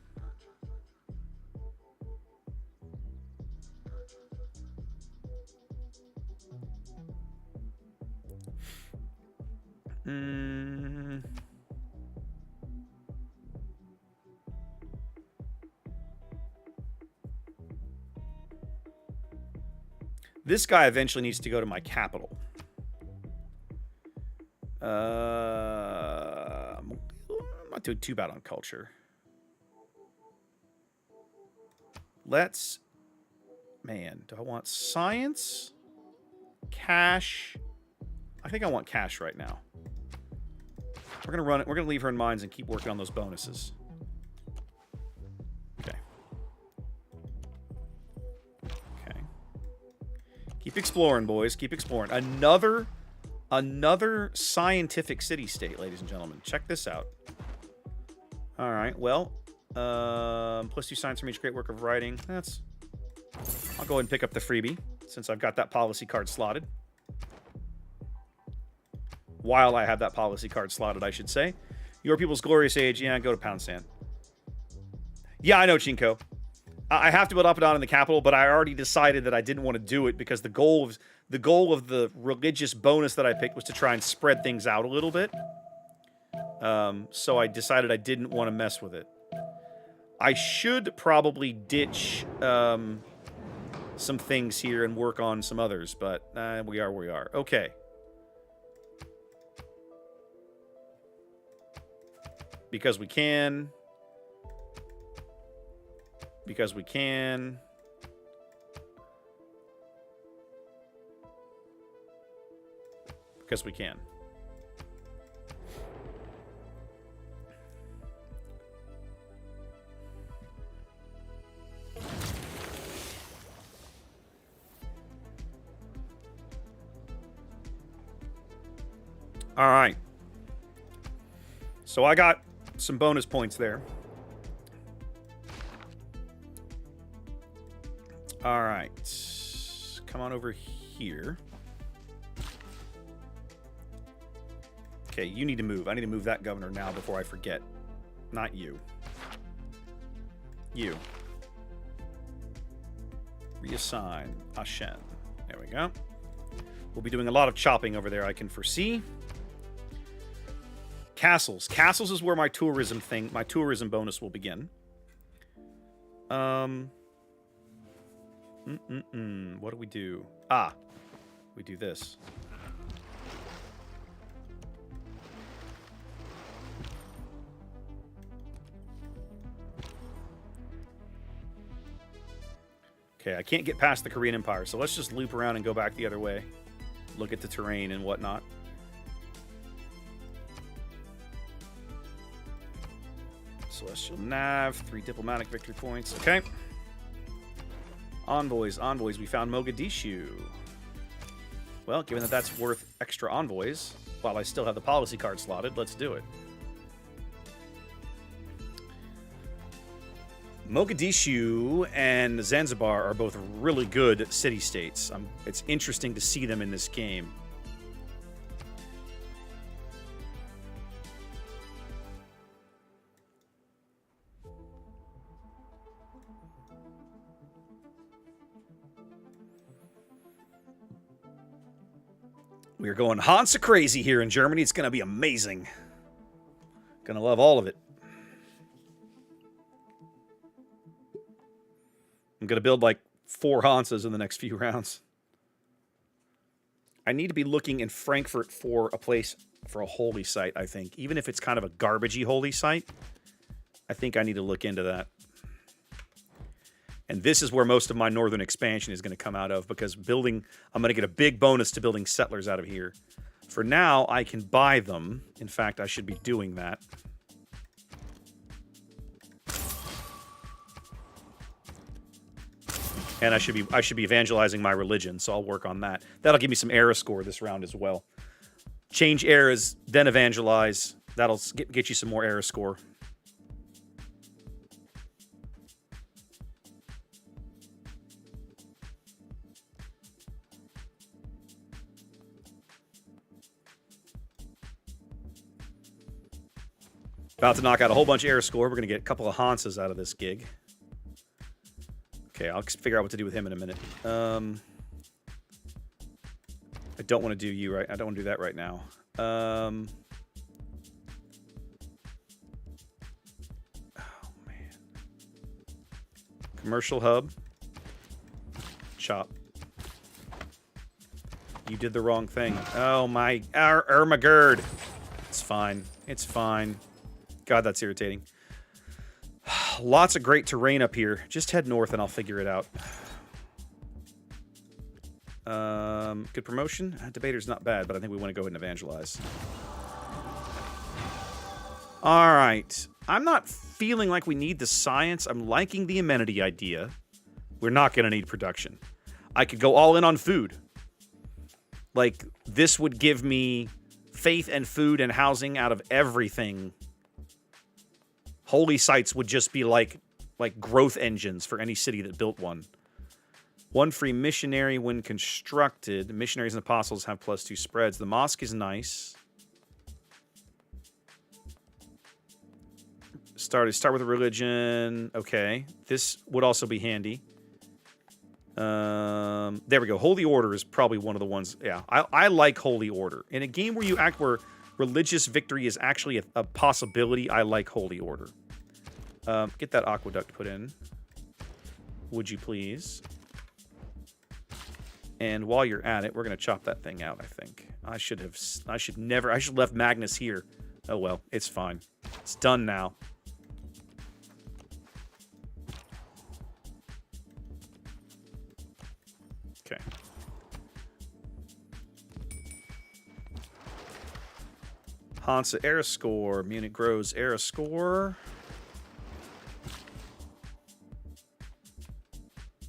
This guy eventually needs to go to my capital. I'm not doing too bad on culture. Man, do I want science? Cash? I think I want cash right now. We're gonna run it. We're gonna leave her in mines and keep working on those bonuses. Okay. Keep exploring, boys. Keep exploring. Another scientific city-state, ladies and gentlemen. Check this out. All right. Well, +2 science from each great work of writing. I'll go ahead and pick up the freebie since I've got that policy card slotted. While I have that policy card slotted, I should say. Your people's glorious age. Yeah, go to Pound Sand. Yeah, I know, Chinko. I have to build up and down in the capital, but I already decided that I didn't want to do it because the goal of the religious bonus that I picked was to try and spread things out a little bit. So I decided I didn't want to mess with it. I should probably ditch some things here and work on some others, but we are where we are. Okay. Because we can. Because we can. Because we can. All right. So I got some bonus points there. All right. Come on over here. Okay, you need to move. I need to move that governor now before I forget. Not you. You. Reassign Ashen. There we go. We'll be doing a lot of chopping over there, I can foresee. Castles. Castles is where my tourism bonus will begin. What do we do? We do this. Okay, I can't get past the Korean Empire, so let's just loop around and go back the other way. Look at the terrain and whatnot. Celestial Nav, 3 diplomatic victory points. Okay. Envoys. We found Mogadishu. Well, given that that's worth extra envoys, while I still have the policy card slotted, let's do it. Mogadishu and Zanzibar are both really good city-states. It's interesting to see them in this game. We are going Hansa crazy here in Germany. It's going to be amazing. Gonna love all of it. I'm going to build like 4 Hansas in the next few rounds. I need to be looking in Frankfurt for a place for a holy site, I think. Even if it's kind of a garbagey holy site, I think I need to look into that. And this is where most of my northern expansion is going to come out of, because I'm going to get a big bonus to building settlers out of here. For now, I can buy them. In fact, I should be doing that. And I should be evangelizing my religion, so I'll work on that. That'll give me some era score this round as well. Change eras, then evangelize. That'll get you some more era score. About to knock out a whole bunch of air score. We're going to get a couple of Hansas out of this gig. Okay, I'll figure out what to do with him in a minute. I don't want to do you right. I don't want to do that right now. Oh, man. Commercial hub. Chop. You did the wrong thing. Oh, my. Ermagerd. It's fine. It's fine. God, that's irritating. Lots of great terrain up here. Just head north and I'll figure it out. Good promotion. Debater's not bad, but I think we want to go ahead and evangelize. All right. I'm not feeling like we need the science. I'm liking the amenity idea. We're not going to need production. I could go all in on food. Like, this would give me faith and food and housing out of everything. Holy sites would just be like growth engines for any city that built one. One free missionary when constructed. Missionaries and apostles have +2 spreads. The mosque is nice. Start with a religion. Okay. This would also be handy. There we go. Holy Order is probably one of the ones. Yeah, I like Holy Order. In a game where you act where religious victory is actually a possibility, I like Holy Order. Get that aqueduct put in. Would you please? And while you're at it, we're going to chop that thing out, I think. I should have left Magnus here. Oh well, it's fine. It's done now. Okay. Hansa era score. Munich grows era score.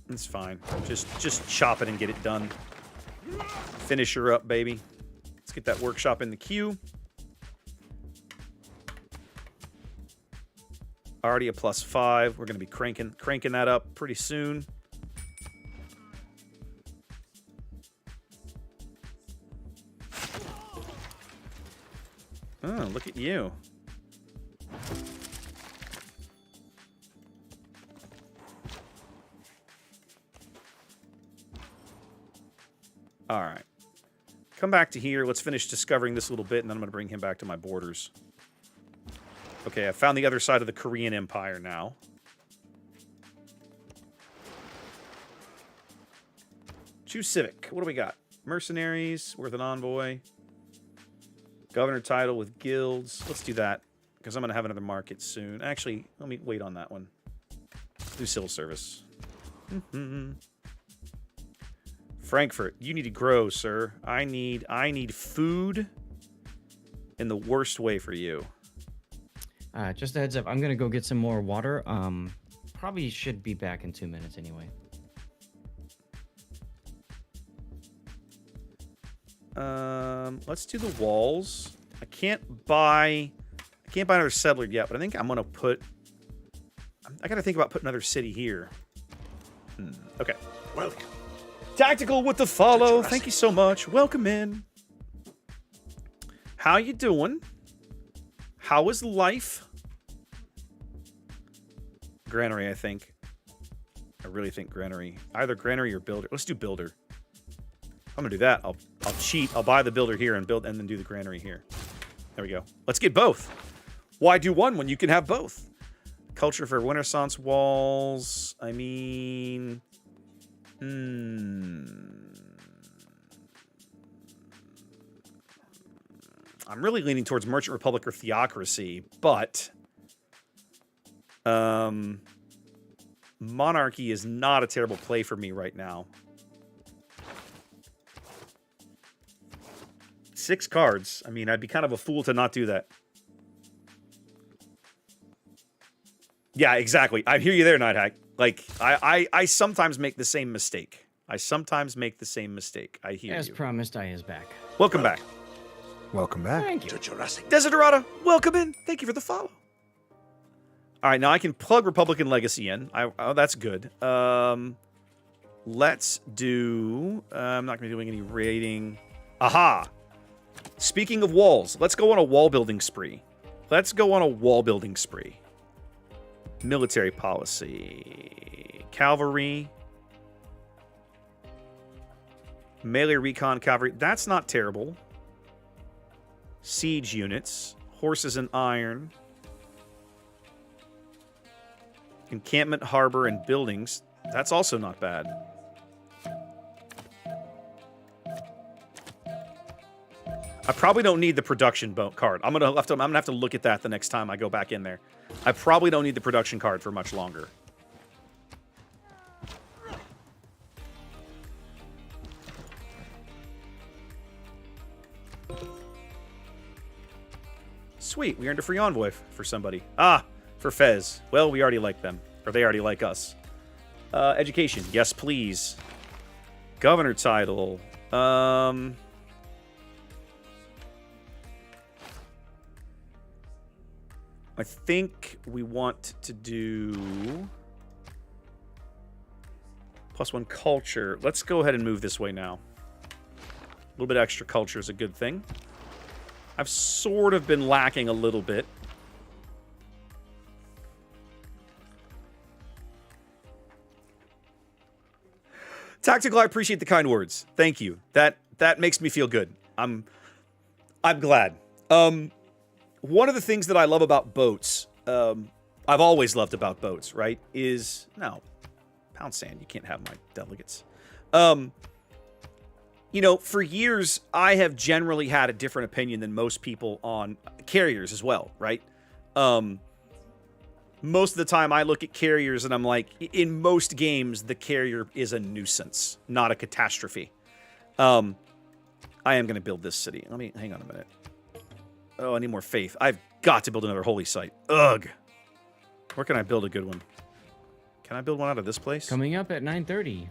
It's fine. Just chop it and get it done. Finish her up, baby. Let's get that workshop in the queue. Already a +5. We're going to be cranking that up pretty soon. Oh, look at you. All right. Come back to here. Let's finish discovering this a little bit, and then I'm going to bring him back to my borders. Okay, I found the other side of the Korean Empire now. Choose Civic. What do we got? Mercenaries with an envoy. Governor title with guilds. Let's do that, because I'm going to have another market soon. Actually, let me wait on that one. Do civil service. Frankfurt, you need to grow, sir. I need food in the worst way for you. Just a heads up, I'm gonna go get some more water. Probably should be back in 2 minutes anyway. Let's do the walls. I can't buy another settler yet, but I think I'm gonna put. I gotta think about putting another city here. Okay. Welcome. Tactical with the follow. Thank you so much. Welcome in. How you doing? How is life? Granary, I think. I really think granary. Either granary or builder. Let's do builder. I'm gonna do that. I'll cheat. I'll buy the builder here and build, and then do the granary here. There we go. Let's get both. Why do one when you can have both? Culture for Renaissance walls. I mean, I'm really leaning towards Merchant Republic or Theocracy, but Monarchy is not a terrible play for me right now. 6 cards. I mean, I'd be kind of a fool to not do that. Yeah, exactly. I hear you there, Nighthack. Like, I sometimes make the same mistake. I hear you. As promised, I is back. Welcome back. Welcome back. Thank you. To Jurassic. Desiderata, welcome in. Thank you for the follow. All right, now I can plug Republican Legacy in. Oh, that's good. Let's do... I'm not going to be doing any raiding. Aha! Speaking of walls, let's go on a wall building spree. Military policy. Cavalry. Melee recon cavalry. That's not terrible. Siege units. Horses and iron. Encampment, harbor, and buildings. That's also not bad. I probably don't need the production card. I'm gonna have to look at that the next time I go back in there. I probably don't need the production card for much longer. Sweet, we earned a free envoy for somebody. Ah, for Fez. Well, we already like them. Or they already like us. Education. Yes, please. Governor title. I think we want to do +1 culture. Let's go ahead and move this way now. A little bit extra culture is a good thing. I've sort of been lacking a little bit. Tactical, I appreciate the kind words. Thank you. That makes me feel good. I'm glad. One of the things that I love about boats, I've always loved about boats, right? Is no, Pound Sand. You can't have my delegates. You know, for years I have generally had a different opinion than most people on carriers as well, right? Most of the time I look at carriers and I'm like, in most games, the carrier is a nuisance, not a catastrophe. I am going to build this city. Let me, hang on a minute. Oh, I need more faith. I've got to build another holy site. Ugh. Where can I build a good one? Can I build one out of this place? Coming up at 9:30.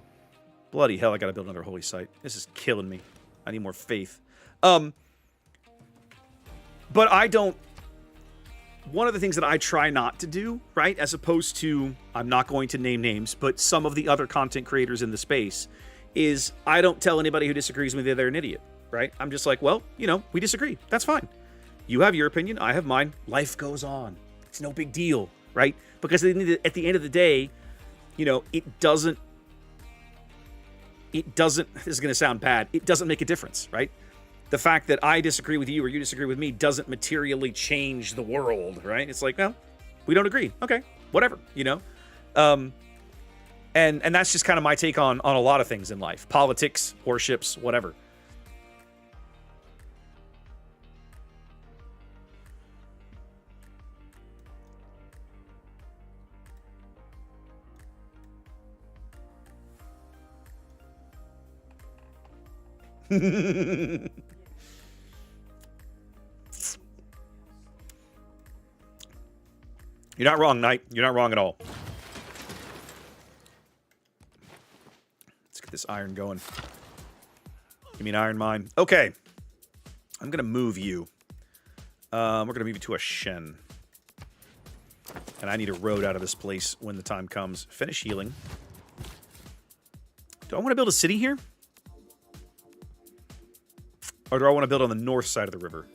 Bloody hell, I got to build another holy site. This is killing me. I need more faith. But I don't... One of the things that I try not to do, right, as opposed to, I'm not going to name names, but some of the other content creators in the space, is I don't tell anybody who disagrees with me that they're an idiot, right? I'm just like, well, you know, we disagree. That's fine. You have your opinion, I have mine. Life goes on. It's no big deal, right? Because at the end of the day, you know, it doesn't, this is going to sound bad, it doesn't make a difference, right? The fact that I disagree with you or you disagree with me doesn't materially change the world, right? It's like, well, we don't agree. Okay, whatever, you know? And that's just kind of my take on a lot of things in life. Politics, warships, whatever. You're not wrong, Knight. You're not wrong at all. Let's get this iron going. You mean iron mine? Okay. I'm going to move you. We're going to move you to a Shen. And I need a road out of this place when the time comes. Finish healing. Do I want to build a city here? Or do I want to build on the north side of the river?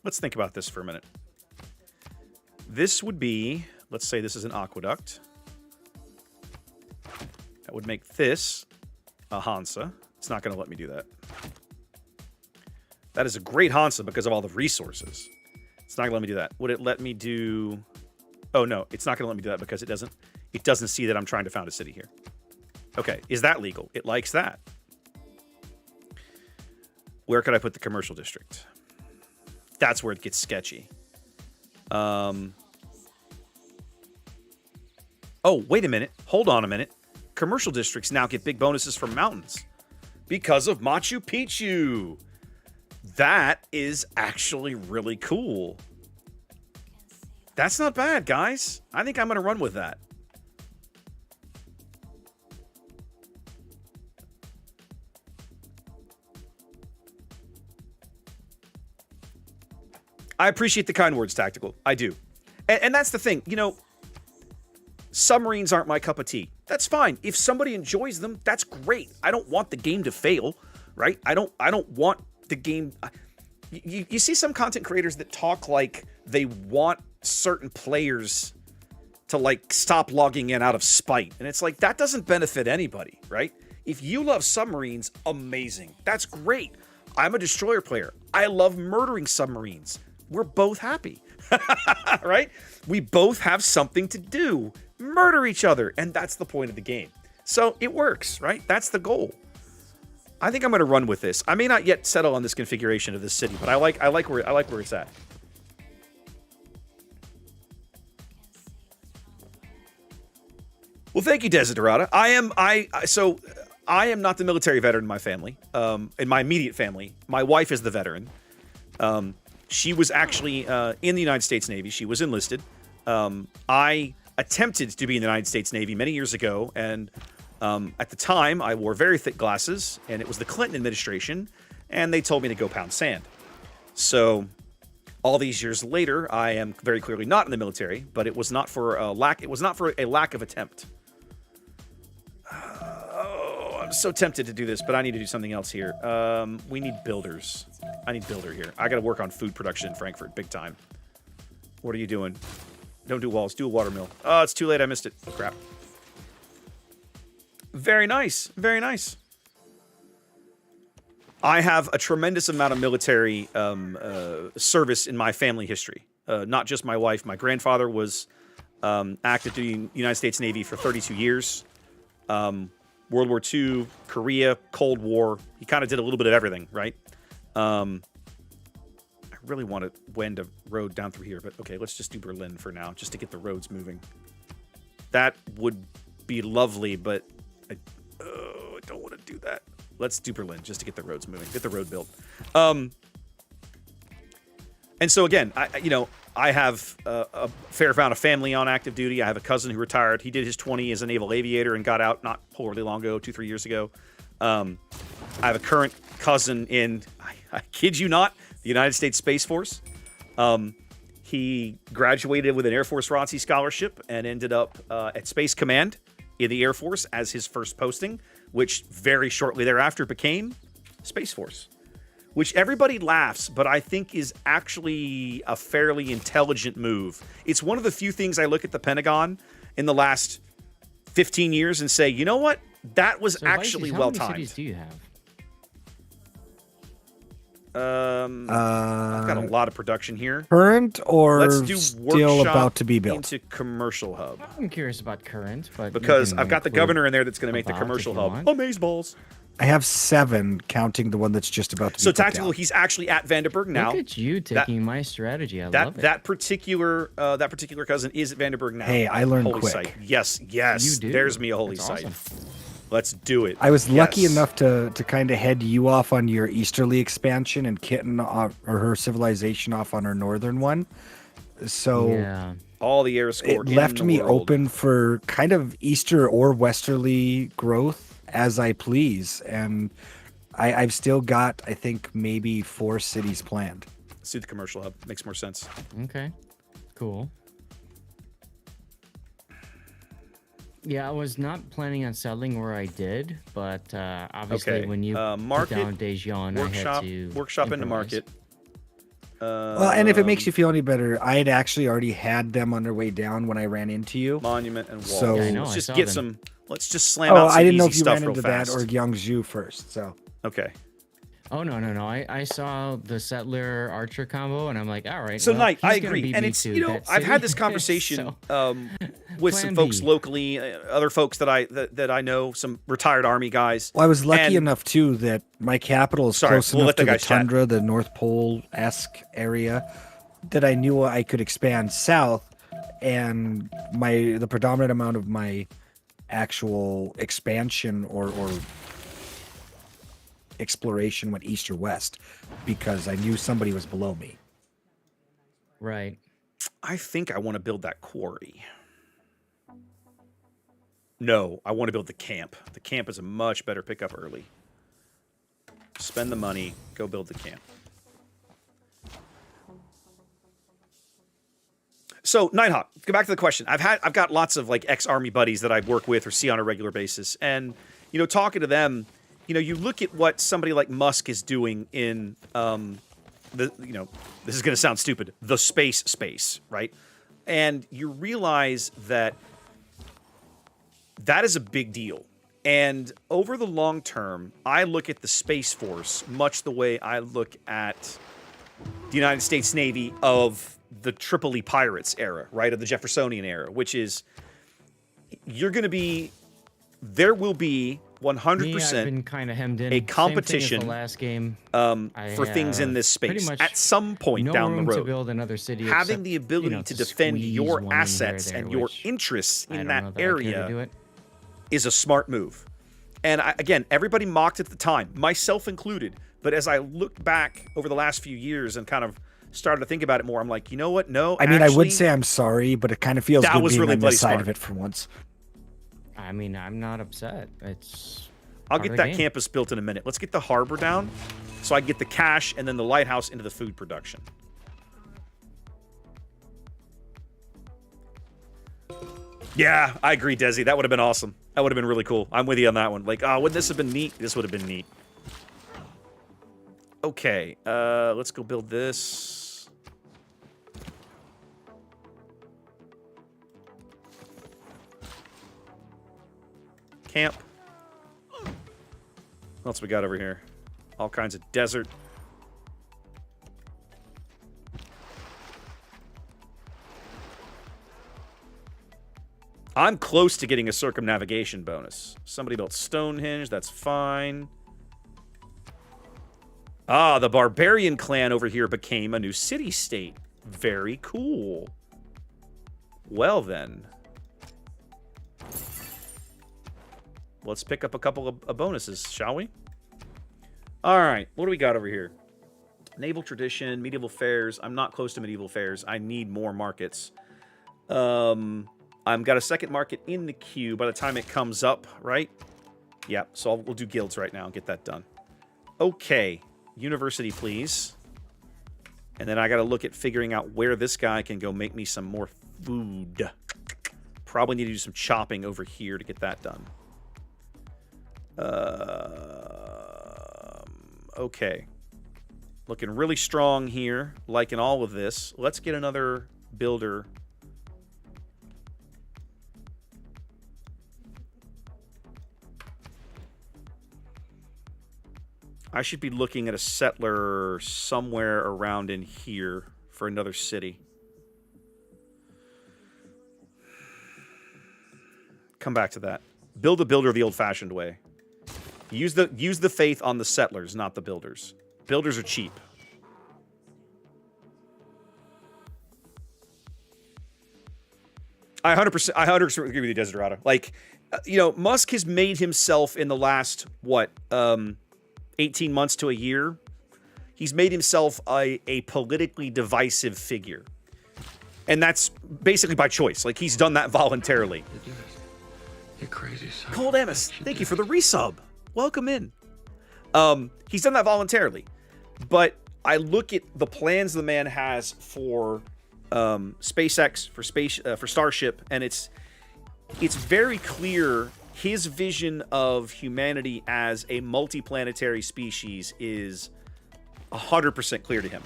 Let's think about this for a minute. This would be, let's say this is an aqueduct. That would make this a Hansa. It's not going to let me do that. That is a great Hansa because of all the resources. It's not going to let me do that. Would it let me do... Oh, no. It's not going to let me do that because it doesn't see that I'm trying to found a city here. Okay. Is that legal? It likes that. Where could I put the commercial district? That's where it gets sketchy. Oh, wait a minute. Hold on a minute. Commercial districts now get big bonuses from mountains because of Machu Picchu. That is actually really cool. That's not bad, guys. I think I'm going to run with that. I appreciate the kind words, Tactical. I do. And that's the thing. You know, submarines aren't my cup of tea. That's fine. If somebody enjoys them, that's great. I don't want the game to fail, right? I don't want the game... You see some content creators that talk like they want certain players to, like, stop logging in out of spite. And it's like, that doesn't benefit anybody, right? If you love submarines, amazing. That's great. I'm a destroyer player. I love murdering submarines. We're both happy, right? We both have something to do. Murder each other. And that's the point of the game. So it works, right? That's the goal. I think I'm going to run with this. I may not yet settle on this configuration of this city, but I like where it's at. Well, thank you, Desiderata. I am not the military veteran in my family. In my immediate family, my wife is the veteran. She was actually in the United States Navy. She was enlisted. I attempted to be in the United States Navy many years ago, and at the time, I wore very thick glasses, and it was the Clinton administration, and they told me to go pound sand. So, all these years later, I am very clearly not in the military, but it was not for a lack. It was not for a lack of attempt. Oh, I'm so tempted to do this, but I need to do something else here. We need builders. I need builder here. I got to work on food production in Frankfurt, big time. What are you doing? Don't do walls. Do a water mill. Oh, it's too late. I missed it. Oh, crap. Very nice. Very nice. I have a tremendous amount of military service in my family history. Not just my wife. My grandfather was active duty in the United States Navy for 32 years. World War II, Korea, Cold War. He kind of did a little bit of everything, right? I really want to wend a road down through here, but okay, let's just do Berlin for now, just to get the roads moving. That would be lovely, but I don't want to do that. Let's do Berlin just to get the roads moving, get the road built. And so again, I have a fair amount of family on active duty. I have a cousin who retired. He did his 20 as a naval aviator and got out not horribly long ago, 2-3 years ago. I have a current cousin in, I kid you not, the United States Space Force. He graduated with an Air Force ROTC scholarship and ended up at Space Command in the Air Force as his first posting, which very shortly thereafter became Space Force, which everybody laughs, but I think is actually a fairly intelligent move. It's one of the few things I look at the Pentagon in the last 15 years and say, you know what? That was actually well timed. How many cities do you have? I've got a lot of production here. Current or Let's do still about to be built? Into commercial hub. I'm curious about current, but because I've got the governor in there that's going to make the commercial hub. Amazeballs. I have 7, counting the one that's just about to be So put tactical, down. he's actually at Vandenberg now. Look at you taking my strategy. I love it. That particular cousin is at Vandenberg now. Hey, I learned holy quick. Site. Yes. You do. There's me a holy That's site. awesome. Let's do it. I was lucky Yes. enough to kind of head you off on your easterly expansion and Kitten or her civilization off on her northern one. So Yeah. All the air score. it left in the me world. open for kind of easter or westerly growth as I please. And I've still got, I think, maybe 4 cities planned. Let's do the commercial hub. Makes more sense. Okay. Cool. Yeah, I was not planning on settling where I did, but obviously Okay. when you Market, put down Daejeon, I had to workshop into improvise. market. Well, and if it makes you feel any better, I had actually already had them on their way down when I ran into you. Monument and wall. So- Yeah, I know, let's I just saw get them. some. Let's just slam Oh, out some I didn't know easy if you stuff ran real into that fast. or Gyeongju first. So Okay. Oh no. I saw the settler archer combo, and I'm like, all right. So well, Knight, he's I gonna agree, beat and me it's to you know that I've had city. this conversation So, with plan some folks B. locally, other folks that I know, some retired Army guys. well, I was lucky And- enough too that my capital is Sorry, close we'll enough let the to the guys chat. tundra, the North Pole-esque area, that I knew I could expand south, and the predominant amount of my actual expansion or exploration went east or west because I knew somebody was below me. Right. I think I want to build that quarry. No, I want to build the camp. The camp is a much better pickup early. Spend the money, go build the camp. So, Nighthawk, go back to the question. I've got lots of like ex-army buddies that I work with or see on a regular basis, and talking to them, you look at what somebody like Musk is doing in this is going to sound stupid, the space, right? And you realize that is a big deal. And over the long term, I look at the Space Force much the way I look at the United States Navy of the Tripoli Pirates era, right? Of the Jeffersonian era, which is there will be 100% I've been kind of hemmed in. a Same thing as competition the last game. for things in this space at some point no down the room to road. build another city, Having except, the ability to defend squeeze your one in here or assets there, and your which interests I in don't that know that I care to area do it. is a smart move. And again, everybody mocked at the time, myself included. But as I look back over the last few years and kind of started to think about it more, I'm like, you know what? No, I mean, I would actually, say I'm sorry, but it kind of feels that good was being really on bloody this side smart. of it for once. I mean, I'm not upset. It's I'll part get of that the game. campus built in a minute. Let's get the harbor down so I can get the cash and then the lighthouse into the food production. Yeah, I agree, Desi. That would have been awesome. That would have been really cool. I'm with you on that one. Like, oh, wouldn't this have been neat? This would have been neat. Okay, let's go build this. Camp. What else we got over here? All kinds of desert. I'm close to getting a circumnavigation bonus. Somebody built Stonehenge. That's fine. Ah, the barbarian clan over here became a new city-state. Very cool. Well, then. Let's pick up a couple of bonuses, shall we? All right. What do we got over here? Naval tradition, medieval fairs. I'm not close to medieval fairs. I need more markets. I've got a second market in the queue by the time it comes up, right? Yeah, so we'll do guilds right now and get that done. Okay. University, please. And then I got to look at figuring out where this guy can go make me some more food. Probably need to do some chopping over here to get that done. Okay. Looking really strong here, liking all of this. Let's get another builder. I should be looking at a settler somewhere around in here for another city. Come back to that. Build a builder the old-fashioned way. Use the faith on the settlers, not the builders. Builders are cheap. I 100% agree with you, Desiderata. Like, you know, Musk has made himself in the last, 18 months to a year, he's made himself a politically divisive figure. And that's basically by choice. Like, he's done that voluntarily. You're crazy, son. Cold Amos, thank you for the resub. Welcome in. He's done that voluntarily. But I look at the plans the man has for SpaceX, for Starship, and it's very clear his vision of humanity as a multiplanetary species is 100% clear to him.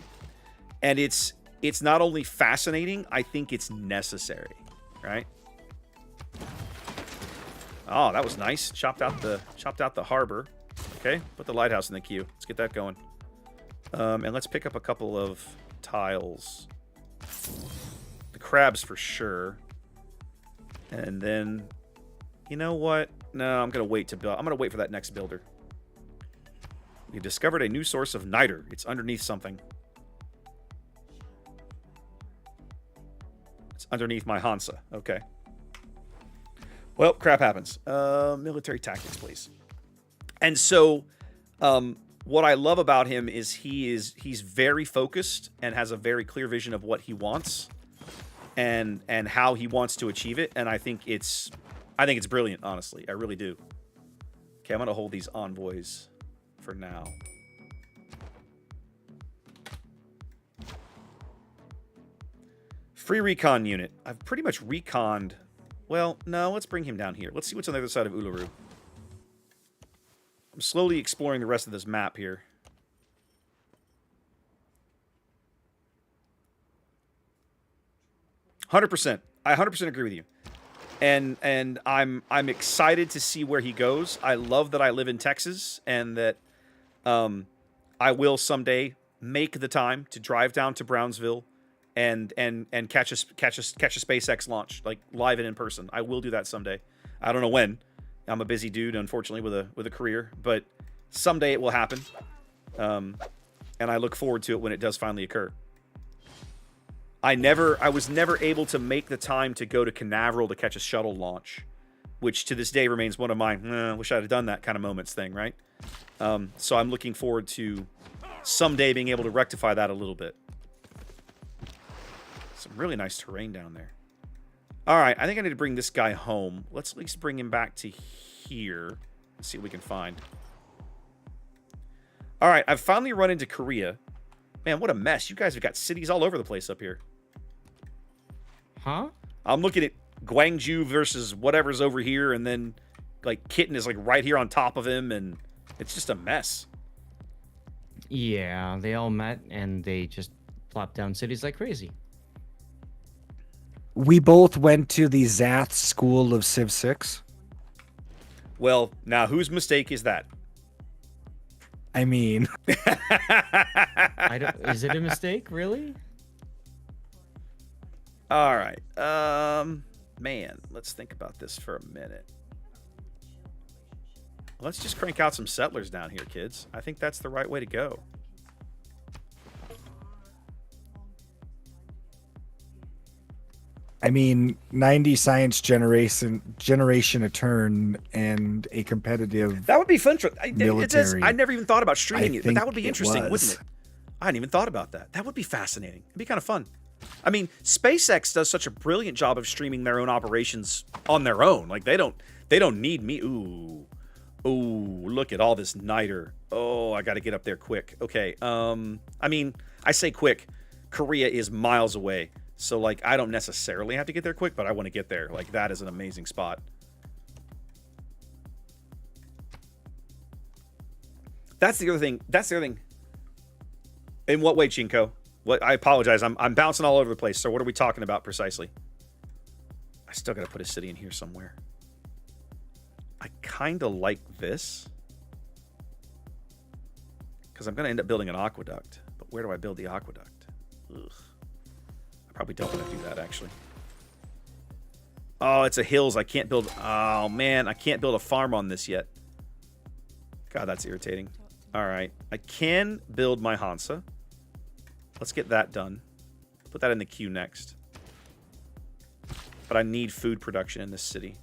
And it's not only fascinating, I think it's necessary, right? Oh, that was nice. Chopped out the harbor. Okay, put the lighthouse in the queue. Let's get that going. And let's pick up a couple of tiles. The crabs for sure. And then, you know what? No, I'm gonna wait to build. I'm gonna wait for that next builder. We discovered a new source of niter. It's underneath something. It's underneath my Hansa. Okay. Well, crap happens. Military tactics, please. And so, what I love about him is he's very focused and has a very clear vision of what he wants, and how he wants to achieve it. And I think it's brilliant. Honestly, I really do. Okay, I'm gonna hold these envoys for now. Free recon unit. I've pretty much reconned. Well, no, let's bring him down here. Let's see what's on the other side of Uluru. I'm slowly exploring the rest of this map here. I 100% agree with you. And I'm excited to see where he goes. I love that I live in Texas and that I will someday make the time to drive down to Brownsville and catch a SpaceX launch, like live and in person. I will do that someday. I don't know when. I'm a busy dude, unfortunately, with a career, but someday it will happen. And I look forward to it when it does finally occur. I was never able to make the time to go to Canaveral to catch a shuttle launch, which to this day remains one of my wish I'd have done that kind of moments thing, right? So I'm looking forward to someday being able to rectify that a little bit. Some really nice terrain down there. All right, I think I need to bring this guy home. Let's at least bring him back to here. Let's see what we can find. All right, I've finally run into Korea. Man, what a mess. You guys have got cities all over the place up here. Huh? I'm looking at Gwangju versus whatever's over here, and then, like, Kitten is, like, right here on top of him, and it's just a mess. Yeah, they all met and they just plopped down cities like crazy. We both went to the Zath School of Civ 6. Well, now whose mistake is that? I mean, Is it a mistake, really? All right. Man, let's think about this for a minute. Let's just crank out some settlers down here, kids. I think that's the right way to go. I mean, 90 science generation a turn and a competitive. That would be fun. Military. I never even thought about streaming it, but that think would be it interesting, was. wouldn't it? I hadn't even thought about that. That would be fascinating. It'd be kind of fun. I mean, SpaceX does such a brilliant job of streaming their own operations on their own. Like they don't need me. Ooh, look at all this niter. Oh, I got to get up there quick. Okay. I mean, I say quick. Korea is miles away. So, like, I don't necessarily have to get there quick, but I want to get there. Like, that is an amazing spot. That's the other thing. In what way, Chinko? What? I apologize. I'm bouncing all over the place. So, what are we talking about precisely? I still got to put a city in here somewhere. I kind of like this. Because I'm going to end up building an aqueduct. But where do I build the aqueduct? Ugh. Probably don't want to do that, actually. Oh, it's a hills. I can't build... Oh, man. I can't build a farm on this yet. God, that's irritating. All right. I can build my Hansa. Let's get that done. Put that in the queue next. But I need food production in this city.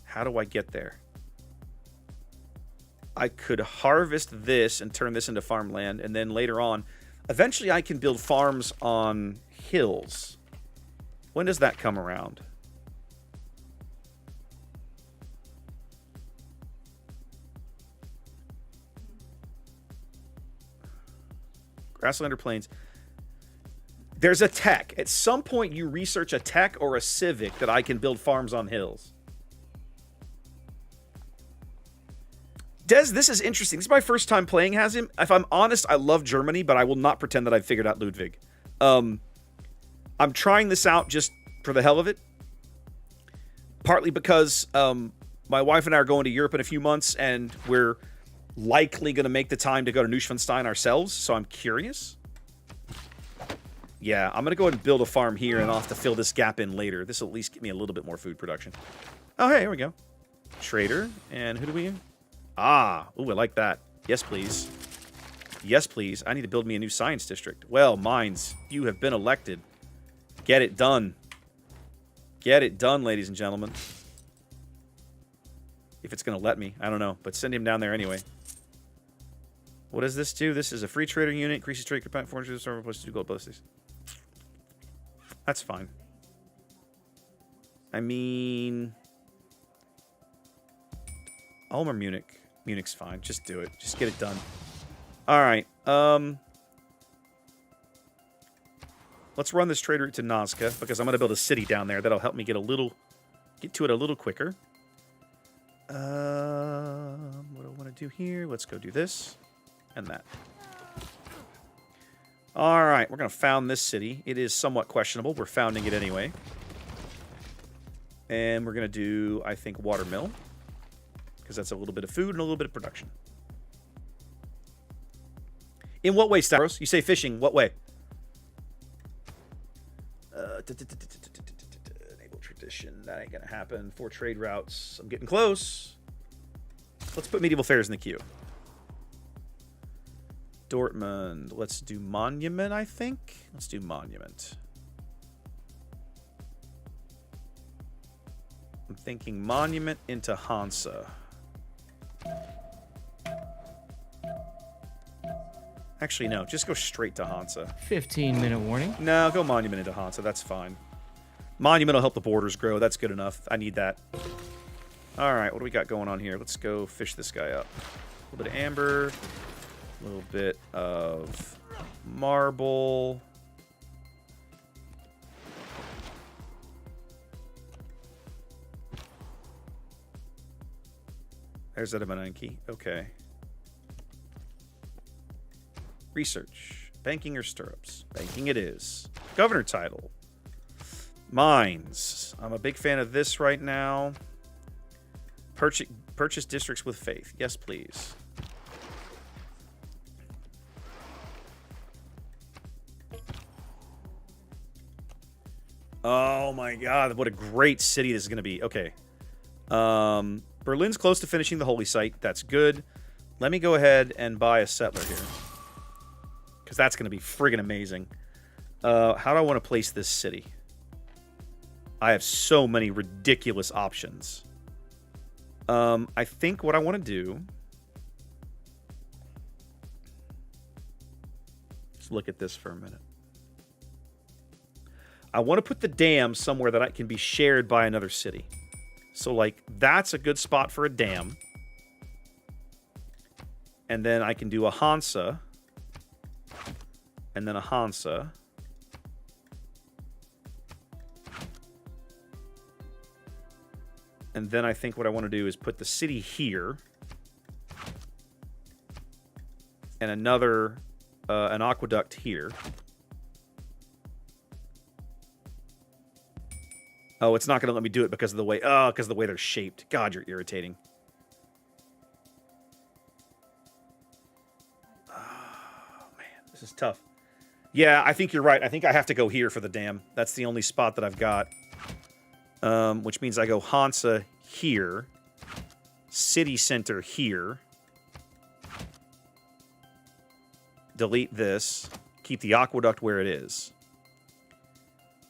How do I get there? I could harvest this and turn this into farmland, and then later on... Eventually, I can build farms on hills. When does that come around? Grassland or plains. There's a tech. At some point, you research a tech or a civic that I can build farms on hills. Des, this is interesting. This is my first time playing as him. If I'm honest, I love Germany, but I will not pretend that I've figured out Ludwig. I'm trying this out just for the hell of it. Partly because my wife and I are going to Europe in a few months, and we're likely going to make the time to go to Neuschwanstein ourselves, so I'm curious. Yeah, I'm going to go ahead and build a farm here, and I'll have to fill this gap in later. This will at least get me a little bit more food production. Oh, hey, here we go. Trader, and who do we... Ah, ooh, I like that. Yes, please. Yes, please. I need to build me a new science district. Well, mines, you have been elected. Get it done. Get it done, ladies and gentlemen. If it's going to let me. I don't know. But send him down there anyway. What does this do? This is a free trader unit. Increases trade capacity. 400 server plus 2 gold ballistics. That's fine. I mean... Ulm or Munich? Munich's fine. Just do it. Just get it done. All right. Let's run this trade route to Nazca because I'm going to build a city down there that'll help me get to it a little quicker. What do I want to do here? Let's go do this and that. All right. We're going to found this city. It is somewhat questionable. We're founding it anyway. And we're going to do, I think, watermill. Because that's a little bit of food and a little bit of production. In what way, Stavros? You say fishing. What way? Enable tradition. That ain't going to happen. 4 trade routes. I'm getting close. Let's put medieval fairs in the queue. Dortmund. Let's do monument, I think. Let's do monument. I'm thinking monument into Hansa. Actually, no. Just go straight to Hansa. 15-minute warning. No, go Monument into Hansa. That's fine. Monument will help the borders grow. That's good enough. I need that. All right, what do we got going on here? Let's go fish this guy up. A little bit of amber. A little bit of marble. There's that Adamantine key. Okay. Research. Banking or stirrups? Banking it is. Governor title. Mines. I'm a big fan of this right now. Purchase districts with faith. Yes, please. Oh my god, what a great city this is going to be. Okay. Berlin's close to finishing the holy site. That's good. Let me go ahead and buy a settler here. Because that's going to be friggin' amazing. How do I want to place this city? I have so many ridiculous options. I think what I want to do... Let's look at this for a minute. I want to put the dam somewhere that can be shared by another city. So, like, that's a good spot for a dam. And then I can do a Hansa. And then a Hansa. And then I think what I want to do is put the city here. And another, an aqueduct here. Oh, it's not going to let me do it because of the way... Oh, because of the way they're shaped. God, you're irritating. Oh, man. This is tough. Yeah, I think you're right. I think I have to go here for the dam. That's the only spot that I've got. Which means I go Hansa here. City center here. Delete this. Keep the aqueduct where it is.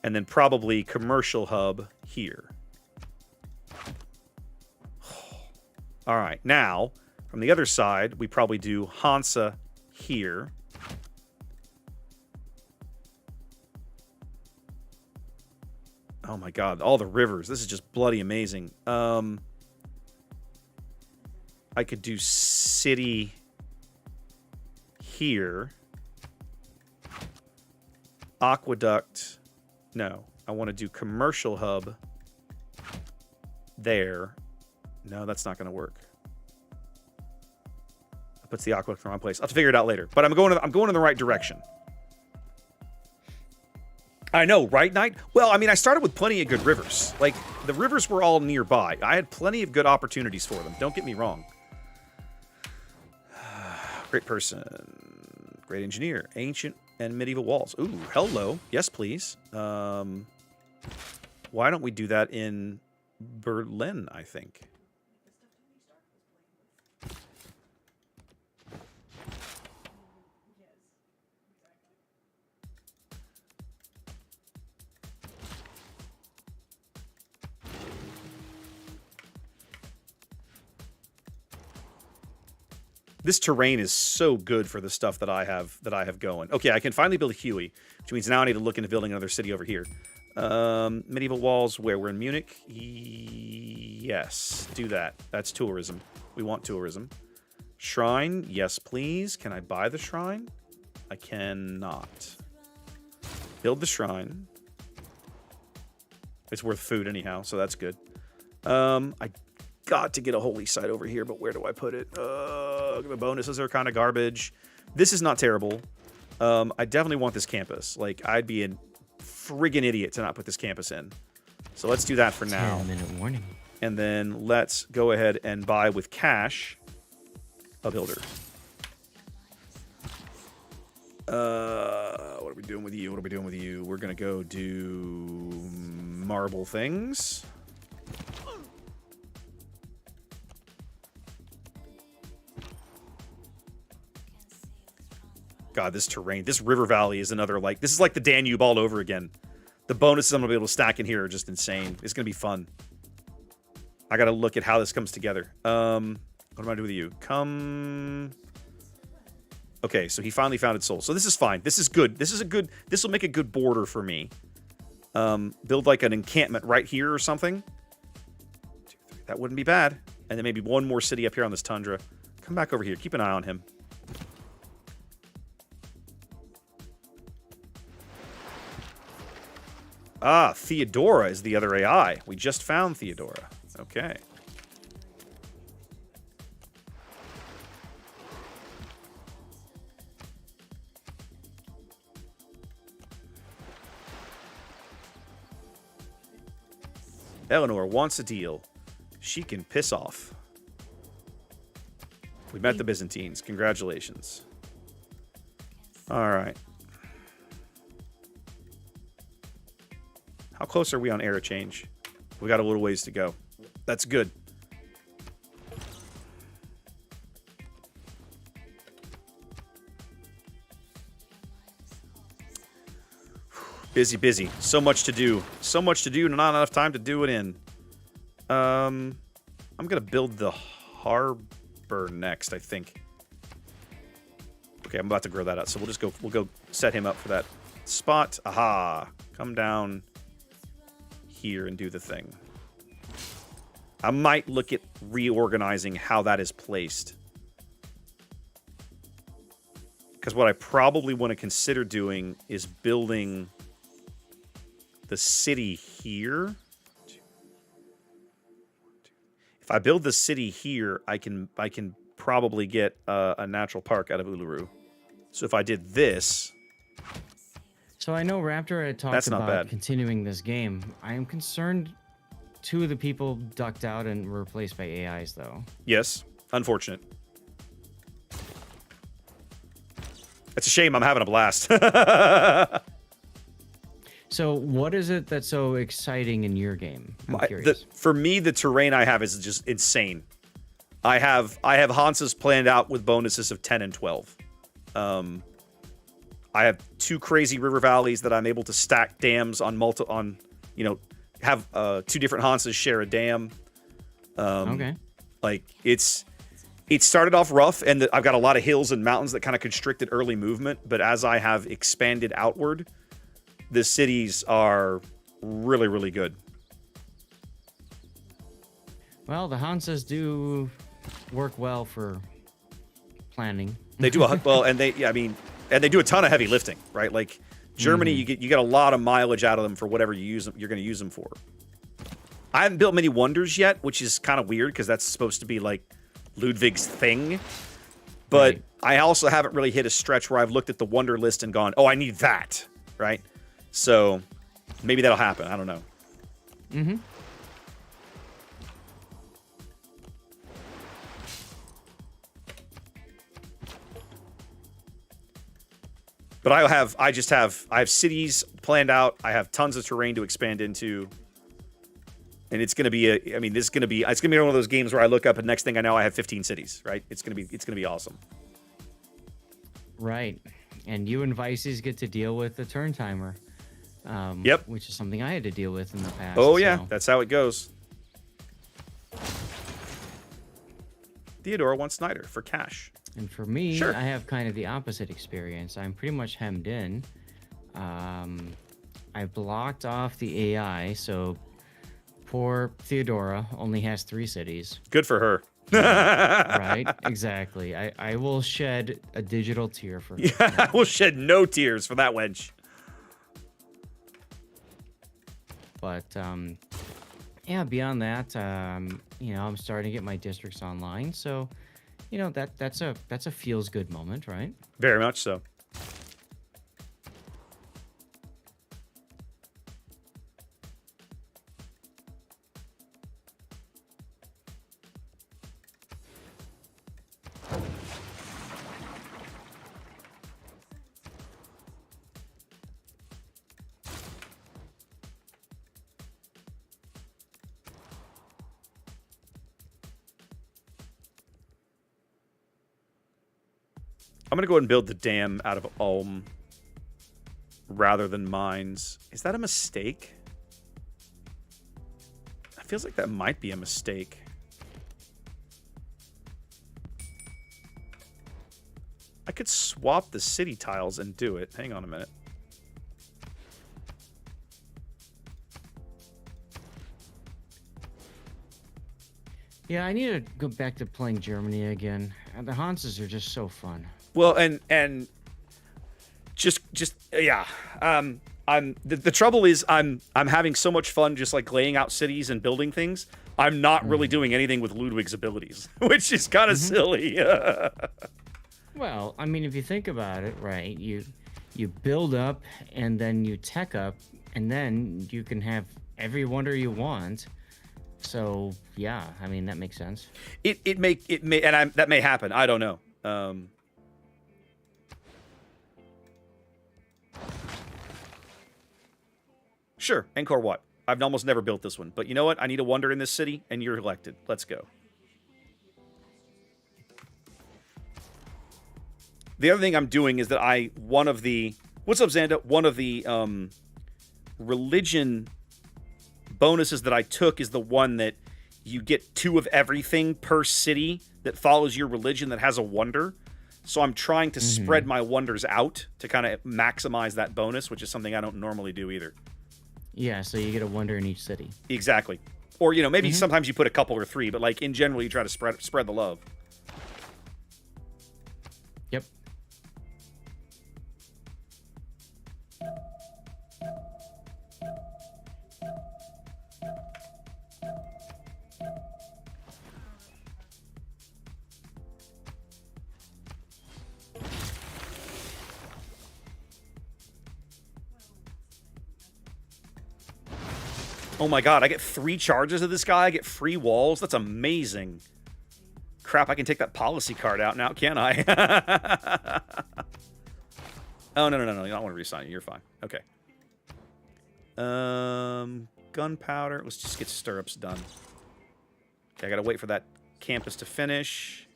And then probably commercial hub here. All right, now, from the other side, we probably do Hansa here. Oh my god, all the rivers. This is just bloody amazing. I could do city here. Aqueduct. No, I want to do commercial hub there. No, that's not going to work. That puts the aqueduct in the wrong place. I'll have to figure it out later. But I'm going in the right direction. I know, right, Knight? Well, I mean, I started with plenty of good rivers. Like, the rivers were all nearby. I had plenty of good opportunities for them. Don't get me wrong. Great person. Great engineer. Ancient and medieval walls. Ooh, hello. Yes, please. Why don't we do that in Berlin, I think? This terrain is so good for the stuff that I have going. Okay, I can finally build a Huey, which means now I need to look into building another city over here. Medieval walls, where we're in Munich. Yes, do that. That's tourism. We want tourism. Shrine, yes, please. Can I buy the shrine? I cannot. Build the shrine. It's worth food anyhow, so that's good. I got to get a holy site over here, but where do I put it? The bonuses are kind of garbage. This is not terrible. I definitely want this campus. Like, I'd be a friggin' idiot to not put this campus in. So let's do that for now. 10-minute warning. And then let's go ahead and buy with cash a builder. What are we doing with you? What are we doing with you? We're going to go do marble things. God, this terrain, this river valley is another, like, this is like the Danube all over again. The bonuses I'm going to be able to stack in here are just insane. It's going to be fun. I got to look at how this comes together. What am I doing with you? Come Okay, so he finally found its soul. So this is fine. This is good. This will make a good border for me. Build like an encampment right here or something. 2, 3. That wouldn't be bad. And then maybe one more city up here on this tundra. Come back over here. Keep an eye on him. Ah, Theodora is the other AI. We just found Theodora. Okay. Eleanor wants a deal. She can piss off. We met the Byzantines. Congratulations. All right. How close are we on era change? We got a little ways to go. That's good. Busy, busy. So much to do. So much to do and not enough time to do it in. I'm going to build the harbor next, I think. Okay, I'm about to grow that out. So we'll go set him up for that spot. Aha. Come down here and do the thing. I might look at reorganizing how that is placed. Because what I probably want to consider doing is building the city here. If I build the city here, I can probably get a natural park out of Uluru. So if I did this... So I know Raptor had talked about continuing this game. I am concerned 2 of the people ducked out and were replaced by AIs, though. Yes, unfortunate. It's a shame. I'm having a blast. So what is it that's so exciting in your game? I'm curious. For me, the terrain I have is just insane. I have Hansa's planned out with bonuses of 10 and 12. I have 2 crazy river valleys that I'm able to stack dams on have 2 different Hansas share a dam. Okay. Like it started off rough, and I've got a lot of hills and mountains that kind of constricted early movement. But as I have expanded outward, the cities are really, really good. Well, the Hansas do work well for planning. They do and they do a ton of heavy lifting, right? Like Germany, you get a lot of mileage out of them for whatever you're going to use them for. I haven't built many wonders yet, which is kind of weird because that's supposed to be like Ludwig's thing. But right. I also haven't really hit a stretch where I've looked at the wonder list and gone, "Oh, I need that," right? So maybe that'll happen. I don't know. Mm-hmm. But I have cities planned out. I have tons of terrain to expand into. And it's going to be it's going to be one of those games where I look up and next thing I know I have 15 cities, right? It's going to be awesome. Right. And you and Vices get to deal with the turn timer. Yep. Which is something I had to deal with in the past. Oh yeah, that's how it goes. Theodora wants Snyder for cash. And for me, sure. I have kind of the opposite experience. I'm pretty much hemmed in. I blocked off the AI, so poor Theodora only has 3 cities. Good for her. Right? Exactly. I will shed a digital tear for her. Yeah, I will shed no tears for that wench. But yeah, beyond that, I'm starting to get my districts online, so that's a feels good moment, right? Very much so. I'm going to go ahead and build the dam out of Ulm rather than mines. Is that a mistake? It feels like that might be a mistake. could swap the city tiles and do it. Hang on a minute. Yeah, I need to go back to playing Germany again. The Hanses are just so fun. Well, and just yeah. The trouble is I'm having so much fun just like laying out cities and building things. I'm not really doing anything with Ludwig's abilities, which is kind of silly. Well, I mean, if you think about it, right? You build up and then you tech up, and then you can have every wonder you want. So yeah, I mean that makes sense. It may and that may happen. I don't know. Sure, Encore what? I've almost never built this one, but you know what? I need a wonder in this city, and you're elected. Let's go. The other thing I'm doing is that one of the what's up, Xanda? One of the religion bonuses that I took is the one that you get 2 of everything per city that follows your religion that has a wonder. So I'm trying to spread my wonders out to kind of maximize that bonus, which is something I don't normally do either. Yeah, so you get a wonder in each city. Exactly. Or, you know, maybe sometimes you put a couple or 3, but like in general, you try to spread the love. Yep. Oh my god, I get 3 charges of this guy. I get free walls. That's amazing. Crap, I can take that policy card out now, can't I? Oh, no. You don't want to reassign it. You're fine. Okay. Gunpowder. Let's just get stirrups done. Okay, I gotta wait for that campus to finish.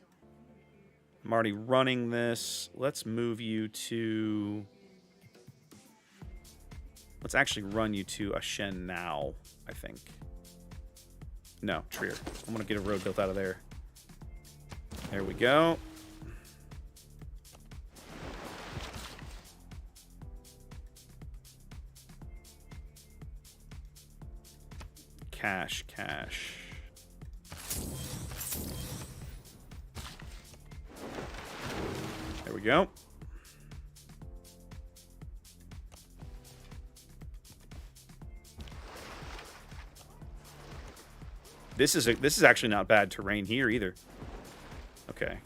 I'm already running this. Let's move you to... Let's actually run you to Ashen now, I think. No, Trier. I'm going to get a road built out of there. There we go. Cash. There we go. This is actually not bad terrain here either. Okay.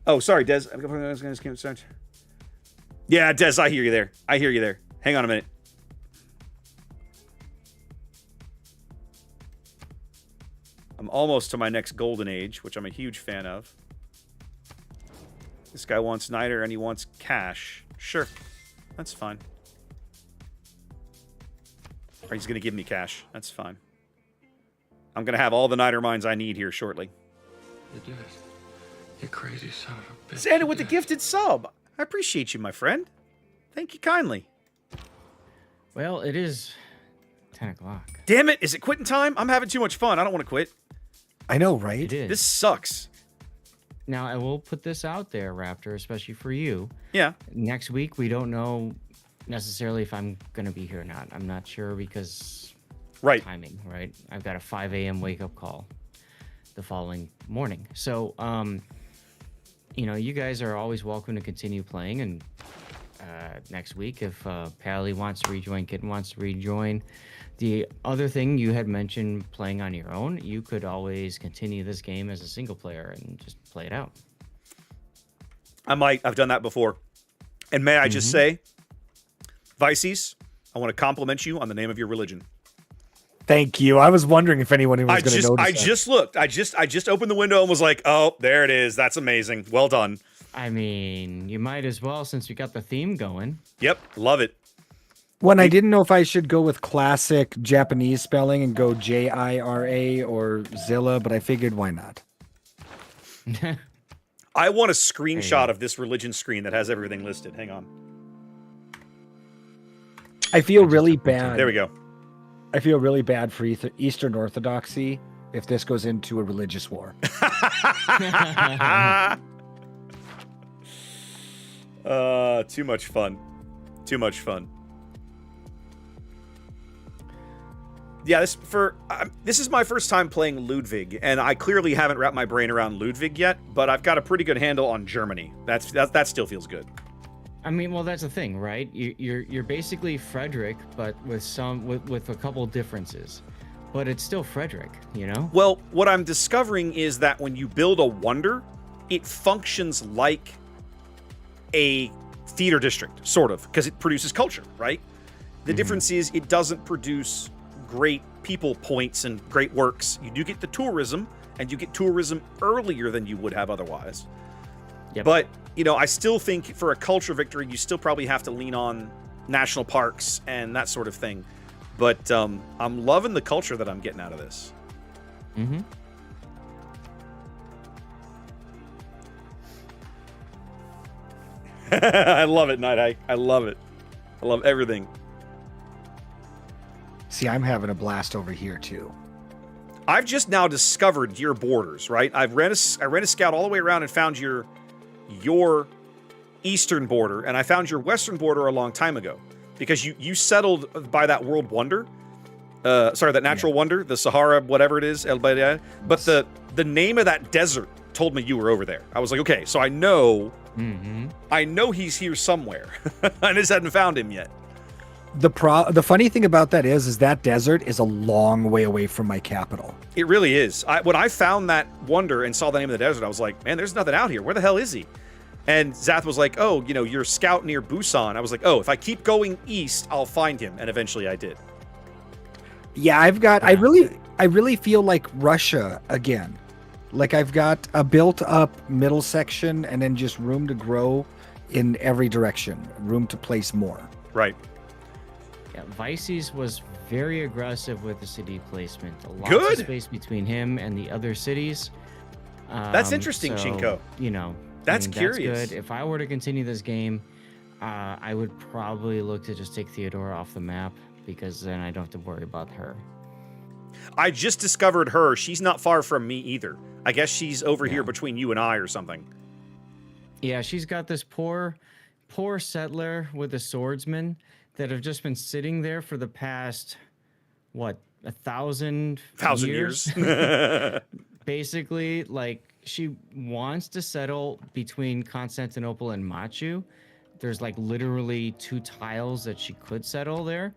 Oh, sorry, Des. Yeah, Des, I hear you there. Hang on a minute. I'm almost to my next golden age, which I'm a huge fan of. This guy wants Niter and he wants cash. Sure. That's fine. Or he's going to give me cash. That's fine. I'm going to have all the Niter mines I need here shortly. You did it. You crazy son of a bitch. Santa with the gifted sub. I appreciate you, my friend. Thank you kindly. Well, it is 10 o'clock. Damn it. Is it quitting time? I'm having too much fun. I don't want to quit. I know, right? It is. This sucks. Now, I will put this out there, Raptor, especially for you. Yeah. Next week, we don't know necessarily if I'm going to be here or not. I'm not sure because... Right. Timing, right? I've got a 5 a.m. wake-up call the following morning. So, you know, you guys are always welcome to continue playing. And next week, if Pally wants to rejoin, Kitten wants to rejoin. The other thing you had mentioned playing on your own, you could always continue this game as a single player and just play it out. I might. I've done that before. And may I just say, Vices, I want to compliment you on the name of your religion. Thank you. I was wondering if anyone was going to notice. I just looked. I just opened the window and was like, "Oh, there it is. That's amazing. Well done." I mean, you might as well since we got the theme going. Yep, love it. When I didn't know if I should go with classic Japanese spelling and go Jira or Zilla, but I figured why not. I want a screenshot of this religion screen that has everything listed. Hang on. I feel really bad. There we go. I feel really bad for Eastern Orthodoxy if this goes into a religious war. Too much fun. Too much fun. Yeah, this is my first time playing Ludwig, and I clearly haven't wrapped my brain around Ludwig yet, but I've got a pretty good handle on Germany. That still feels good. I mean, well, that's the thing, right? You're basically Frederick, but with a couple differences. But it's still Frederick, you know? Well, what I'm discovering is that when you build a wonder, it functions like a theater district, sort of, because it produces culture, right? The difference is it doesn't produce great people points and great works. You do get the tourism, and you get tourism earlier than you would have otherwise. Yep. But, you know, I still think for a culture victory, you still probably have to lean on national parks and that sort of thing. But I'm loving the culture that I'm getting out of this. Mm-hmm. I love it, Night Hike. I love it. I love everything. See, I'm having a blast over here too. I've just now discovered your borders, right? I ran a scout all the way around and found your eastern border, and I found your western border a long time ago. Because you settled by that world wonder, that natural wonder, the Sahara, whatever it is, El Bayad. But the name of that desert told me you were over there. I was like, okay, so I know he's here somewhere. I just hadn't found him yet. The funny thing about that is that desert is a long way away from my capital. It really is. When I found that wonder and saw the name of the desert, I was like, man, there's nothing out here. Where the hell is he? And Zath was like, oh, you know, you're a scout near Busan. I was like, oh, if I keep going east, I'll find him. And eventually I did. Yeah, I really feel like Russia again. Like I've got a built up middle section and then just room to grow in every direction, room to place more. Right. Yeah, Vices was very aggressive with the city placement. Lots Good. of space between him and the other cities. That's interesting, so, Shinko. You know, That's curious. That's good. If I were to continue this game, I would probably look to just take Theodora off the map because then I don't have to worry about her. I just discovered her. She's not far from me either. I guess she's over here between you and I or something. Yeah, she's got this poor settler with a swordsman that have just been sitting there for the past, 1,000 years? Basically, like, she wants to settle between Constantinople and Machu. There's, like, literally 2 tiles that she could settle there.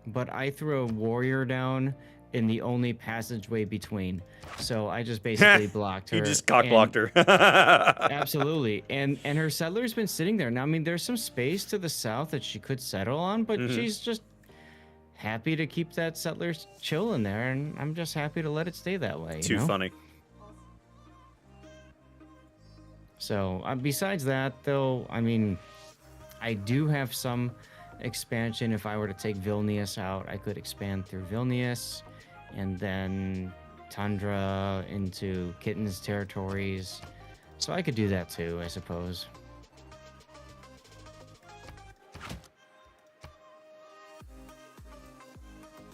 But I threw a warrior down in the only passageway between. So I just basically blocked her. You just cock-blocked her. Absolutely. And her settler's been sitting there. Now, I mean, there's some space to the south that she could settle on, but she's just happy to keep that settler chilling there, and I'm just happy to let it stay that way. Too funny. So, besides that, though, I mean, I do have some expansion. If I were to take Vilnius out, I could expand through Vilnius and then Tundra into Kitten's territories. So I could do that too, I suppose.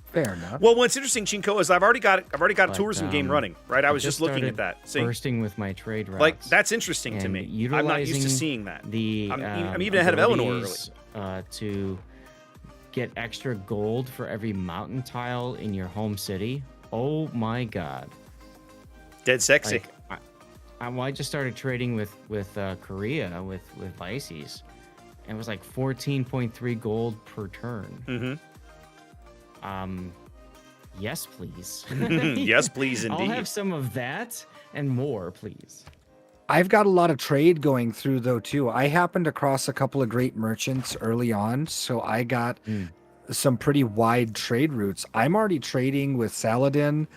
Fair enough. Well, what's interesting, Chinko, is I've already got a tourism game running, right? I was just looking at that. Bursting with my trade routes. Like, that's interesting to me. I'm not used to seeing that. I'm even ahead of Eleanor early. To get extra gold for every mountain tile in your home city. Oh my god. Dead sexy. Like, I just started trading with Korea with Vices, and it was like 14.3 gold per turn. Yes, please. Yes, please, indeed. I'll have some of that and more, please. I've got a lot of trade going through though too. I happened across a couple of great merchants early on, so I got some pretty wide trade routes. I'm already trading with Saladin,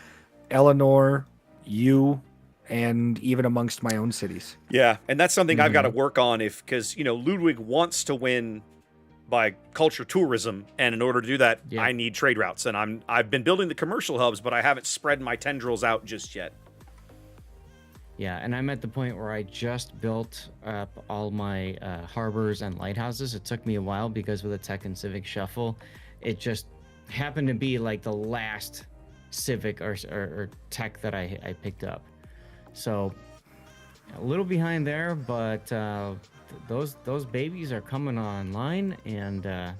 Eleanor, you, and even amongst my own cities. Yeah, and that's something I've got to work on because Ludwig wants to win by culture tourism, and in order to do that, I need trade routes. And I've been building the commercial hubs, but I haven't spread my tendrils out just yet. Yeah, and I'm at the point where I just built up all my harbors and lighthouses. It took me a while because with the Tech and Civic Shuffle, it just happened to be like the last Civic or Tech that I picked up. So a little behind there, but those babies are coming online, and yeah,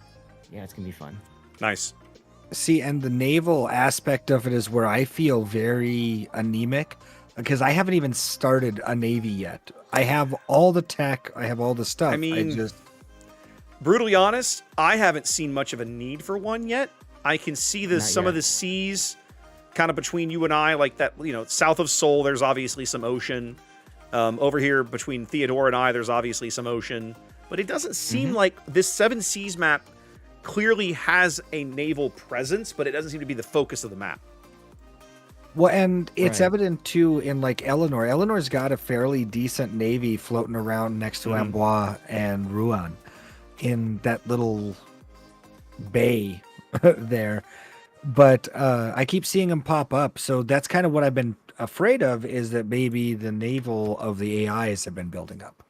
it's gonna be fun. Nice. See, and the naval aspect of it is where I feel very anemic because I haven't even started a navy yet. I have all the tech, I have all the stuff. I mean, brutally honest, I haven't seen much of a need for one yet. I can see some of the seas kind of between you and I, like that, south of Seoul, there's obviously some ocean. Over here between Theodore and I, there's obviously some ocean. But it doesn't seem like this Seven Seas map clearly has a naval presence, but it doesn't seem to be the focus of the map. Well, and it's evident too in like Eleanor. Eleanor's got a fairly decent navy floating around next to Amboise and Rouen in that little bay there. But I keep seeing them pop up. So that's kind of what I've been afraid of, is that maybe the naval of the AIs have been building up.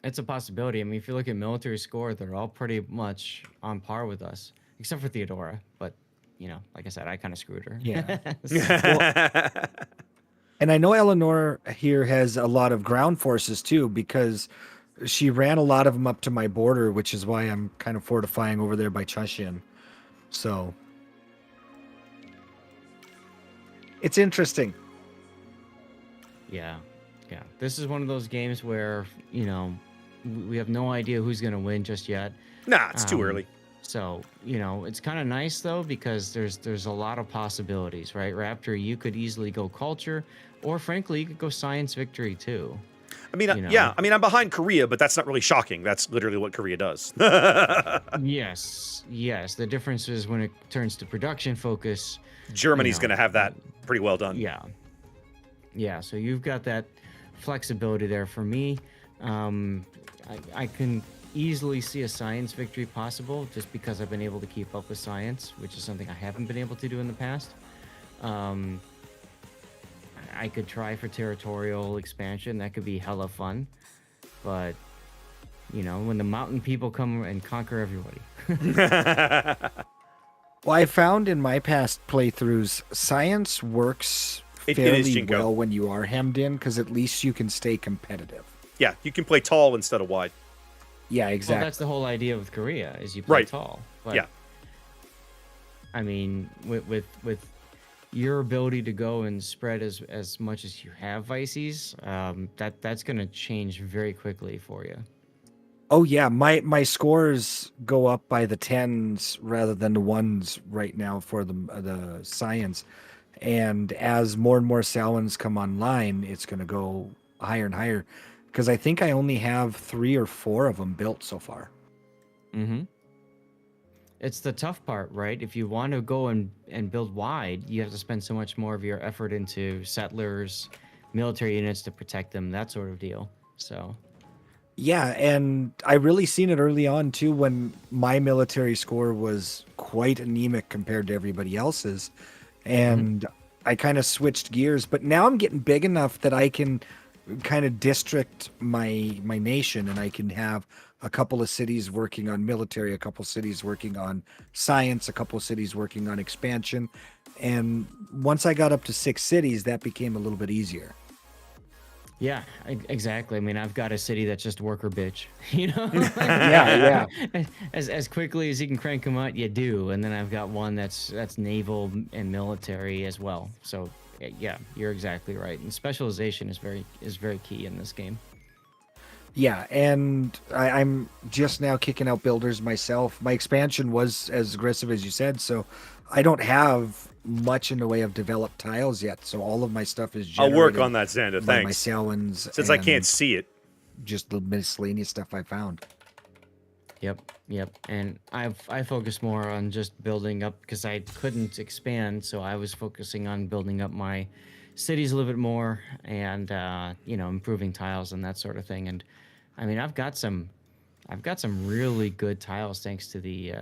It's a possibility. I mean, if you look at military score, they're all pretty much on par with us, except for Theodora. But, like I said, I kind of screwed her. Yeah. And I know Eleanor here has a lot of ground forces too, because she ran a lot of them up to my border, which is why I'm kind of fortifying over there by Chashin. So it's interesting. Yeah. This is one of those games where, we have no idea who's going to win just yet. Nah, it's too early. So, it's kind of nice though, because there's a lot of possibilities, right? Raptor, you could easily go culture, or frankly, you could go science victory too. I mean, I'm behind Korea, but that's not really shocking. That's literally what Korea does. Yes. The difference is when it turns to production focus, Germany's going to have that pretty well done. Yeah. So you've got that flexibility there. For me, I can easily see a science victory possible, just because I've been able to keep up with science, which is something I haven't been able to do in the past. I could try for territorial expansion. That could be hella fun. But, when the mountain people come and conquer everybody. Well, I found in my past playthroughs, science works fairly well when you are hemmed in, because at least you can stay competitive. Yeah, you can play tall instead of wide. Yeah, exactly. Well, that's the whole idea with Korea, is you play tall. But, yeah. I mean, with your ability to go and spread as much as you have Vices, that's going to change very quickly for you. Oh yeah, my scores go up by the 10s rather than the 1s right now for the science. And as more and more Salons come online, it's going to go higher and higher, because I think I only have 3 or 4 of them built so far. It's the tough part, right? If you want to go and build wide, you have to spend so much more of your effort into settlers, military units to protect them, that sort of deal. So yeah, and I really seen it early on too, when my military score was quite anemic compared to everybody else's, and I kind of switched gears. But now I'm getting big enough that I can kind of district my nation, and I can have a couple of cities working on military, a couple of cities working on science, a couple of cities working on expansion. And once I got up to 6 cities, that became a little bit easier. Yeah, exactly. I mean, I've got a city that's just worker bitch, Yeah. As quickly as you can crank them out, you do. And then I've got one that's naval and military as well. So yeah, you're exactly right. And specialization is very key in this game. Yeah, and I'm just now kicking out builders myself. My expansion was as aggressive as you said, so I don't have much in the way of developed tiles yet. So all of my stuff is generated. I'll work on that, Xander. Thanks. My Salons, since I can't see it. Just the miscellaneous stuff I found. Yep. And I focus more on just building up, because I couldn't expand, so I was focusing on building up my cities a little bit more, and improving tiles and that sort of thing. And I mean, I've got some really good tiles thanks to the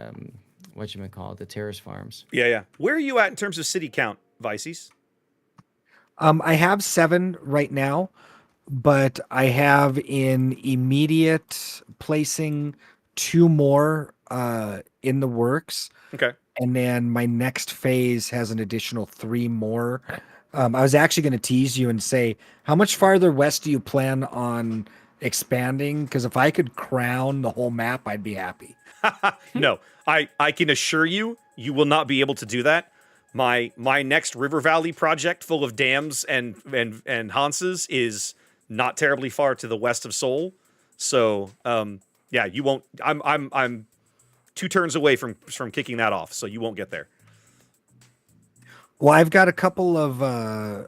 the terrace farms. Yeah. Where are you at in terms of city count, Vices? I have 7 right now, but I have in immediate placing 2 more in the works. Okay. And then my next phase has an additional 3 more. I was actually going to tease you and say, how much farther west do you plan on expanding? Because if I could crown the whole map, I'd be happy. No, I can assure you, you will not be able to do that. My next River Valley project full of dams and Hanses is not terribly far to the west of Seoul. So, yeah, you won't. I'm 2 turns away from kicking that off, so you won't get there. Well, I've got a couple of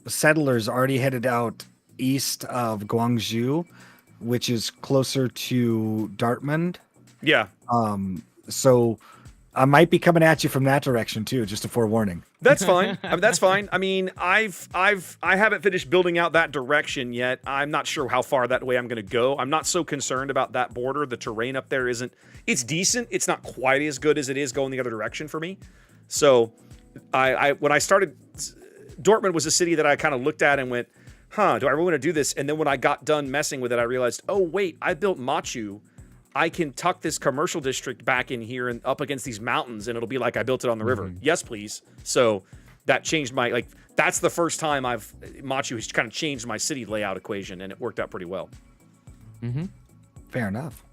settlers already headed out east of Gwangju, which is closer to Dartmund. Yeah. So I might be coming at you from that direction too, just a forewarning. That's fine. I mean, that's fine. I mean, I haven't finished building out that direction yet. I'm not sure how far that way I'm going to go. I'm not so concerned about that border. The terrain up there isn't. It's decent. It's not quite as good as it is going the other direction for me. So, when I started, Dortmund was a city that I kind of looked at and went, "Huh, do I really want to do this?" And then when I got done messing with it, I realized, "Oh wait, I built Machu. I can tuck this commercial district back in here and up against these mountains, and it'll be like I built it on the river." Yes, please. So that changed my, that's the first time Machu has kind of changed my city layout equation, and it worked out pretty well. Fair enough.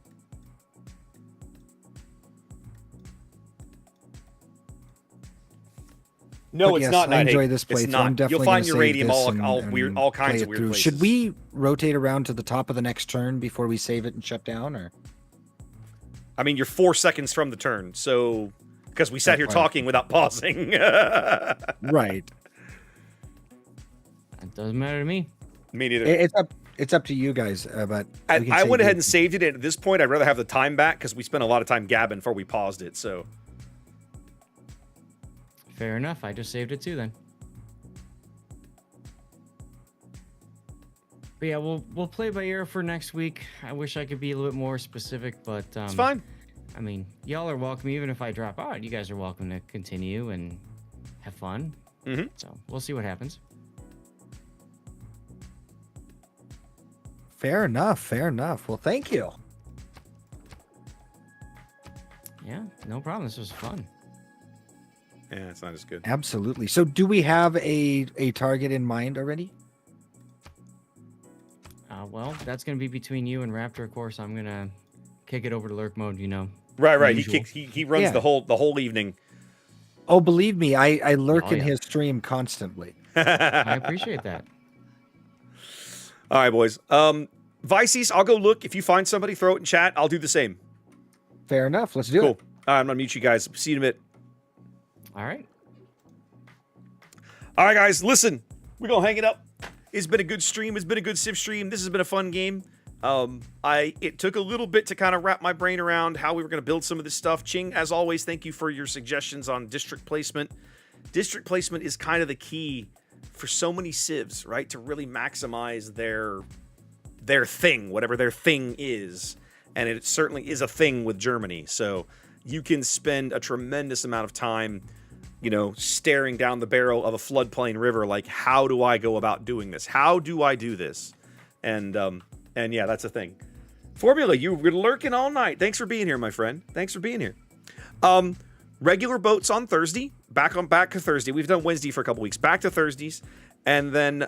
No, But it's yes, not. I Night enjoy Eight. this It's playthrough. not. I'm definitely You'll find gonna uranium save all, this all and weird, all kinds play of it weird through. places. Should we rotate around to the top of the next turn before we save it and shut down, or? I mean, you're 4 seconds from the turn, so because we sat here point. talking without pausing. Right. It doesn't matter to me. Me neither. It's up to you guys, but I we can went save ahead it. and saved it, and at this point, I'd rather have the time back because we spent a lot of time gabbing before we paused it. So Fair enough. I just saved it too then. But yeah, we'll play by ear for next week. I wish I could be a little bit more specific, but it's fine. I mean, y'all are welcome. Even if I drop out, you guys are welcome to continue and have fun. So we'll see what happens. Fair enough. Fair enough. Well, thank you. Yeah, no problem. This was fun. Yeah, it's not as good. Absolutely. So, do we have a target in mind already? Well, that's gonna be between you and Raptor. Of course, I'm gonna kick it over to lurk mode. Right. Usual. He runs Yeah. the whole evening. Oh, believe me, I lurk Oh, in yeah. his stream constantly. I appreciate that. All right, boys. Vices, I'll go look. If you find somebody, throw it in chat. I'll do the same. Fair enough. Let's do Cool. it. All right, I'm gonna mute you guys. See you in a bit. All right. All right, guys, listen. We're gonna hang it up. It's been a good stream. It's been a good Civ stream. This has been a fun game. It took a little bit to kind of wrap my brain around how we were gonna build some of this stuff. Ching, as always, thank you for your suggestions on district placement. District placement is kind of the key for so many civs, right? To really maximize their thing, whatever their thing is. And it certainly is a thing with Germany. So you can spend a tremendous amount of time, staring down the barrel of a floodplain river, like, how do I go about doing this? How do I do this? And yeah, that's a thing. Formula, you were lurking all night. Thanks for being here, my friend. Thanks for being here. Regular boats on Thursday. Back to Thursday. We've done Wednesday for a couple weeks. Back to Thursdays. And then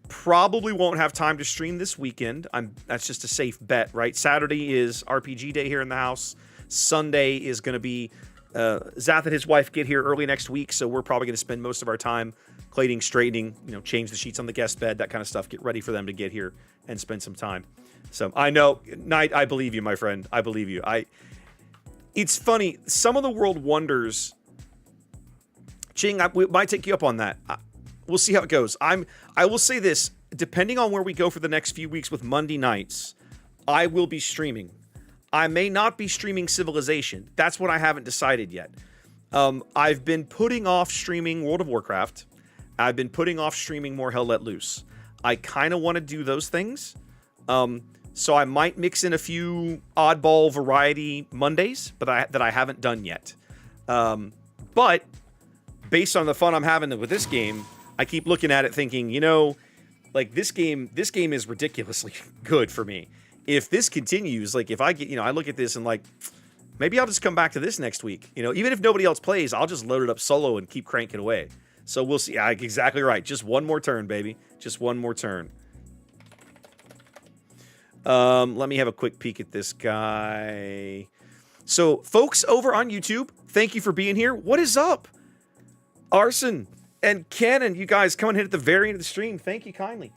probably won't have time to stream this weekend. That's just a safe bet, right? Saturday is RPG day here in the house. Sunday is going to be Zath and his wife get here early next week, so we're probably going to spend most of our time plating, straightening, change the sheets on the guest bed, that kind of stuff. Get ready for them to get here and spend some time. So I know, Knight, I believe you, my friend. I believe you. It's funny. Some of the world wonders. Ching, we might take you up on that. We'll see how it goes. I will say this: depending on where we go for the next few weeks with Monday nights, I will be streaming. I may not be streaming Civilization. That's what I haven't decided yet. I've been putting off streaming World of Warcraft. I've been putting off streaming more Hell Let Loose. I kind of want to do those things. So I might mix in a few oddball variety Mondays, but that I haven't done yet. But based on the fun I'm having with this game, I keep looking at it thinking, this game is ridiculously good for me. If this continues, if I get, I look at this and maybe I'll just come back to this next week. Even if nobody else plays, I'll just load it up solo and keep cranking away. So we'll see. Exactly right. Just one more turn, baby. Just one more turn. Let me have a quick peek at this guy. So, folks over on YouTube, thank you for being here. What is up? Arson and Cannon, you guys come and hit at the very end of the stream. Thank you kindly.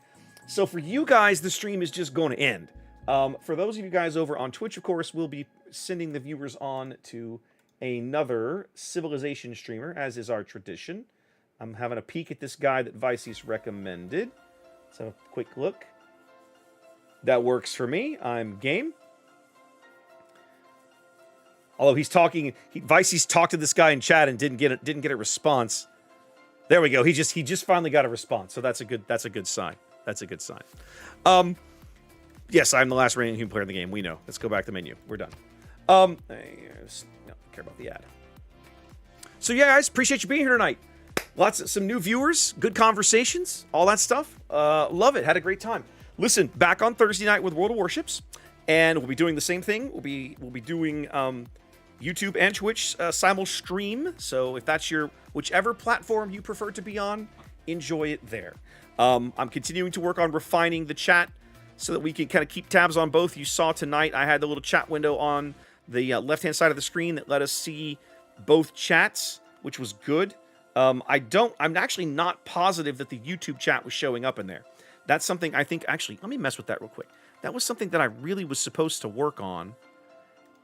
So, for you guys, the stream is just going to end. For those of you guys over on Twitch, of course, we'll be sending the viewers on to another Civilization streamer, as is our tradition. I'm having a peek at this guy that Vicey's recommended. Let's have a quick look. That works for me. I'm game. Although he's talking, Vicey's talked to this guy in chat and didn't get a response. There we go. He just finally got a response. So that's a good sign. That's a good sign. Yes, I'm the last reigning human player in the game. We know. Let's go back to the menu. We're done. No, don't care about the ad. So yeah, guys, appreciate you being here tonight. Some new viewers, good conversations, all that stuff. Love it. Had a great time. Listen, back on Thursday night with World of Warships, and we'll be doing the same thing. We'll be doing YouTube and Twitch simul stream. So if that's whichever platform you prefer to be on, enjoy it there. I'm continuing to work on refining the chat so that we can kind of keep tabs on both. You saw tonight I had the little chat window on the left-hand side of the screen that let us see both chats, which was good. I'm actually not positive that the YouTube chat was showing up in there. That's something I think, actually, let me mess with that real quick. That was something that I really was supposed to work on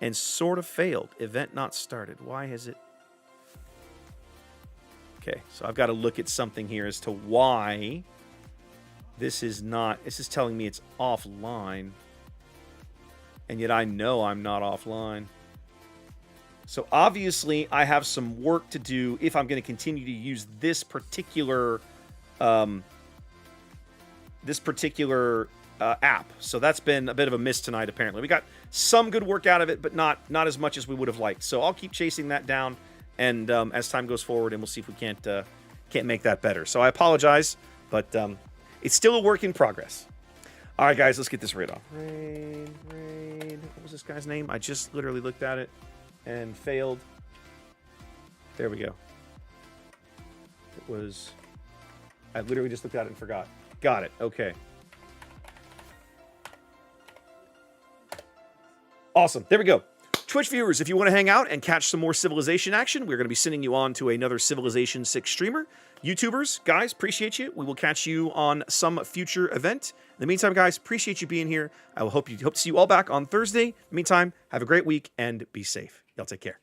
and sort of failed. Event not started. Why is it? Okay, so I've got to look at something here as to why this is telling me it's offline. And yet I know I'm not offline. So obviously I have some work to do if I'm going to continue to use this particular app. So that's been a bit of a miss tonight, apparently. We got some good work out of it, but not as much as we would have liked. So I'll keep chasing that down, and as time goes forward, and we'll see if we can't make that better. So I apologize, but it's still a work in progress. All right, guys, let's get this raid off. Raid. What was this guy's name? I just literally looked at it and failed. There we go. I literally just looked at it and forgot. Got it. Okay. Awesome. There we go. Twitch viewers, if you want to hang out and catch some more Civilization action, we're going to be sending you on to another Civilization 6 streamer. YouTubers, guys, appreciate you. We will catch you on some future event. In the meantime, guys, appreciate you being here. I will hope to see you all back on Thursday. In the meantime, have a great week and be safe. Y'all take care.